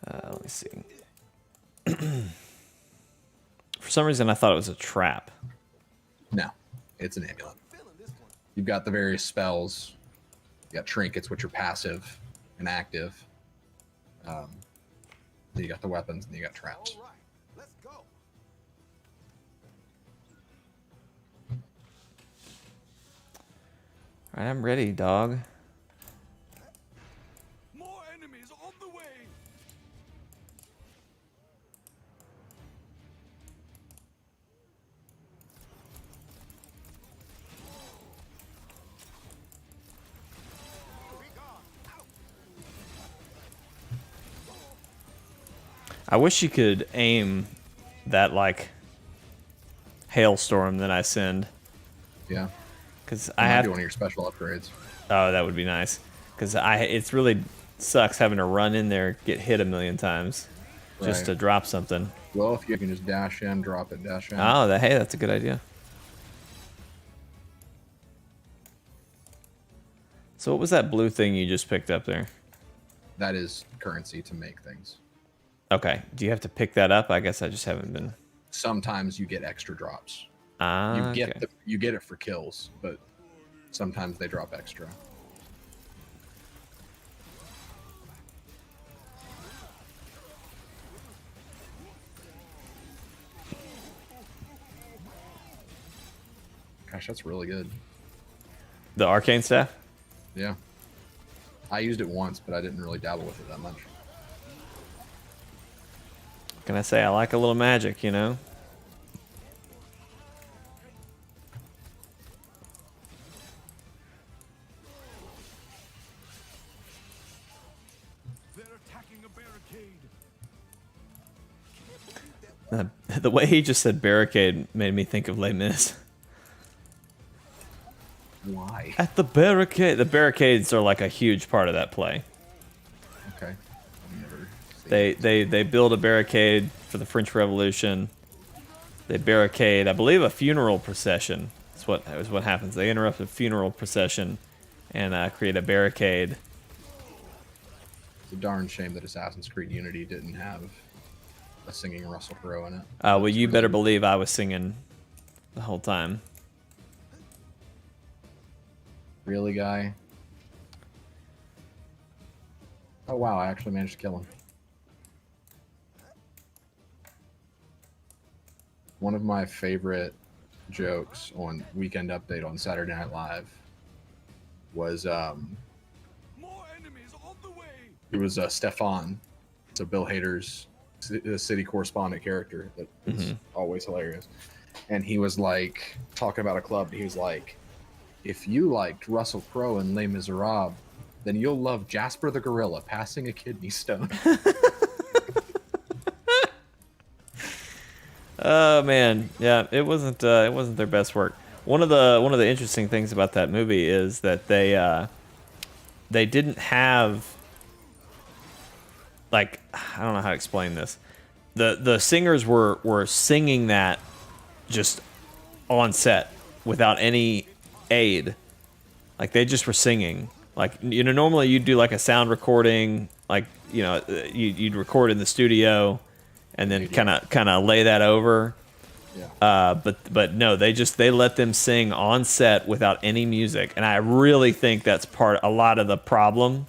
Let me see. For some reason, I thought it was a trap. No, it's an amulet. Feeling this one. You've got the various spells. You got trinkets, which are passive and active. Then you got the weapons, and you got traps. All right, let's go. All right, I'm ready, dog. More enemies on the way. I wish you could aim that, like, hailstorm that I send. Yeah. Because I I have have... do one of your special upgrades. Oh, that would be nice. Because it's really sucks having to run in there, get hit a million times, just Right. to drop something. Well, if you can just dash in, drop it, dash in. Oh, hey, that's a good idea. So what was that blue thing you just picked up there? That is currency to make things. Okay. Do you have to pick that up? I guess I just haven't been. Sometimes you get extra drops. Ah, You get okay. you get it for kills, but sometimes they drop extra. Gosh, that's really good. The arcane staff? Yeah. I used it once, but I didn't really dabble with it that much. Can I say I like a little magic, you know? They're attacking a barricade. The way he just said barricade made me think of Les Mis. Why? At the barricade. The barricades are like a huge part of that play. Okay. I've never seen it. They build a barricade for the French Revolution. They barricade, I believe, a funeral procession That's what happens. They interrupt a funeral procession and create a barricade. It's a darn shame that Assassin's Creed Unity didn't have a singing Russell Crowe in it. Well, you better believe I was singing the whole time. Really, guy? Oh wow, I actually managed to kill him. One of my favorite jokes on Weekend Update on Saturday Night Live was More enemies on the way. it was Stefan. So Bill Hader's city correspondent character that is always hilarious. And he was like talking about a club. He was like, if you liked Russell Crowe in Les Miserables, then you'll love Jasper the Gorilla passing a kidney stone. Oh man, yeah, it wasn't their best work. One of the interesting things about that movie is that they didn't have, like, I don't know how to explain this. The singers were singing that just on set without any aid. Like they just were singing. Like, you know, normally you'd do like a sound recording, like, you know, you'd record in the studio and then kind of lay that over. Yeah. But no, they let them sing on set without any music, and I really think that's a lot of the problem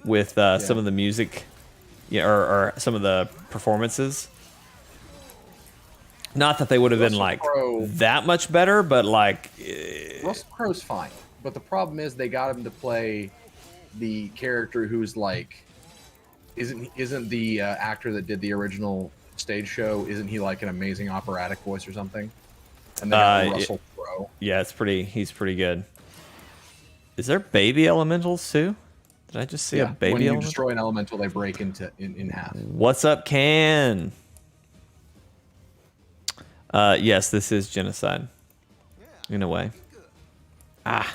with some of the music, or some of the performances. Not that they would have been like that much better, but like Russell Crowe's fine, but the problem is they got him to play the character who's like isn't the actor that did the original stage show, isn't he like an amazing operatic voice or something? And then Russell Crowe. Yeah, he's pretty good. Is there baby elementals too? Did I just see a baby when you elemental? destroy an elemental, they break in half. What's up, Can? Yes, this is genocide. In a way. All right,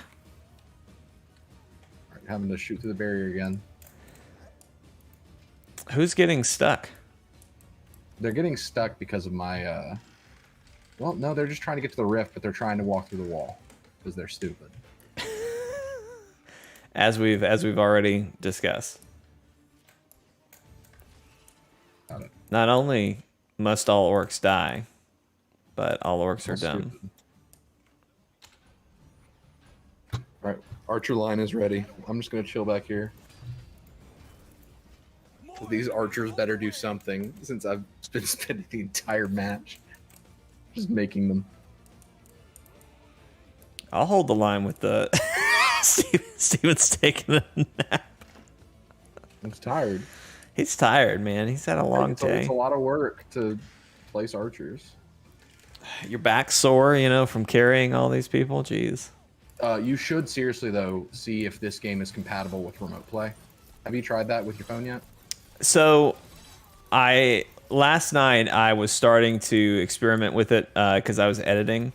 having to shoot through the barrier again. Who's getting stuck? They're getting stuck because of my well, no, they're just trying to get to the rift, but they're trying to walk through the wall because they're stupid. As we've already discussed. Got it. Not only must all orcs die, but all orcs are dumb. Stupid. All right, archer line is ready. I'm just gonna chill back here. These archers better do something, since I've been spending the entire match just making them. I'll hold the line with the Steven's taking a nap. I'm tired. He's tired, man. He's had a long day. It's a lot of work to place archers. Your back's sore, you know, from carrying all these people. Jeez. You should seriously, though, see if this game is compatible with remote play. Have you tried that with your phone yet? So, last night I was starting to experiment with it because I was editing,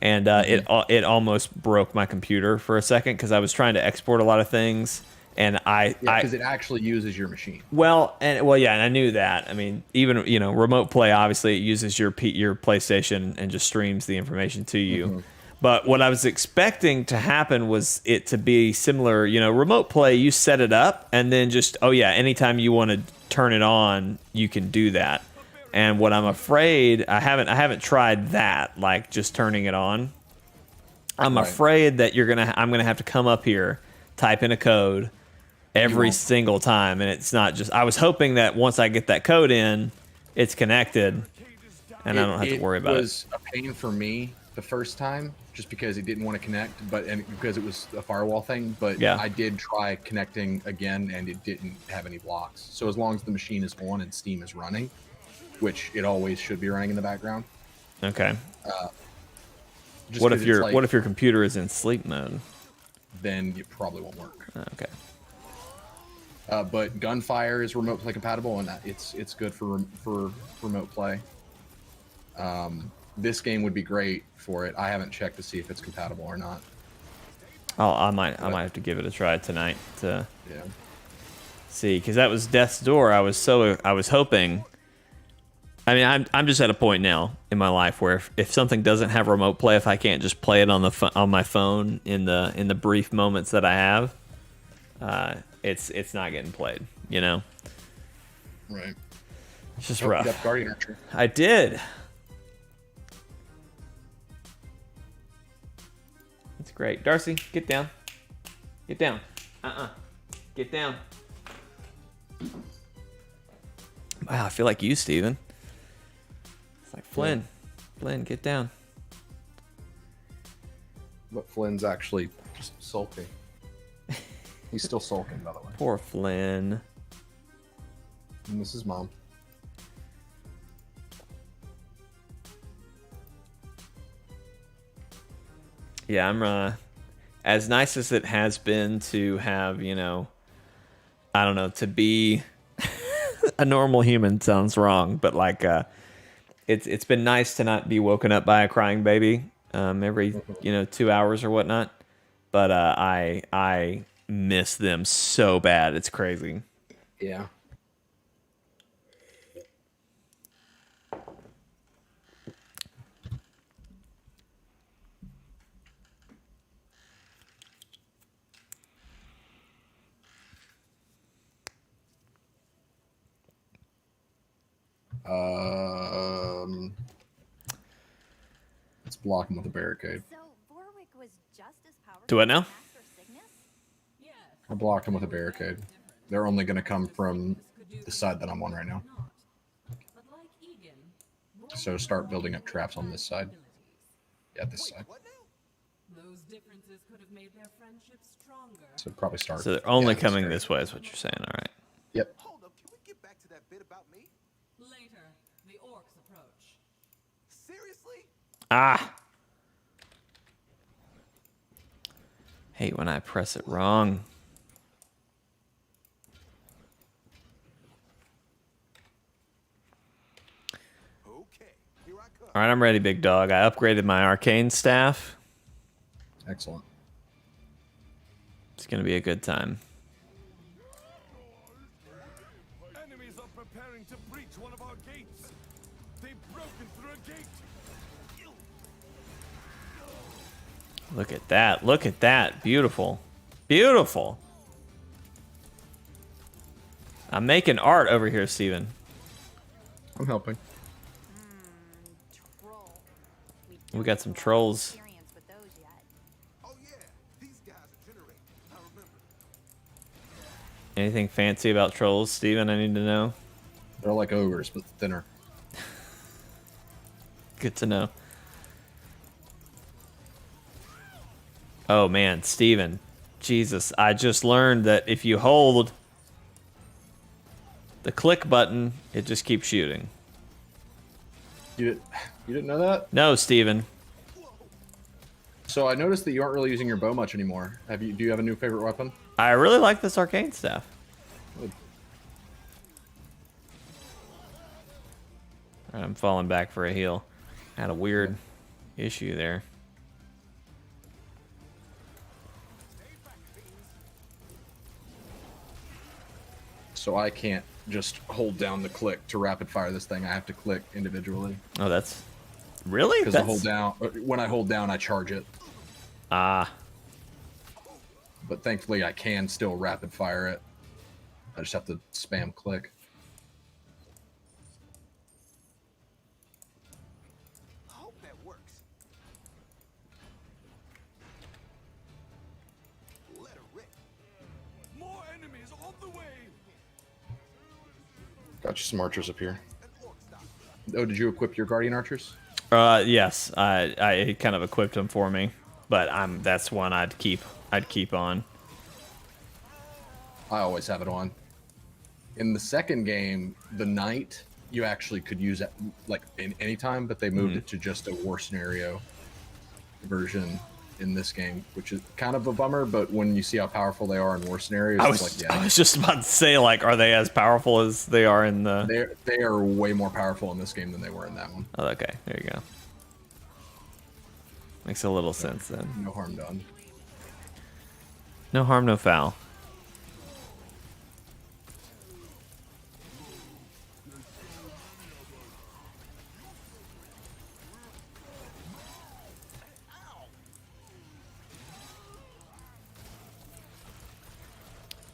and it almost broke my computer for a second because I was trying to export a lot of things, and because it actually uses your machine. And I knew that. I mean, even remote play, obviously it uses your PlayStation and just streams the information to you. Mm-hmm. But what I was expecting to happen was it to be similar. Remote play, you set it up, and then just, anytime you want to turn it on, you can do that. And what I'm afraid, I haven't tried that, like just turning it on. I'm afraid that I'm gonna have to come up here, type in a code every single time, and it's not just. I was hoping that once I get that code in, it's connected, and I don't have to worry about it. It was a pain for me the first time, just because it didn't want to connect, and because it was a firewall thing. But yeah. I did try connecting again, and it didn't have any blocks. So as long as the machine is on and Steam is running, which it always should be running in the background. Okay. What if your computer is in sleep mode? Then it probably won't work. Okay. But Gunfire is remote play compatible, and it's good for remote play. This game would be great for it. I haven't checked to see if it's compatible or not. I might have to give it a try tonight to see, because that was Death's Door. I was hoping I mean, I'm just at a point now in my life where if something doesn't have remote play, if I can't just play it on the on my phone in the brief moments that I have, it's not getting played. You know, Right. it's just Oh, rough. you got Guardian Archer. I did. That's great, Darcy. Get down. Get down. Get down. Wow, I feel like you, Steven. It's like Flynn. Yeah. Flynn, get down. But Flynn's actually just sulky. He's still sulking, by the way. Poor Flynn. And this is Mom. Yeah, I'm as nice as it has been to have, you know, I don't know, to be a normal human sounds wrong, but like it's been nice to not be woken up by a crying baby every, 2 hours or whatnot. But I miss them so bad. It's crazy. Yeah. Let's block him with a barricade. So Vorwick was just as powerful. Do what now? as Master Cygnus? I blocked him with a barricade. They're only going to come from the side that I'm on right now. But like Egan, So start building up traps on this side. Yeah, this side. What now? those differences could have made their friendship stronger. So probably start. So they're only yeah, coming start. this way, is what you're saying. All right. Yep. Hold up, can we get back to that bit about me? Later, the orcs approach. Seriously? Ah. Hate when I press it wrong. Okay, here I come. All right, I'm ready, big dog. I upgraded my arcane staff. Excellent. It's gonna be a good time. Enemies are preparing to breach one of our gates. They've broken through a gate. Look at that. Look at that. Beautiful. Beautiful. I'm making art over here, Steven. I'm helping. Troll. We don't got some have a lot of trolls. experience with those yet. Oh yeah, these guys are generating. I remember. Anything fancy about trolls, Steven, I need to know? They're like ogres, but thinner. Good to know. Oh man, Steven. Jesus, I just learned that if you hold the click button, it just keeps shooting. You didn't know that? No, Steven. So I noticed that you aren't really using your bow much anymore. Do you have a new favorite weapon? I really like this arcane stuff. Good. Alright, I'm falling back for a heal. Had a weird issue there. So I can't just hold down the click to rapid fire this thing. I have to click individually. Oh, that's really Because I hold down. When I hold down, I charge it. Ah, But thankfully, I can still rapid fire it. I just have to spam click. I hope that works. Let her rip. More enemies on the way. Got you some archers up here. An orc stop. Oh, did you equip your guardian archers? yes. I kind of equipped them for me, but that's one I'd keep on. I always have it on. In the second game, the knight you actually could use it like in any time, but they moved it to just a war scenario version in this game, which is kind of a bummer. But when you see how powerful they are in war scenarios, I it's was like, yeah, I was just about to say, like, are they as powerful as they are in the? they are way more powerful in this game than they were in that one. Oh, okay, there you go. Makes a little sense then. No harm done. No harm, no foul.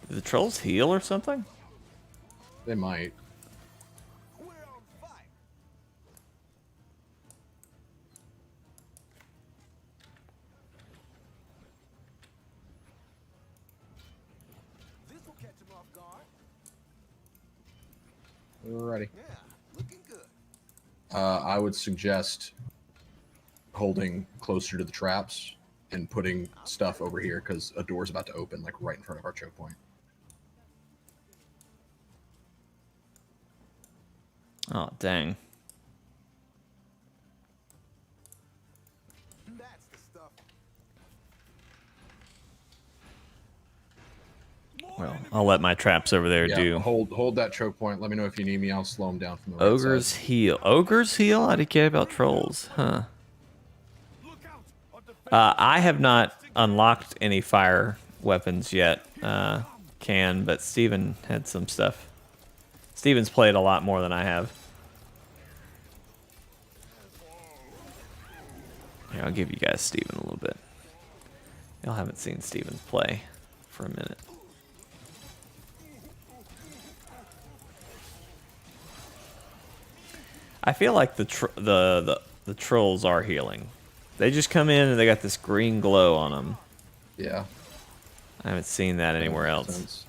Do the trolls heal or something? They might. We're on fire. This will catch him off guard. Alrighty. Yeah, looking good. I would suggest holding closer to the traps and putting stuff over here because a door's about to open, like right in front of our choke point. Oh, dang. That's the stuff. Well, I'll let my traps over there Yeah, do. hold that choke point. Let me know if you need me. I'll slow them down from the right Ogres side. heal. Ogres heal? I didn't care about trolls. Huh. Look out! Our defense I have not unlocked any fire weapons yet. But Steven had some stuff. Steven's played a lot more than I have. Here, I'll give you guys Steven a little bit. Y'all haven't seen Steven play for a minute. I feel like the trolls are healing. They just come in and they got this green glow on them. Yeah. I haven't seen that anywhere Makes else. sense.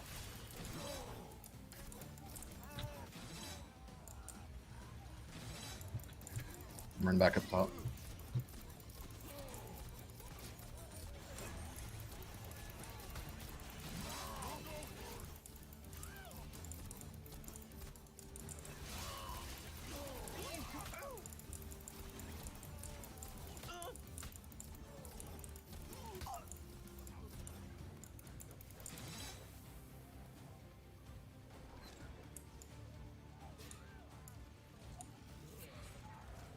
Run back up top.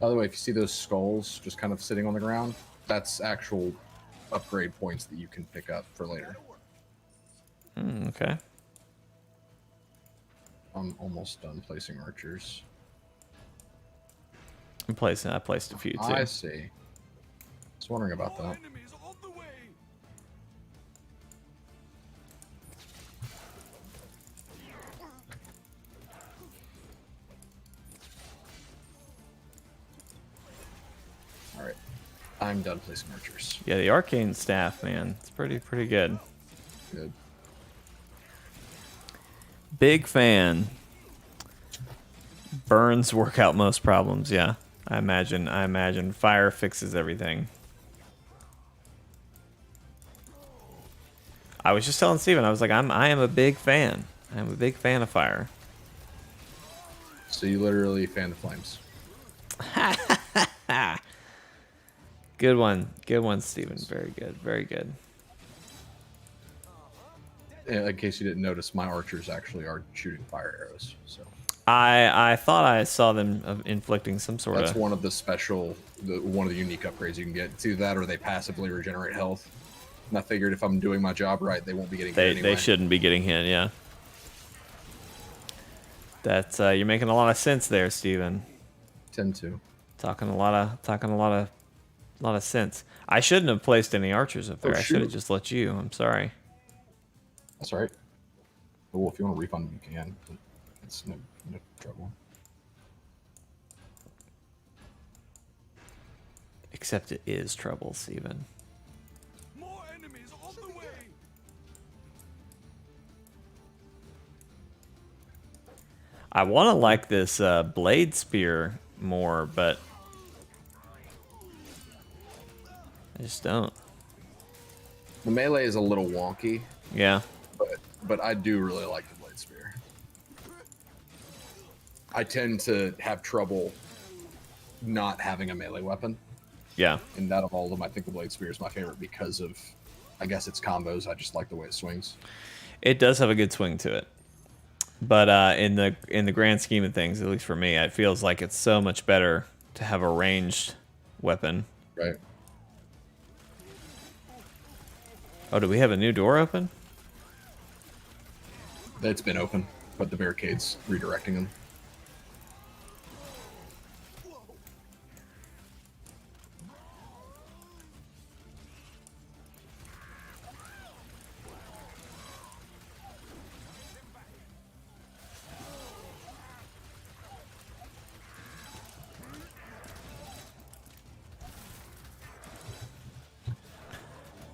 By the way, if you see those skulls just kind of sitting on the ground, that's actual upgrade points that you can pick up for later. Okay. I'm almost done placing archers. I placed a few too. I see. Just wondering about more that. enemies on the way. All right, I'm done placing archers. Yeah, the arcane staff, man, it's pretty good. Good. Big fan. Burns work out most problems. Yeah, I imagine fire fixes everything. I was just telling Steven, I was like, I am a big fan. I'm a big fan of fire. So you literally fan the flames. Good one, Steven. Very good, very good. In case you didn't notice, my archers actually are shooting fire arrows. So I thought I saw them inflicting some sort that's of. one of the special, one of the unique upgrades you can get. It's either that or they passively regenerate health. And I figured if I'm doing my job right, they won't be getting hit anyway. They shouldn't be getting hit. Yeah. That's you're making a lot of sense there, Steven. Tend to. Talking a lot of sense. I shouldn't have placed any archers up there. Oh, I should have shoot. just let you. I'm sorry. That's all right. Well, if you want to refund them, you can. But it's no trouble. Except it is trouble, Steven. More enemies on the way. I want to like this blade spear more, but I just don't. The melee is a little wonky, Yeah. but I do really like the blade spear. I tend to have trouble not having a melee weapon, Yeah. and out of all of them, I think the blade spear is my favorite because of, I guess it's combos. I just like the way it swings. It does have a good swing to it. But in the grand scheme of things, at least for me, it feels like it's so much better to have a ranged weapon. Right. Oh, do we have a new door open? It's been open, but the barricade's redirecting them.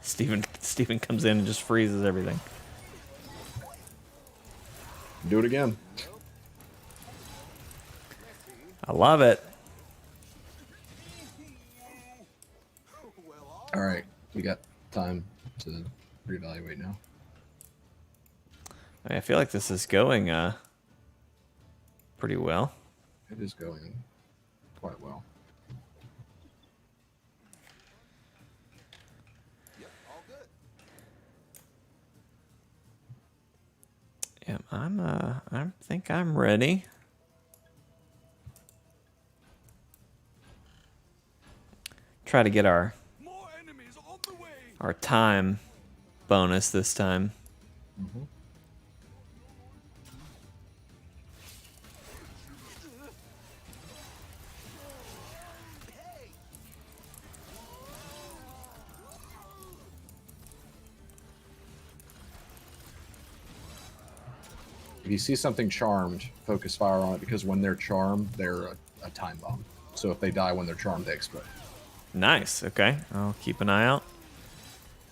Steven comes in and just freezes everything. Do it again. I love it. All right, we got time to reevaluate now. I feel like this is going pretty well. It is going quite well. Yep, all good. Yeah, I think I'm ready. Try to get our More enemies on the way. time bonus this time. Mm-hmm. If you see something charmed, focus fire on it because when they're charmed, they're a time bomb. So if they die when they're charmed, they explode. Nice. Okay, I'll keep an eye out.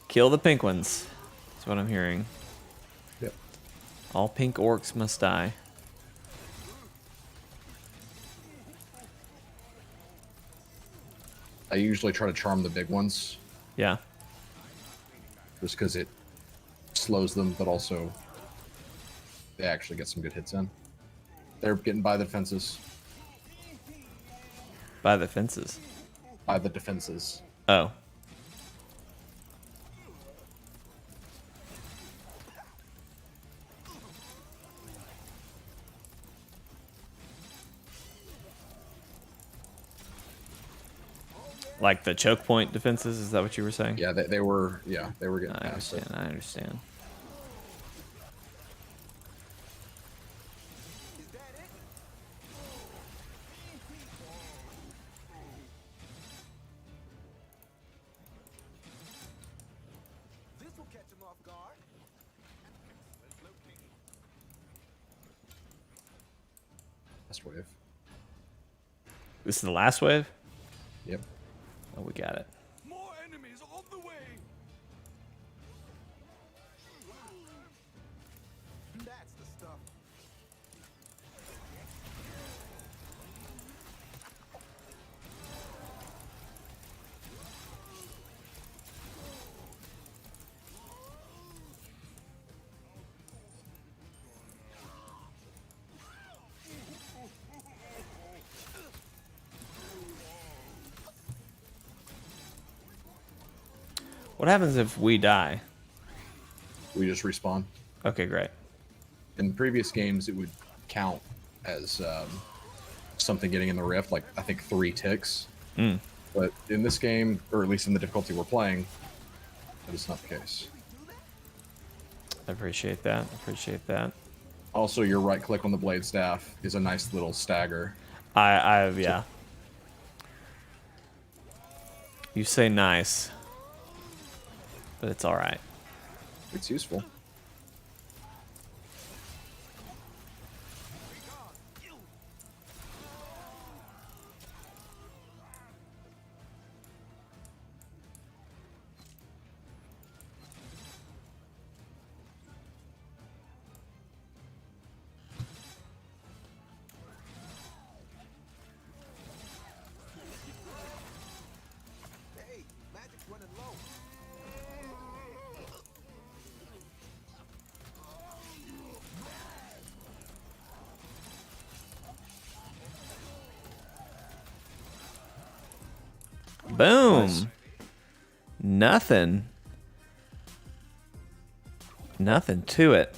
Kill the pink ones. That's what I'm hearing. Yep. All pink orcs must die. I usually try to charm the big ones Yeah. just because it slows them, but also they actually get some good hits in. They're getting by the defenses. By the fences. By the defenses. Oh. Like the choke point defenses, is that what you were saying? Yeah, they were getting I past it. understand, I understand. Is that it? This will catch him off guard. Last wave. This is the last wave? Yep. Oh, we got it. More enemies on the way. That's the stuff. What happens if we die? We just respawn. Okay, great. In previous games, it would count as something getting in the rift, like I think 3 ticks. Mm. But in this game, or at least in the difficulty we're playing, that is not the case. I appreciate that. I appreciate that. Also, your right click on the blade staff is a nice little stagger. Yeah. You say nice, but it's all right. It's useful. Hey, magic's running low. Boom. Nice. Nothing. Nothing to it.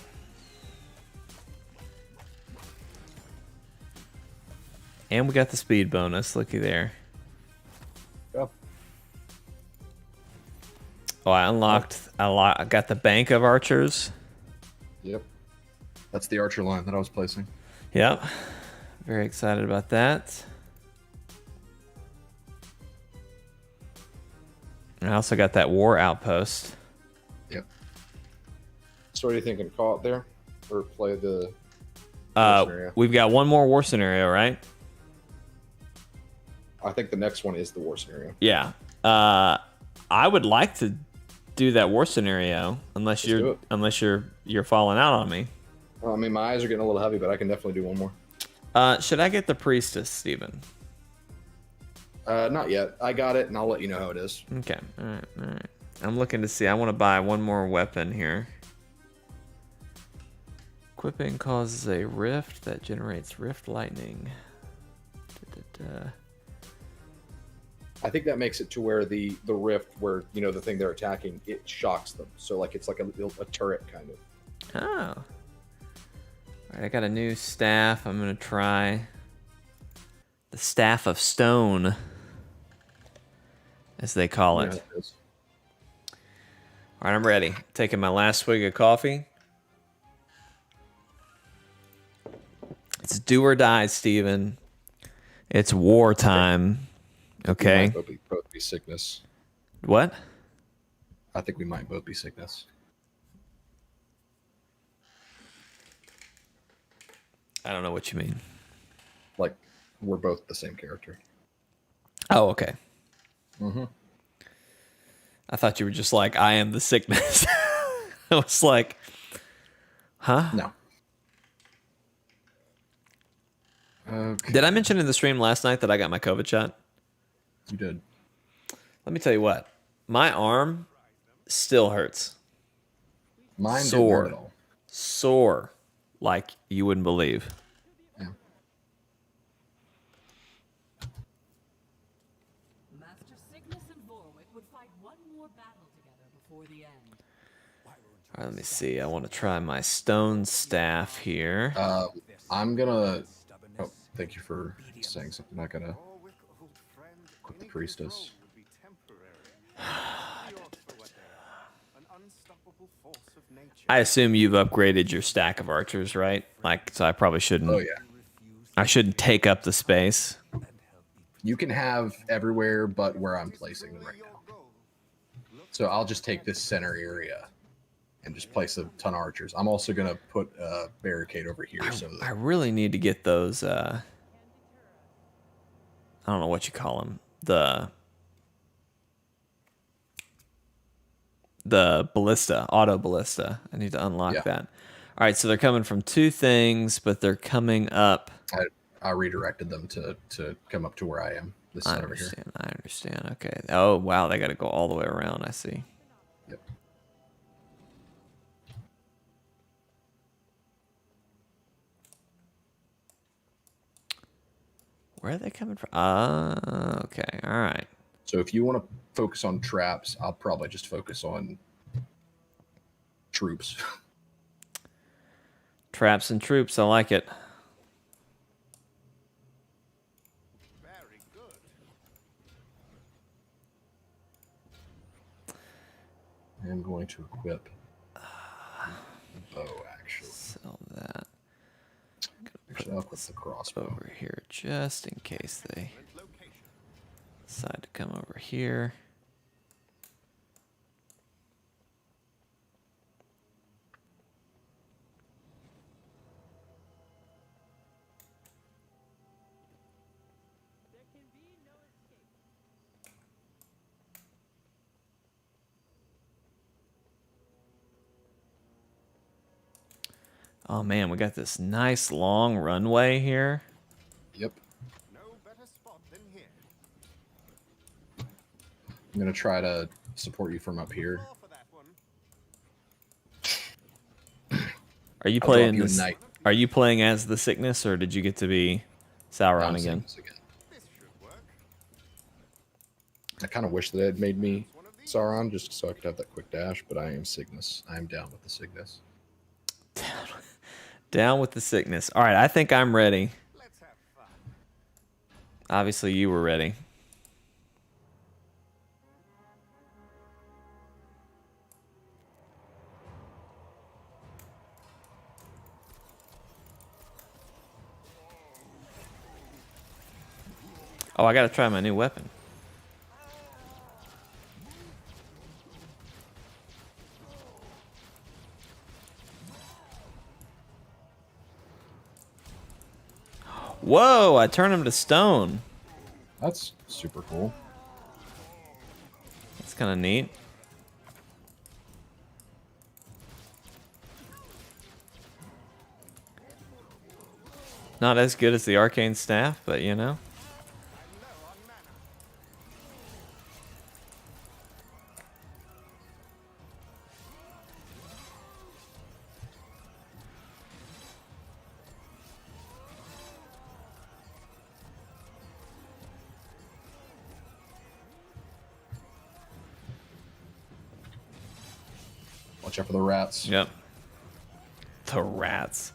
And we got the speed bonus. Looky there. Yep. Oh, I got the bank of archers. Yep. That's the archer line that I was placing. Yep. Very excited about that. And I also got that war outpost. Yep. So what are you thinking? Call it there? Or play the scenario? We've got one more war scenario, right? I think the next one is the war scenario. Yeah. I would like to do that war scenario unless do you're falling out on me. Well, I mean, my eyes are getting a little heavy, but I can definitely do one more. Should I get the priestess, Steven? Not yet. I got it, and I'll let you know how it is. Okay. All right. I'm looking to see. I want to buy one more weapon here. Equipping causes a rift that generates rift lightning. I think that makes it to where the rift, where the thing they're attacking, it shocks them. So like it's like a turret kind of. Oh. All right, I got a new staff. I'm gonna try the staff of stone, as they call it. Yeah, All right, I'm ready. Taking my last swig of coffee. It's do or die, Steven. It's wartime. Okay. We might both be sickness. What? I think we might both be sickness. I don't know what you mean. Like, we're both the same character. Oh, okay. Mm-hmm. I thought you were just like, I am the sickness. I was like, huh? No. Okay. Did I mention in the stream last night that I got my COVID shot? You did. Let me tell you what. My arm still hurts. Mine didn't Sore. hurt at all. Sore. Like you wouldn't believe. Yeah. Master Cygnus and Vorwick would fight one more battle together before the end. All right, let me see. I want to try my stone staff here. I'm gonna. Oh, thank you for saying something. I gotta equip the priestess. I assume you've upgraded your stack of archers, right? Like, so I probably shouldn't. Oh yeah. I shouldn't take up the space. You can have everywhere but where I'm placing them right now. So I'll just take this center area and just place a ton of archers. I'm also gonna put a barricade over here so I that really need to get those. I don't know what you call them. The ballista, auto ballista. I need to unlock that. All right, so they're coming from two things, but they're coming up. I redirected them to come up to where I am. This I side over here. understand. Okay. Oh wow, they got to go all the way around. I see. Yep. Where are they coming from? Okay. All right. So if you want to focus on traps, I'll probably just focus on troops. Traps and troops. I like it. Very good. I'm going to equip the bow, actually. Sell that. Actually, I'll equip the crossbow. Over here, just in case they decide to come over here. Oh man, we got this nice long runway here. Yep. No better spot than here. I'm going to try to support you from up here. More for that one. Are you I'll drop playing you a this? knight. Are you playing as the sickness, or did you get to be Sauron I'm again? saying this again. This should work. I kind of wish that it had made me Sauron just so I could have that quick dash, but I am Cygnus. I am down with the Cygnus. Down with the sickness. All right, I think I'm ready. Let's have fun. Obviously, you were ready. Oh, I gotta try my new weapon. Whoa, I turned him to stone. That's super cool. That's kind of neat. Not as good as the arcane staff, but you know. Watch out for the rats. Yep. The rats.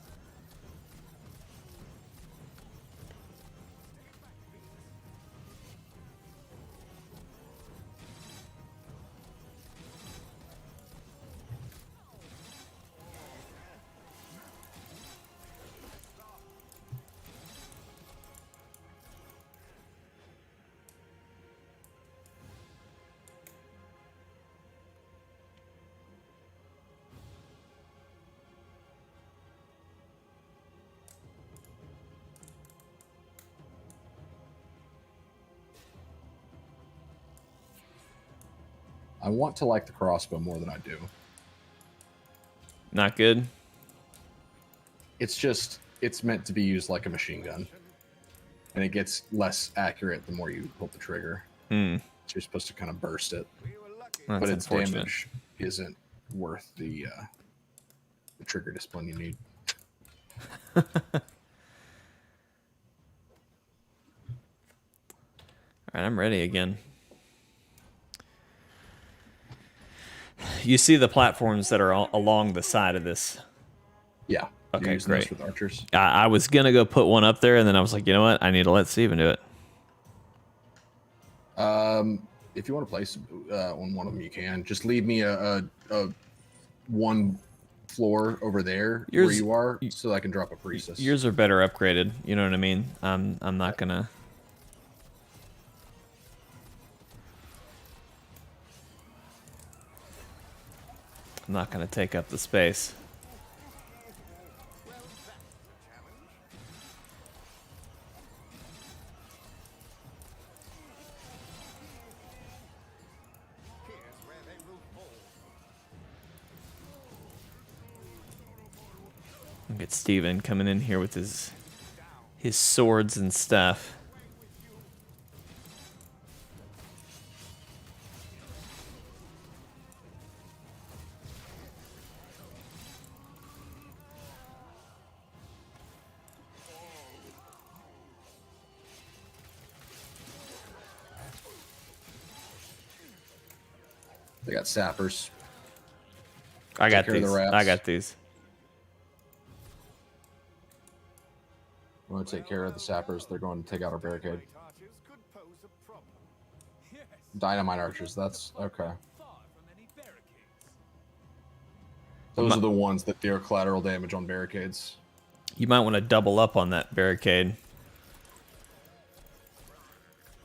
I want to like the crossbow more than I do. Not good. It's meant to be used like a machine gun. And it gets less accurate the more you pull the trigger. Hmm. So you're supposed to kind of burst it. That's But its unfortunate. damage isn't worth the trigger discipline you need. All right, I'm ready again. You see the platforms that are along the side of this. Yeah. Okay, You're using great. those with archers. I was going to go put one up there, and then I was like, you know what? I need to let Steven do it. If you want to place on one of them, you can. Just leave me a one floor over there where Yours- you are, so I can drop a priestess. Yours are better upgraded. You know what I mean? I'm not going to... I'm not going to take up the space. Look at Steven coming in here with his swords and stuff. They got sappers. I got care of the these. rats. I got these. We want to take care of the sappers. They're going to take out our barricade. Archers could pose a problem. Yes, Dynamite archers. That's okay. far from any barricades. Those are the ones that deal collateral damage on barricades. You might want to double up on that barricade.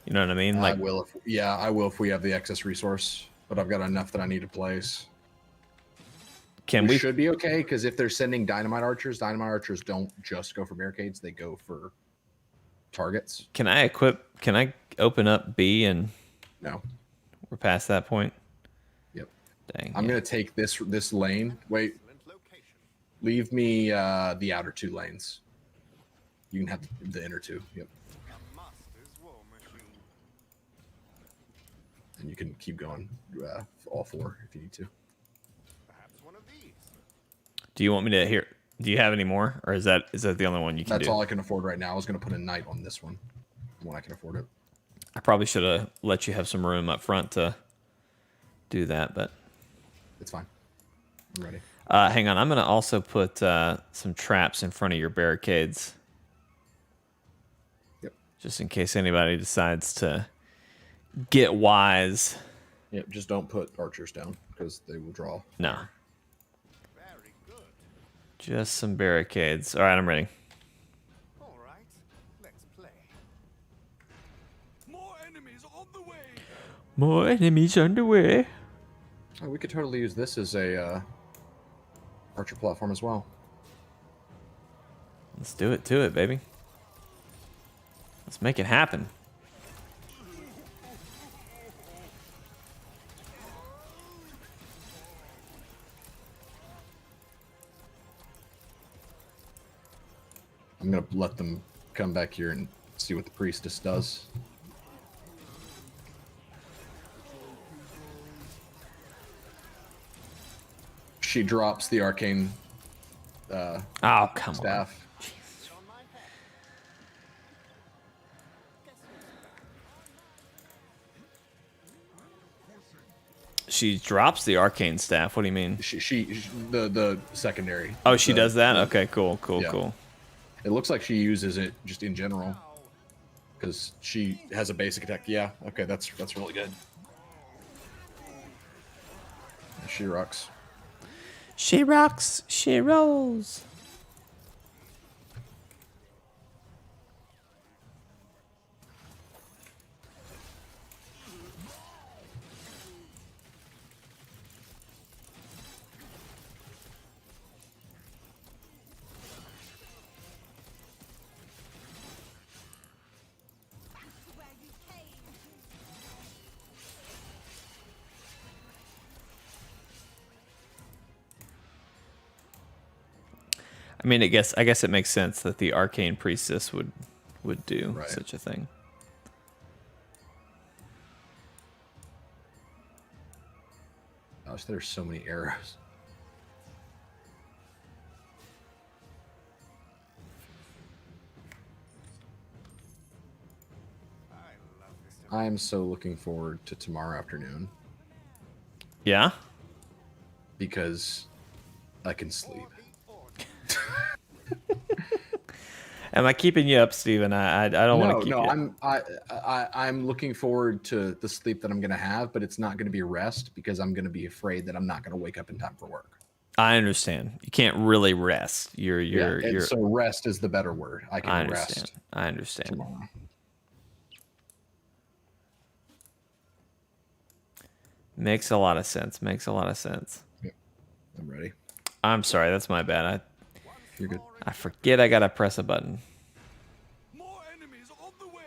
You know what I mean? I will. I will if we have the excess resource. But I've got enough that I need to place. Can we we? should be okay because if they're sending dynamite archers don't just go for barricades; they go for targets. Can I equip? Can I open up B and No. we're past that point? Yep. Dang. I'm yeah. gonna take this lane. Wait. Leave me the outer two lanes. You can have the inner two. Yep. And you can keep going all four if you need to. Perhaps one of these. Do you want me to hear? Do you have any more, or is that the only one you can That's do? all I can afford right now. I was going to put a knight on this one when I can afford it. I probably should have let you have some room up front to do that, but It's fine. I'm ready. hang on. I'm gonna also put some traps in front of your barricades, Yep. just in case anybody decides to get wise. Yep. Just don't put archers down because they will draw. No, Very good. just some barricades. All right, I'm ready. All right, let's play. More enemies on the way. More enemies underway. Oh, we could totally use this as a archer platform as well. Let's do it to it, baby. Let's make it happen. I'm I'm gonna let them come back here and see what the priestess does. She drops the arcane Oh, come on. staff. She drops the arcane staff. What do you mean? The secondary. Oh, she The- does that? the- Okay, cool. Yeah. Cool. It looks like she uses it just in general because she has a basic attack. Yeah, okay, that's really good. She rocks. She rocks. She rolls. I mean, I guess it makes sense that the arcane priestess would do Right. such a thing. Gosh, there's so many arrows. I am so looking forward to tomorrow afternoon Yeah. because I can sleep. Am I keeping you up, Steven? I don't want to keep you. I'm looking forward to the sleep that I'm gonna have, but it's not gonna be rest because I'm gonna be afraid that I'm not gonna wake up in time for work. I understand. You can't really rest. You're. So rest is the better word. I can I understand. rest I understand. tomorrow. Makes a lot of sense. Makes a lot of sense. I'm ready. I'm sorry. That's my bad. You're good. I forget I gotta press a button. More enemies on the way.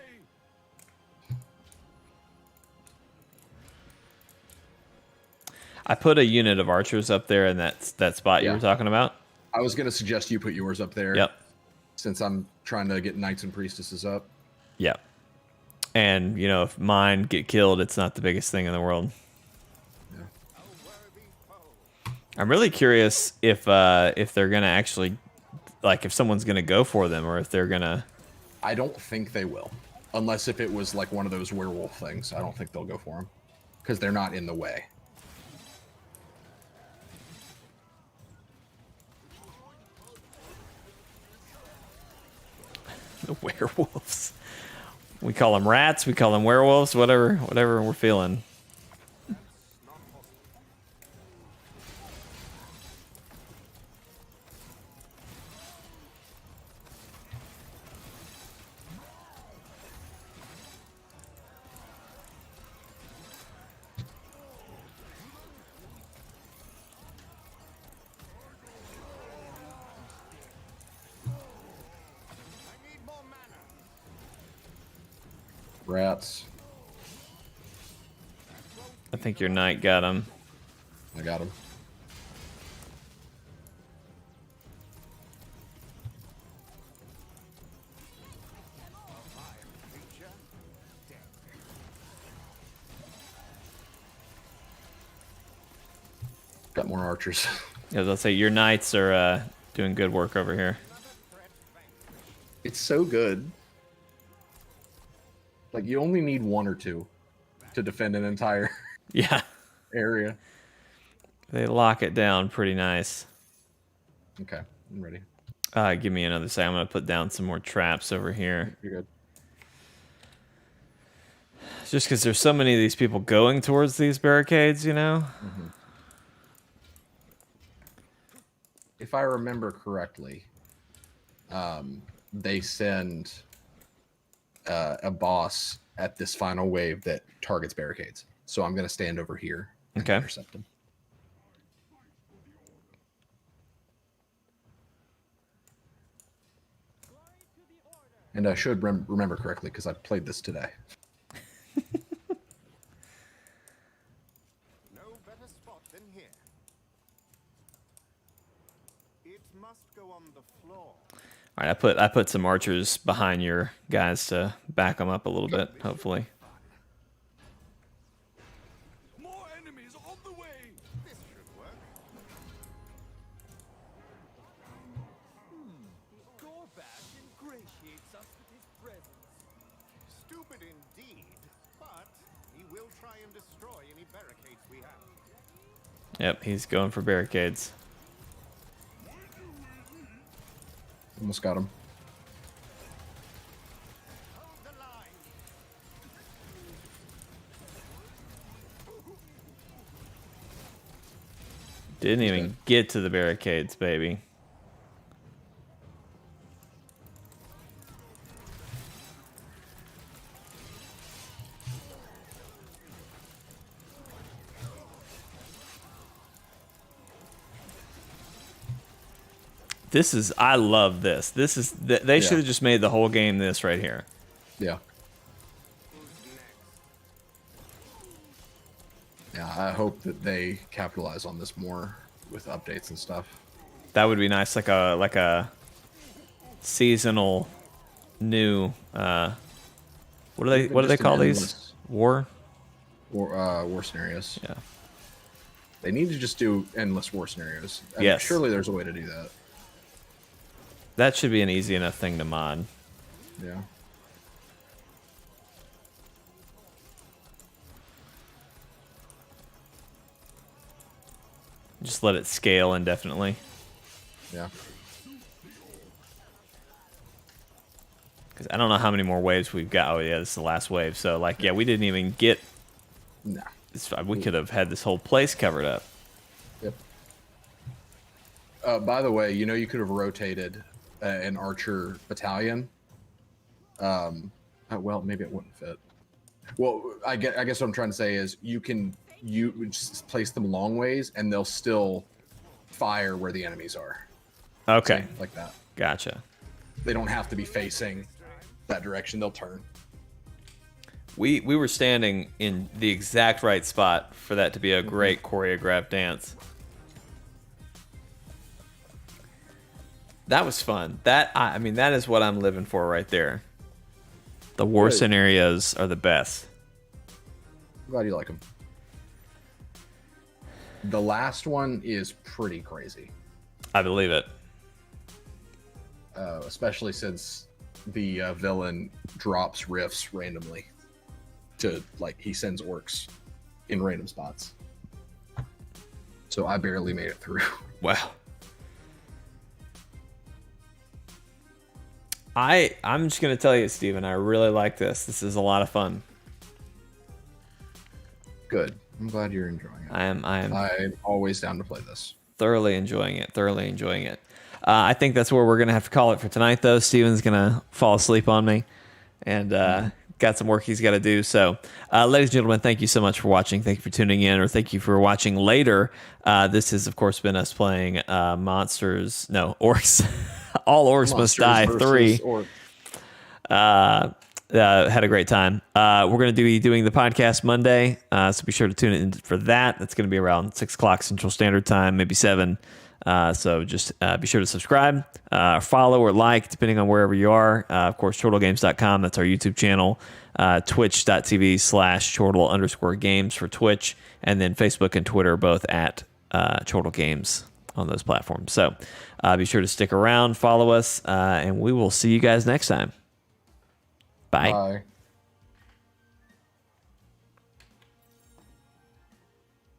I put a unit of archers up there in that spot you Yeah. were talking about. I was gonna suggest you put yours up there. Yep. Since I'm trying to get knights and priestesses up. Yep. And if mine get killed, it's not the biggest thing in the world. Yeah. I'm really curious if they're gonna actually, like, if someone's gonna go for them or if they're gonna. I don't think they will, unless if it was like one of those werewolf things. I don't think they'll go for them because they're not in the way. The werewolves. We call them rats. We call them werewolves. Whatever we're feeling. Rats. I think your knight got him. I got them. Got more archers. As I'll say, your knights are doing good work over here. It's so good. Like, you only need one or two to defend an entire Yeah, area. they lock it down pretty nice. Okay, I'm ready. Give me another second. I'm gonna put down some more traps over here. You're good. Just because there's so many of these people going towards these barricades, If I remember correctly, they send a boss at this final wave that targets barricades. So I'm going to stand over here and Okay. intercept him. And I should remember correctly because I played this today. No better spot than here. It must go on the floor. All right, I put some archers behind your guys to back them up a little bit, hopefully. More enemies on the way. This should work. Gorbash ingratiates us with his presence. Stupid indeed, but he will try and destroy any barricades we have. Yep, he's going for barricades. Almost got him. Hold the line. Didn't even get to the barricades, baby. This is, I love this. This is, they should have just made the whole game this right here. Yeah. Yeah, I hope that they capitalize on this more with updates and stuff. That would be nice, like a seasonal new, what do they call these? War Scenarios. Yeah. They need to just do endless war scenarios. I mean, Yes. surely there's a way to do that. That should be an easy enough thing to mod. Yeah. Just let it scale indefinitely. Yeah. Because I don't know how many more waves we've got. Oh yeah, this is the last wave. So like, yeah, we didn't even get. Nah. We could have had this whole place covered up. Yep. By the way, you could have rotated an archer battalion. Well, maybe it wouldn't fit. Well, I guess what I'm trying to say is you just place them long ways and they'll still fire where the enemies are. Okay. So, like that. Gotcha. They don't have to be facing that direction. They'll turn. We were standing in the exact right spot for that to be a great choreographed dance. That was fun. I mean, that is what I'm living for right there. The war Good. scenarios are the best. I'm glad you like them. The last one is pretty crazy. I believe it. Especially since the villain drops rifts randomly to, like, he sends orcs in random spots. So I barely made it through. Wow. I'm just gonna tell you, Steven, I really like this. This is a lot of fun. Good. I'm glad you're enjoying it. I'm always down to play this. thoroughly enjoying it. I think that's where we're gonna have to call it for tonight, though. Steven's gonna fall asleep on me, and got some work he's got to do. So, ladies and gentlemen, thank you so much for watching. Thank you for tuning in, or thank you for watching later. This has, of course, been us playing Orcs. All Orcs Must Die 3. Had a great time. We're going to be doing the podcast Monday, so be sure to tune in for that. That's going to be around 6 o'clock Central Standard Time, maybe 7. So just be sure to subscribe, follow, or like, depending on wherever you are. Of course, chortlegames.com. That's our YouTube channel. Twitch.tv/chortle_games for Twitch. And then Facebook and Twitter, both at Chortle Games on those platforms. So be sure to stick around, follow us, and we will see you guys next time. Bye. Bye.